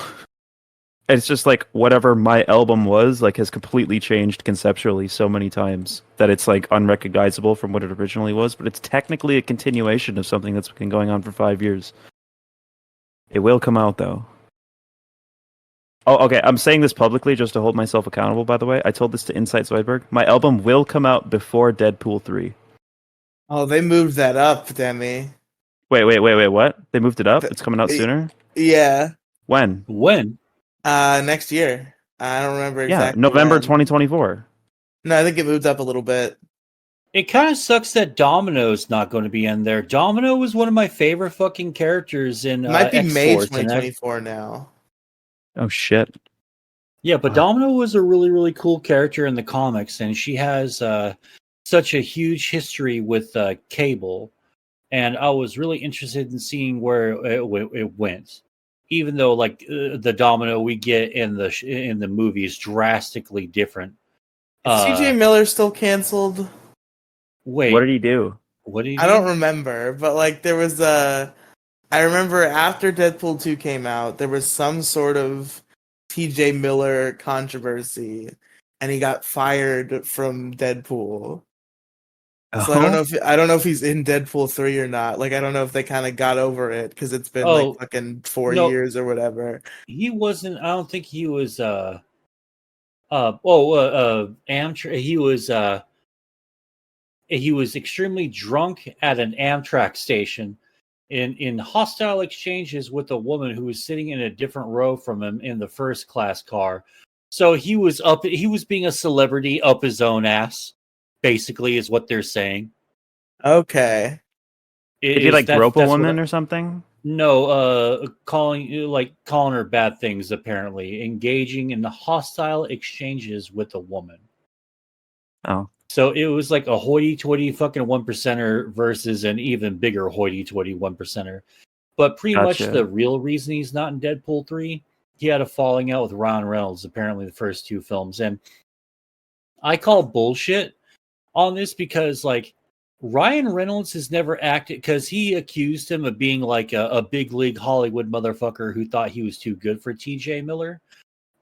It's just like whatever my album was, like has completely changed conceptually so many times that it's like unrecognizable from what it originally was. But it's technically a continuation of something that's been going on for 5 years. It will come out though. Oh, okay. I'm saying this publicly just to hold myself accountable, by the way. I told this to Insight Zoidberg. My album will come out before Deadpool 3. Oh, they moved that up, Demi. Wait, what? They moved it up? Th- It's coming out sooner? Yeah. When? When? Next year. I don't remember Yeah, exactly November when. 2024. No, I think it moved up a little bit. It kind of sucks that Domino's not going to be in there. Domino was one of my favorite fucking characters in It might be May X-Force. 2024 now. Oh shit. Yeah, but Domino was a really, really cool character in the comics, and she has such a huge history with Cable, and I was really interested in seeing where it went. Even though, like the Domino we get in the movie is drastically different. Is TJ Miller still canceled? Wait, What did he do? what did he I do? don't remember, but like there was I remember after Deadpool 2 came out, there was some sort of TJ Miller controversy, and he got fired from Deadpool. So I don't know if he's in Deadpool 3 or not. Like I don't know if they kind of got over it because it's been like Oh, fucking 4 no. years or whatever. He wasn't. I don't think he was. He was extremely drunk at an Amtrak station in hostile exchanges with a woman who was sitting in a different row from him in the first class car. So he was being a celebrity up his own ass, basically, is what they're saying. Okay. Did he like rope a woman or something? No, calling her bad things, apparently, engaging in hostile exchanges with a woman. Oh. So it was like a hoity-toity fucking 1%er versus an even bigger hoity-toity 1%er. But pretty much Gotcha. the real reason he's not in Deadpool 3, he had a falling out with Ryan Reynolds, apparently the first two films. And I call bullshit on this because, like, Ryan Reynolds has never acted because he accused him of being like a big league Hollywood motherfucker who thought he was too good for TJ Miller.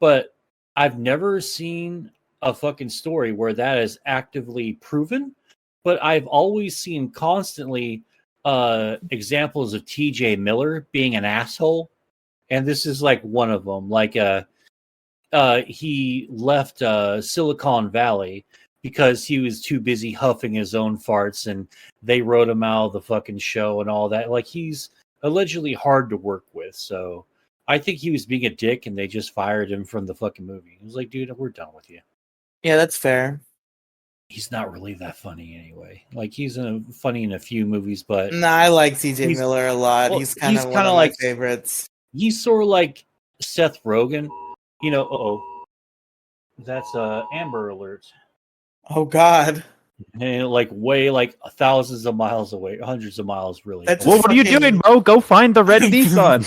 But I've never seen a fucking story where that is actively proven. But I've always seen constantly examples of TJ Miller being an asshole, and this is like one of them. Like he left Silicon Valley because he was too busy huffing his own farts, and they wrote him out of the fucking show and all that. Like, he's allegedly hard to work with, so I think he was being a dick, and they just fired him from the fucking movie. It was like, dude, we're done with you. Yeah, that's fair. He's not really that funny anyway. Like, he's funny in a few movies, but Nah, I like TJ He's- Miller a lot. well, he's kind he's of one kinda of like- my favorites. he's sort of like Seth Rogen. You know, that's Amber Alert. Oh God, And like way like thousands of miles away, hundreds of miles, really. That's Well, what are you fucking- doing, Mo? Go find the red Nissan.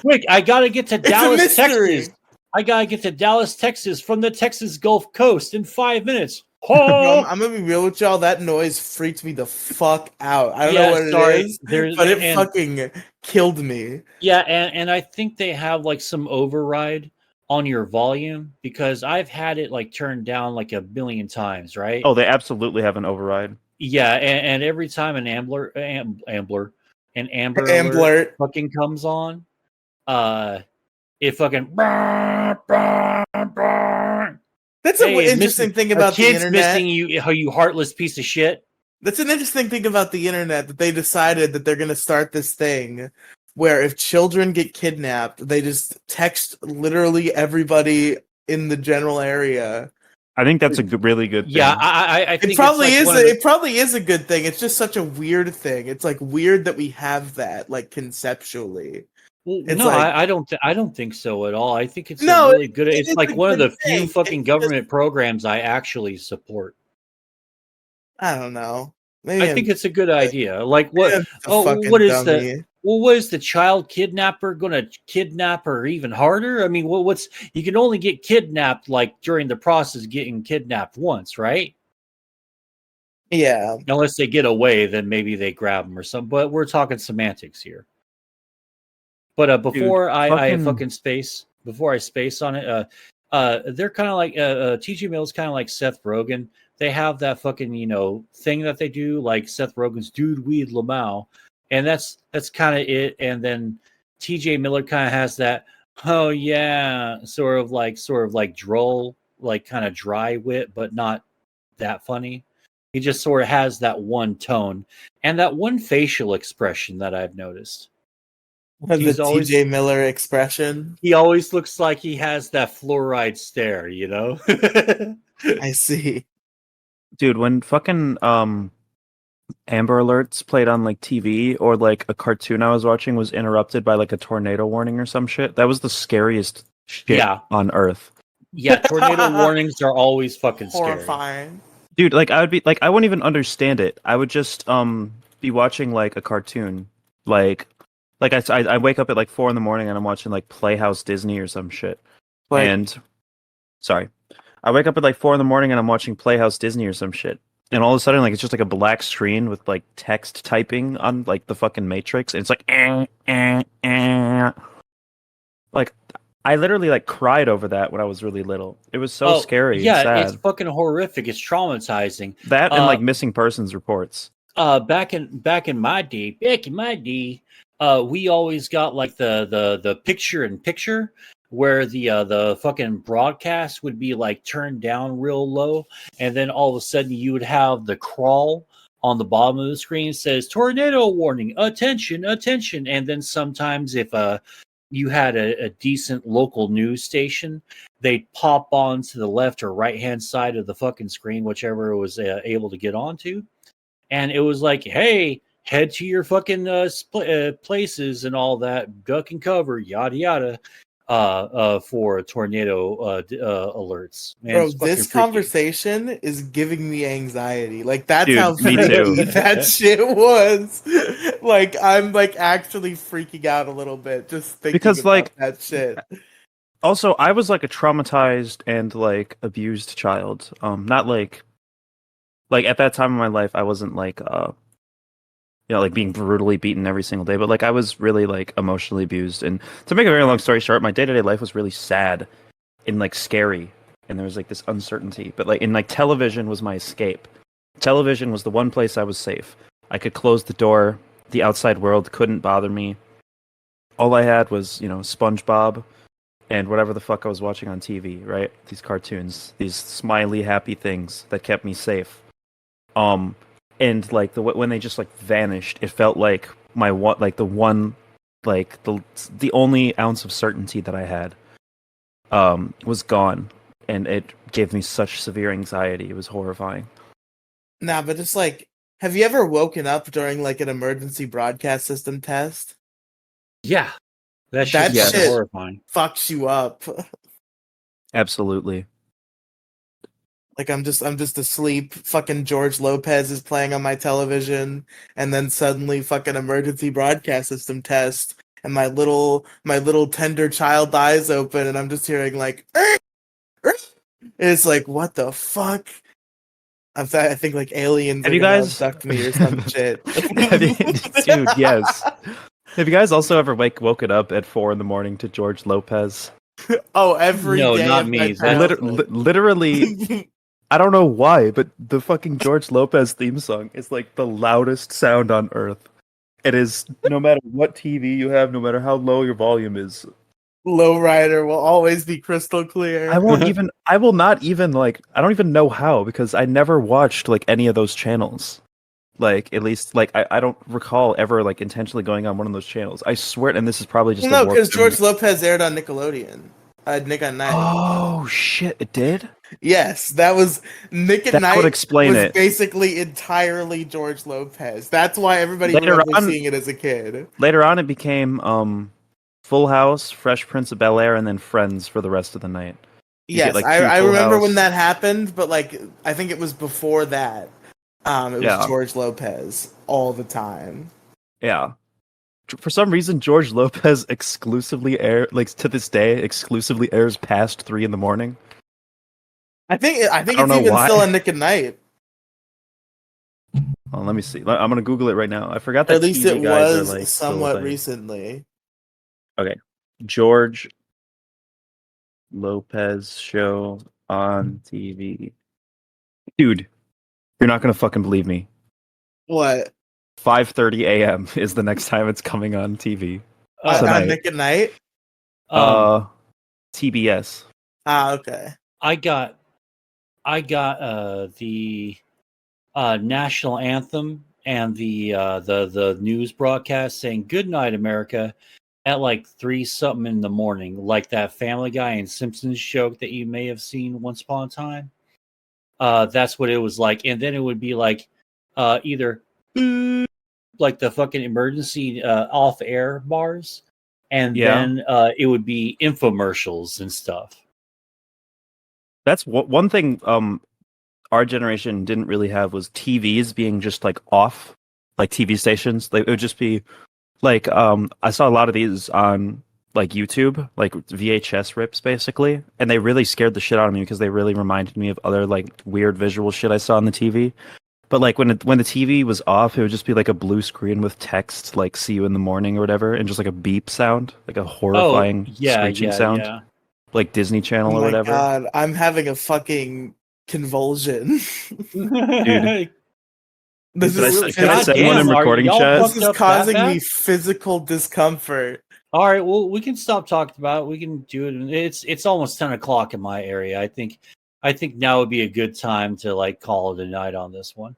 Quick! I gotta get to It's a Dallas, mystery. Texas. I gotta get to Dallas, Texas from the Texas Gulf Coast in 5 minutes. Bro, Oh, I'm gonna be real with y'all. That noise freaked me the fuck out. I don't Yeah, know what sorry. it is, There's- but it and- fucking killed me. yeah, and I think they have like some override on your volume because I've had it like turned down like a million times, right? Oh, they absolutely have an override. Yeah, and every time an Amber Alert Amblert. fucking comes on, it fucking. That's Hey, an it's interesting missing- thing a about the kid's internet. missing you, you heartless piece of shit. That's an interesting thing about the internet that they decided that they're gonna start this thing where if children get kidnapped, they just text literally everybody in the general area. I think that's a really good thing. Yeah, I think It probably it's like is. one of the- It probably is a good thing. It's just such a weird thing. It's like weird that we have that, like conceptually. Well, It's no, like- I don't. I don't think so at all. I think it's No, a really good. it It's is like a one of good the few thing. fucking It's government programs I actually support. I don't know. Maybe I think it's a good idea. Like what? I'm a Oh, fucking what is dummy. the? Well, what is the child kidnapper going to kidnap her even harder? I mean, what's you can only get kidnapped like during the process of getting kidnapped once, right? Yeah. Unless they get away, then maybe they grab them or something. But we're talking semantics here. But before I fucking space, before I space on it, they're kind of like TG Mill's kind of like Seth Rogen. They have that fucking thing that they do, like Seth Rogen's "Dude Weed Lamau," and that's kind of it. And then TJ Miller kind of has that, oh yeah, sort of like droll, like kind of dry wit, but not that funny. He just sort of has that one tone and that one facial expression that I've noticed. The He's always- TJ Miller expression. He always looks like he has that fluoride stare, you know? I see. Dude, when fucking Amber Alerts played on like TV or like a cartoon I was watching was interrupted by like a tornado warning or some shit, that was the scariest shit Yeah. on earth. Yeah, tornado warnings are always fucking scary. Horrifying. Dude, like I would be like I wouldn't even understand it. I would just be watching like a cartoon. Like I wake up at like 4 a.m. and I'm watching like Playhouse Disney or some shit. Like, And sorry. I wake up at like 4 a.m. and I'm watching Playhouse Disney or some shit. And all of a sudden, like it's just like a black screen with like text typing on like the fucking Matrix, and it's like like I literally like cried over that when I was really little. It was so scary Yeah, and sad. it's fucking horrific. It's traumatizing. That and like missing persons reports. Back in my day, we always got like the picture in picture where the fucking broadcast would be like turned down real low, and then all of a sudden you would have the crawl on the bottom of the screen says tornado warning, attention, attention, and then sometimes if you had a decent local news station, they'd pop on to the left or right hand side of the fucking screen, whichever it was able to get onto. And it was like, hey, head to your fucking places and all that, duck and cover, yada yada, for tornado alerts. Man, bro, it's fucking this freaky. conversation is giving me anxiety. Like that's Dude, how me freaky too. that shit was. Like I'm like actually freaking out a little bit just thinking Because, about like, that shit. Also, I was like a traumatized and like abused child. Not like at that time in my life, I wasn't like like being brutally beaten every single day, but like I was really like emotionally abused. And to make a very long story short, my day-to-day life was really sad and like scary, and there was like this uncertainty. But like television was my escape. Television was the one place I was safe. I could close the door. The outside world couldn't bother me. All I had was, SpongeBob and whatever the fuck I was watching on TV, right? These cartoons, these smiley, happy things that kept me safe. And like when they just like vanished, it felt like the only ounce of certainty that I had was gone, and it gave me such severe anxiety. It was horrifying. Nah, but just like, have you ever woken up during like an emergency broadcast system test? Yeah, that That shit's shit horrifying. fucks you up. Absolutely. Like I'm just asleep. Fucking George Lopez is playing on my television, and then suddenly fucking emergency broadcast system test, and my little tender child eyes open, and I'm just hearing like, it's like, what the fuck? I think like aliens Have are you gonna guys abduct me or some shit. Dude, yes. Have you guys also ever woken up at 4 a.m. to George Lopez? Oh, every No, day not of me. my That- childhood. Literally, I don't know why, but the fucking George Lopez theme song is like the loudest sound on earth. It is, no matter what TV you have, no matter how low your volume is. Lowrider will always be crystal clear. I will not even like, I don't even know how, because I never watched like any of those channels. Like, at least, like, I don't recall ever like intentionally going on one of those channels. I swear, and this is probably just No, because George Lopez aired on Nickelodeon. Nick at Night. Oh shit! It did. Yes, that was Nick at That Night. would explain was it. basically entirely George Lopez. That's why everybody Later remembers on- seeing it as a kid. Later on, it became Full House, Fresh Prince of Bel-Air, and then Friends for the rest of the night. You Yes, get, like, I two Full remember when House. that happened, but like I think it was before that. It was Yeah. George Lopez all the time. Yeah. For some reason, George Lopez exclusively to this day, exclusively airs past 3 a.m. I think don't it's know even why. still on Nick at Night. Oh, let me see. I'm gonna Google it right now. I forgot Or that at least TV it guys are was like somewhat so, like, recently. George Lopez show on TV. Dude, you're not gonna fucking believe me. What? 5:30 a.m. is the next time it's coming on TV. Oh, Tonight. On Nick at Night? TBS. Okay. I got the national anthem and the news broadcast saying "Good night, America" at like 3 something in the morning, like that Family Guy and Simpsons joke that you may have seen once upon a time. That's what it was like, and then it would be like either like the fucking emergency off air bars, and then it would be infomercials and stuff. That's one thing our generation didn't really have was TVs being just like off, like TV stations. Like, it would just be like I saw a lot of these on like YouTube, like VHS rips basically, and they really scared the shit out of me because they really reminded me of other like weird visual shit I saw on the TV. But like when the TV was off, it would just be like a blue screen with text like "See you in the morning" or whatever, and just like a beep sound, like a horrifying screeching sound, Yeah. like Disney Channel Oh or my whatever. god, I'm having a fucking convulsion. Dude. This Should I is should I send one in recording chat? This is causing me physical discomfort. All right, well, we can stop talking about it. We can do it. It's almost 10 o'clock in my area. I think now would be a good time to like call it a night on this one.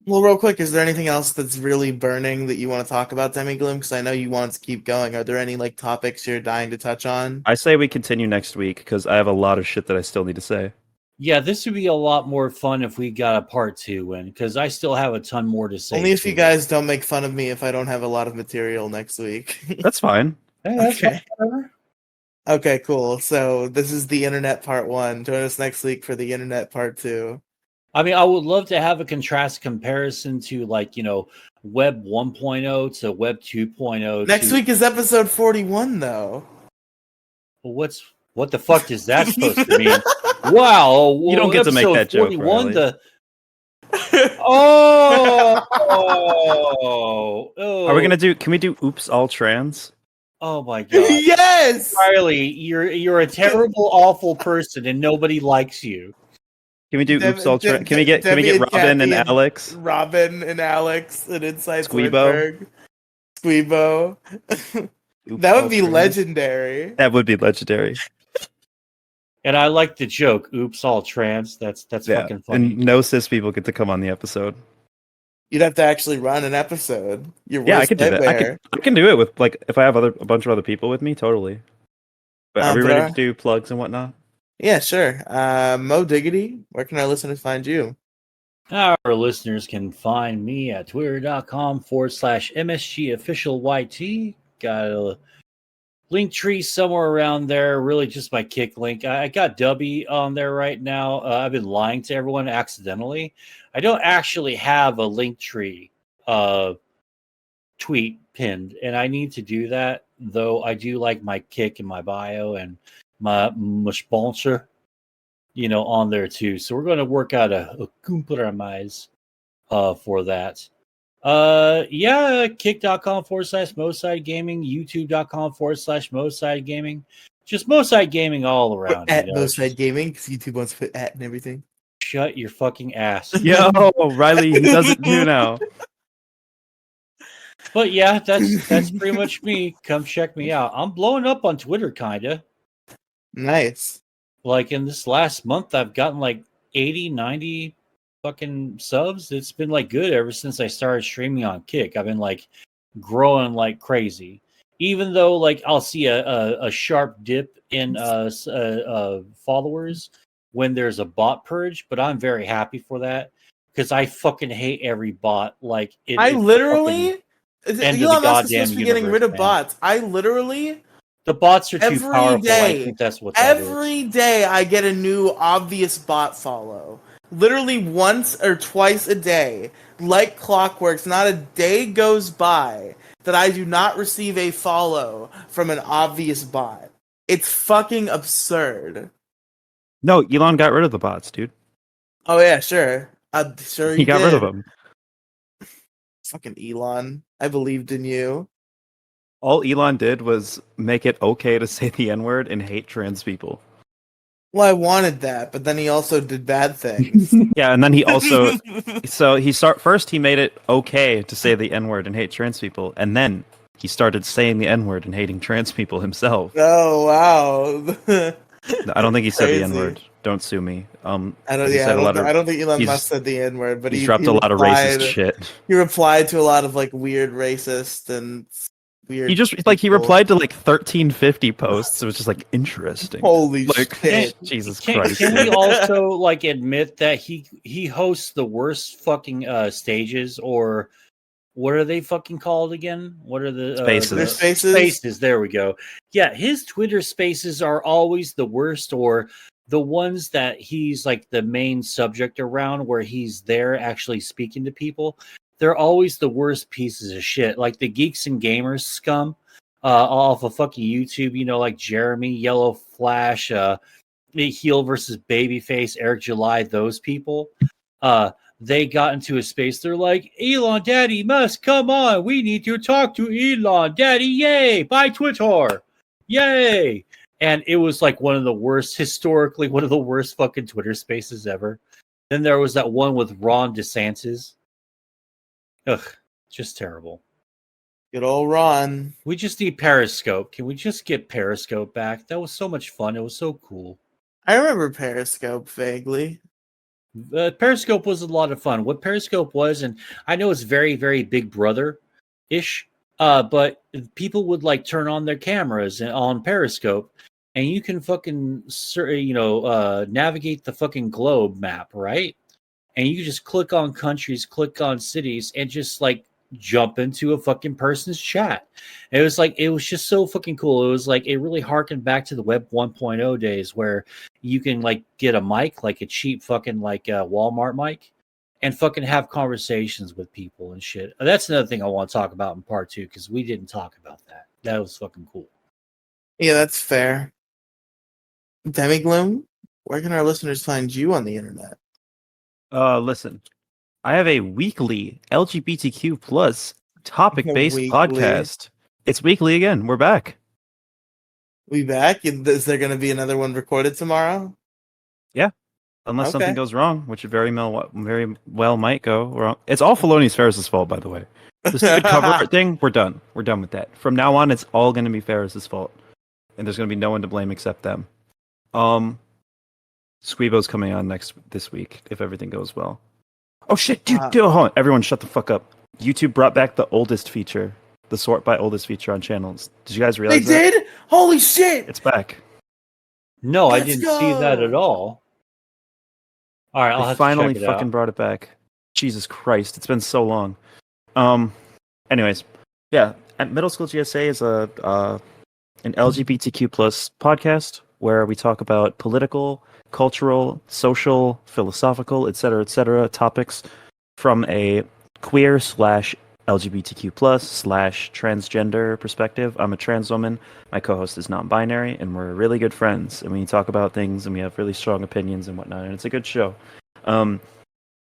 Well, real quick, is there anything else that's really burning that you want to talk about, Demi Gloom? Because I know you want to keep going. Are there any like topics you're dying to touch on? I say we continue next week because I have a lot of shit that I still need to say. Yeah, this would be a lot more fun if we got a part 2 in, because I still have a ton more to say. Only if you guys don't make fun of me if I don't have a lot of material next week. That's fine. Hey, that's Okay. whatever. Okay, cool. So this is the internet part 1. Join us next week for the internet part 2. I mean, I would love to have a contrast comparison to like, Web 1.0 to Web 2.0. Next week is episode 41, though. What the fuck is that supposed to mean? Wow, You don't get to make that joke, 41, Riely. Oh. Are we gonna do? Can we do "Oops, All Trans"? Oh my god, Yes! Riely, you're a terrible, awful person, and nobody likes you. Can we do Oops All Trans? Can we get Debbie Robin Kathy and Alex? Robin and Alex and Inside Squeebo? Squeebo. Oops That All would be Trans? legendary. That would be legendary. And I like the joke. Oops, all trans. That's Yeah, fucking funny. and no cis people get to come on the episode. You'd have to actually run an episode. Your Yeah, I worst could do that. nightmare. I can do it with like if I have a bunch of other people with me, totally. But are we ready to do plugs and whatnot? Yeah, sure. Mo Diggity, where can our listeners find you? Our listeners can find me at twitter.com/MSGOfficialYT. Got a link tree somewhere around there, really just my kick link. I got Dubby on there right now. I've been lying to everyone accidentally. I don't actually have a link tree tweet pinned, and I need to do that, though I do like my kick in my bio and my sponsor, on there too. So we're going to work out a compromise for that. Yeah, kick.com/Moside Gaming, youtube.com/Moside Gaming. Just Moside Gaming all around. At Moside Gaming, because YouTube wants to put at and everything. Shut your fucking ass. Yo, Riely, he does it too now. But yeah, that's pretty much me. Come check me out. I'm blowing up on Twitter, kinda. Nice. Like in this last month, I've gotten like 80, 90 fucking subs. It's been like good ever since I started streaming on Kick. I've been like growing like crazy. Even though like I'll see a sharp dip in followers when there's a bot purge, but I'm very happy for that because I fucking hate every bot. Like I literally end of the Elon Musk is goddamn supposed to be getting rid of man. bots. I literally The bots are too every powerful. day- I think that's what that is. every day I get a new obvious bot follow. Literally once or twice a day, like clockworks. Not a day goes by that I do not receive a follow from an obvious bot. It's fucking absurd. No, Elon got rid of the bots, dude. Oh yeah, sure. I'm sure He got rid of did. them. Fucking Elon. I believed in you. All Elon did was make it okay to say the N-word and hate trans people. Well, I wanted that, but then he also did bad things. Yeah, and then he also first he made it okay to say the N-word and hate trans people, and then he started saying the N-word and hating trans people himself. Oh wow. I don't think he said Crazy. the N-word. Don't sue me. I don't think Elon he's- Musk said the N-word, but He's he dropped a lot of replied- racist shit. He replied to a lot of like weird racist and weird. He just he people. replied to like 1350 posts. It was just like interesting. Holy like shit! Jesus Can Christ. we also like admit that he hosts the worst fucking stages, or what are they fucking called again? What are the Spaces. Their spaces. Spaces, there we go. Yeah, his Twitter spaces are always the worst, or the ones that he's like the main subject around where he's there actually speaking to people. They're always the worst pieces of shit. Like the Geeks and Gamers scum off of fucking YouTube, like Jeremy, Yellow Flash, Heel versus Babyface, Eric July, those people. They got into a space. They're like, Elon, Daddy, Musk, come on. We need to talk to Elon, Daddy. Yay. Buy Twitter. Yay. And it was like historically, one of the worst fucking Twitter spaces ever. Then there was that one with Ron DeSantis. Ugh, just terrible. Good old Ron. We just need Periscope. Can we just get Periscope back? That was so much fun. It was so cool. I remember Periscope vaguely. Periscope was a lot of fun. What Periscope was, and I know it's very, very Big Brother-ish, but people would like turn on their cameras on Periscope, and you can fucking, navigate the fucking globe map, right? And you just click on countries, click on cities, and just like jump into a fucking person's chat. It was just so fucking cool. It was like it really harkened back to the Web 1.0 days where you can like get a mic, like a cheap fucking like Walmart mic, and fucking have conversations with people and shit. That's another thing I want to talk about in part 2 because we didn't talk about that. That was fucking cool. Yeah, that's fair. Demigloom, where can our listeners find you on the internet? Listen, I have a weekly LGBTQ plus topic-based Weekly. podcast. It's weekly again. We're back. We back? Is there going to be another one recorded tomorrow? Yeah. Unless Okay. something goes wrong, which it very well might go wrong. It's all Filoni's Ferris's fault, by the way. The stupid cover art thing, we're done. We're done with that. From now on, it's all going to be Ferris's fault, and there's going to be no one to blame except them. Squeebo's coming on this week if everything goes well. Oh shit, dude, hold on. Everyone, shut the fuck up. YouTube brought back the oldest feature, the sort by oldest feature on channels. Did you guys realize They that? did? Holy shit! It's back. No, I Let's didn't see that go! at all. All right, I'll They have finally to check it fucking out. brought it back. Jesus Christ, it's been so long. Anyways, yeah, at Middle School GSA is an LGBTQ plus podcast where we talk about political, cultural, social, philosophical, etc., topics from a queer / LGBTQ plus / transgender perspective. I'm a trans woman. My co-host is non-binary, and we're really good friends. And we talk about things, and we have really strong opinions and whatnot. And it's a good show.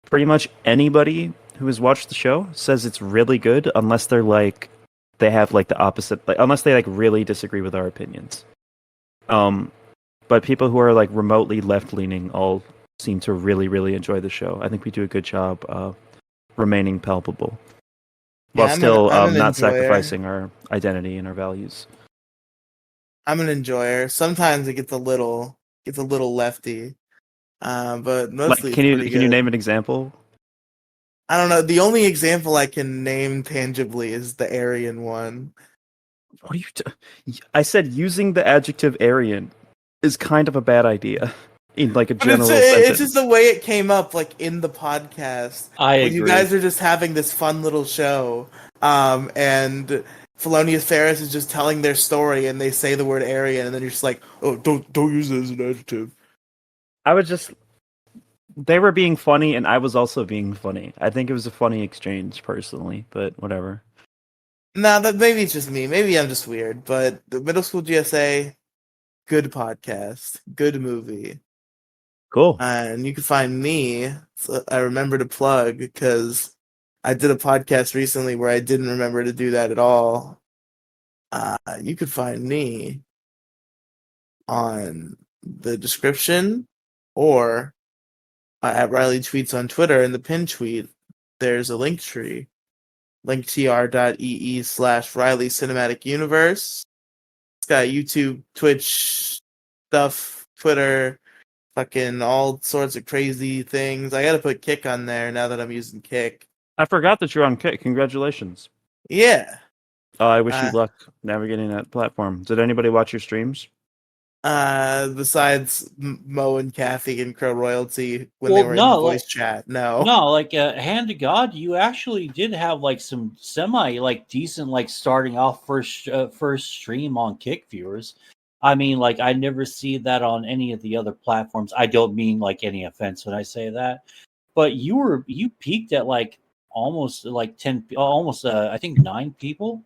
Pretty much anybody who has watched the show says it's really good, unless they're like they have like the opposite, like unless they like really disagree with our opinions. But people who are like remotely left-leaning all seem to really, really enjoy the show. I think we do a good job remaining palpable while Yeah, still I'm an not enjoyer. sacrificing our identity and our values. I'm an enjoyer. Sometimes it gets a little lefty, but mostly Like, it's pretty can you good. name an example? I don't know. The only example I can name tangibly is the Aryan one. What are you? I said using the adjective Aryan is kind of a bad idea in like a But general it's sentence. just the way it came up, like in the podcast. I when agree. you guys are just having this fun little show, and Felonious Ferris is just telling their story, and they say the word Aryan, and then you're just like, oh, don't use it as an adjective. I was just. They were being funny, and I was also being funny. I think it was a funny exchange, personally, but whatever. Nah, that maybe it's just me. Maybe I'm just weird. But the Middle School GSA, good podcast, good movie. Cool. And you can find me. So I remember to plug because I did a podcast recently where I didn't remember to do that at all. You could find me on the description or at Riely Tweets on Twitter. In the pin tweet, there's a link tree. linktr.ee/Riely Cinematic Universe. It's got YouTube, Twitch stuff, Twitter, fucking all sorts of crazy things. I gotta put Kick on there now that I'm using Kick. I forgot that you're on Kick. Congratulations. Yeah. I wish you luck navigating that platform. Did anybody watch your streams? Besides Mo and Kathy and Crow Royalty when they were in the voice chat, no. No, like hand to God, you actually did have like some semi like decent like starting off first stream on Kick viewers. I mean, like I never see that on any of the other platforms. I don't mean like any offense when I say that, but you peaked at like almost like 10, almost I think 9 people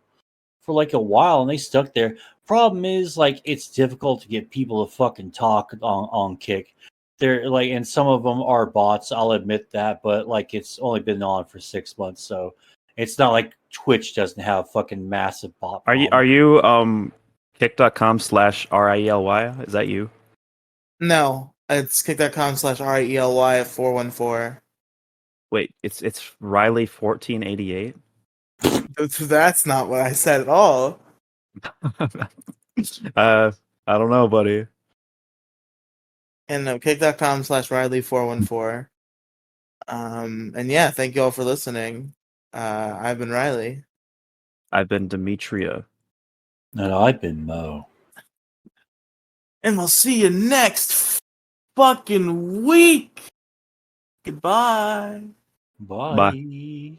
for like a while, and they stuck there. Problem is, like, it's difficult to get people to fucking talk on Kick. They're like, and some of them are bots. I'll admit that, but like, it's only been on for 6 months, so it's not like Twitch doesn't have fucking massive bot. Are you kick.com/RIELY? Is that you? No, it's kick.com/RELY at 414. Wait, it's Riely 1488. That's not what I said at all. I don't know, buddy. And no, kick.com/Riely414. And yeah, thank you all for listening. I've been Riely. I've been Demetria. And I've been Mo. And we'll see you next fucking week. Goodbye. Bye.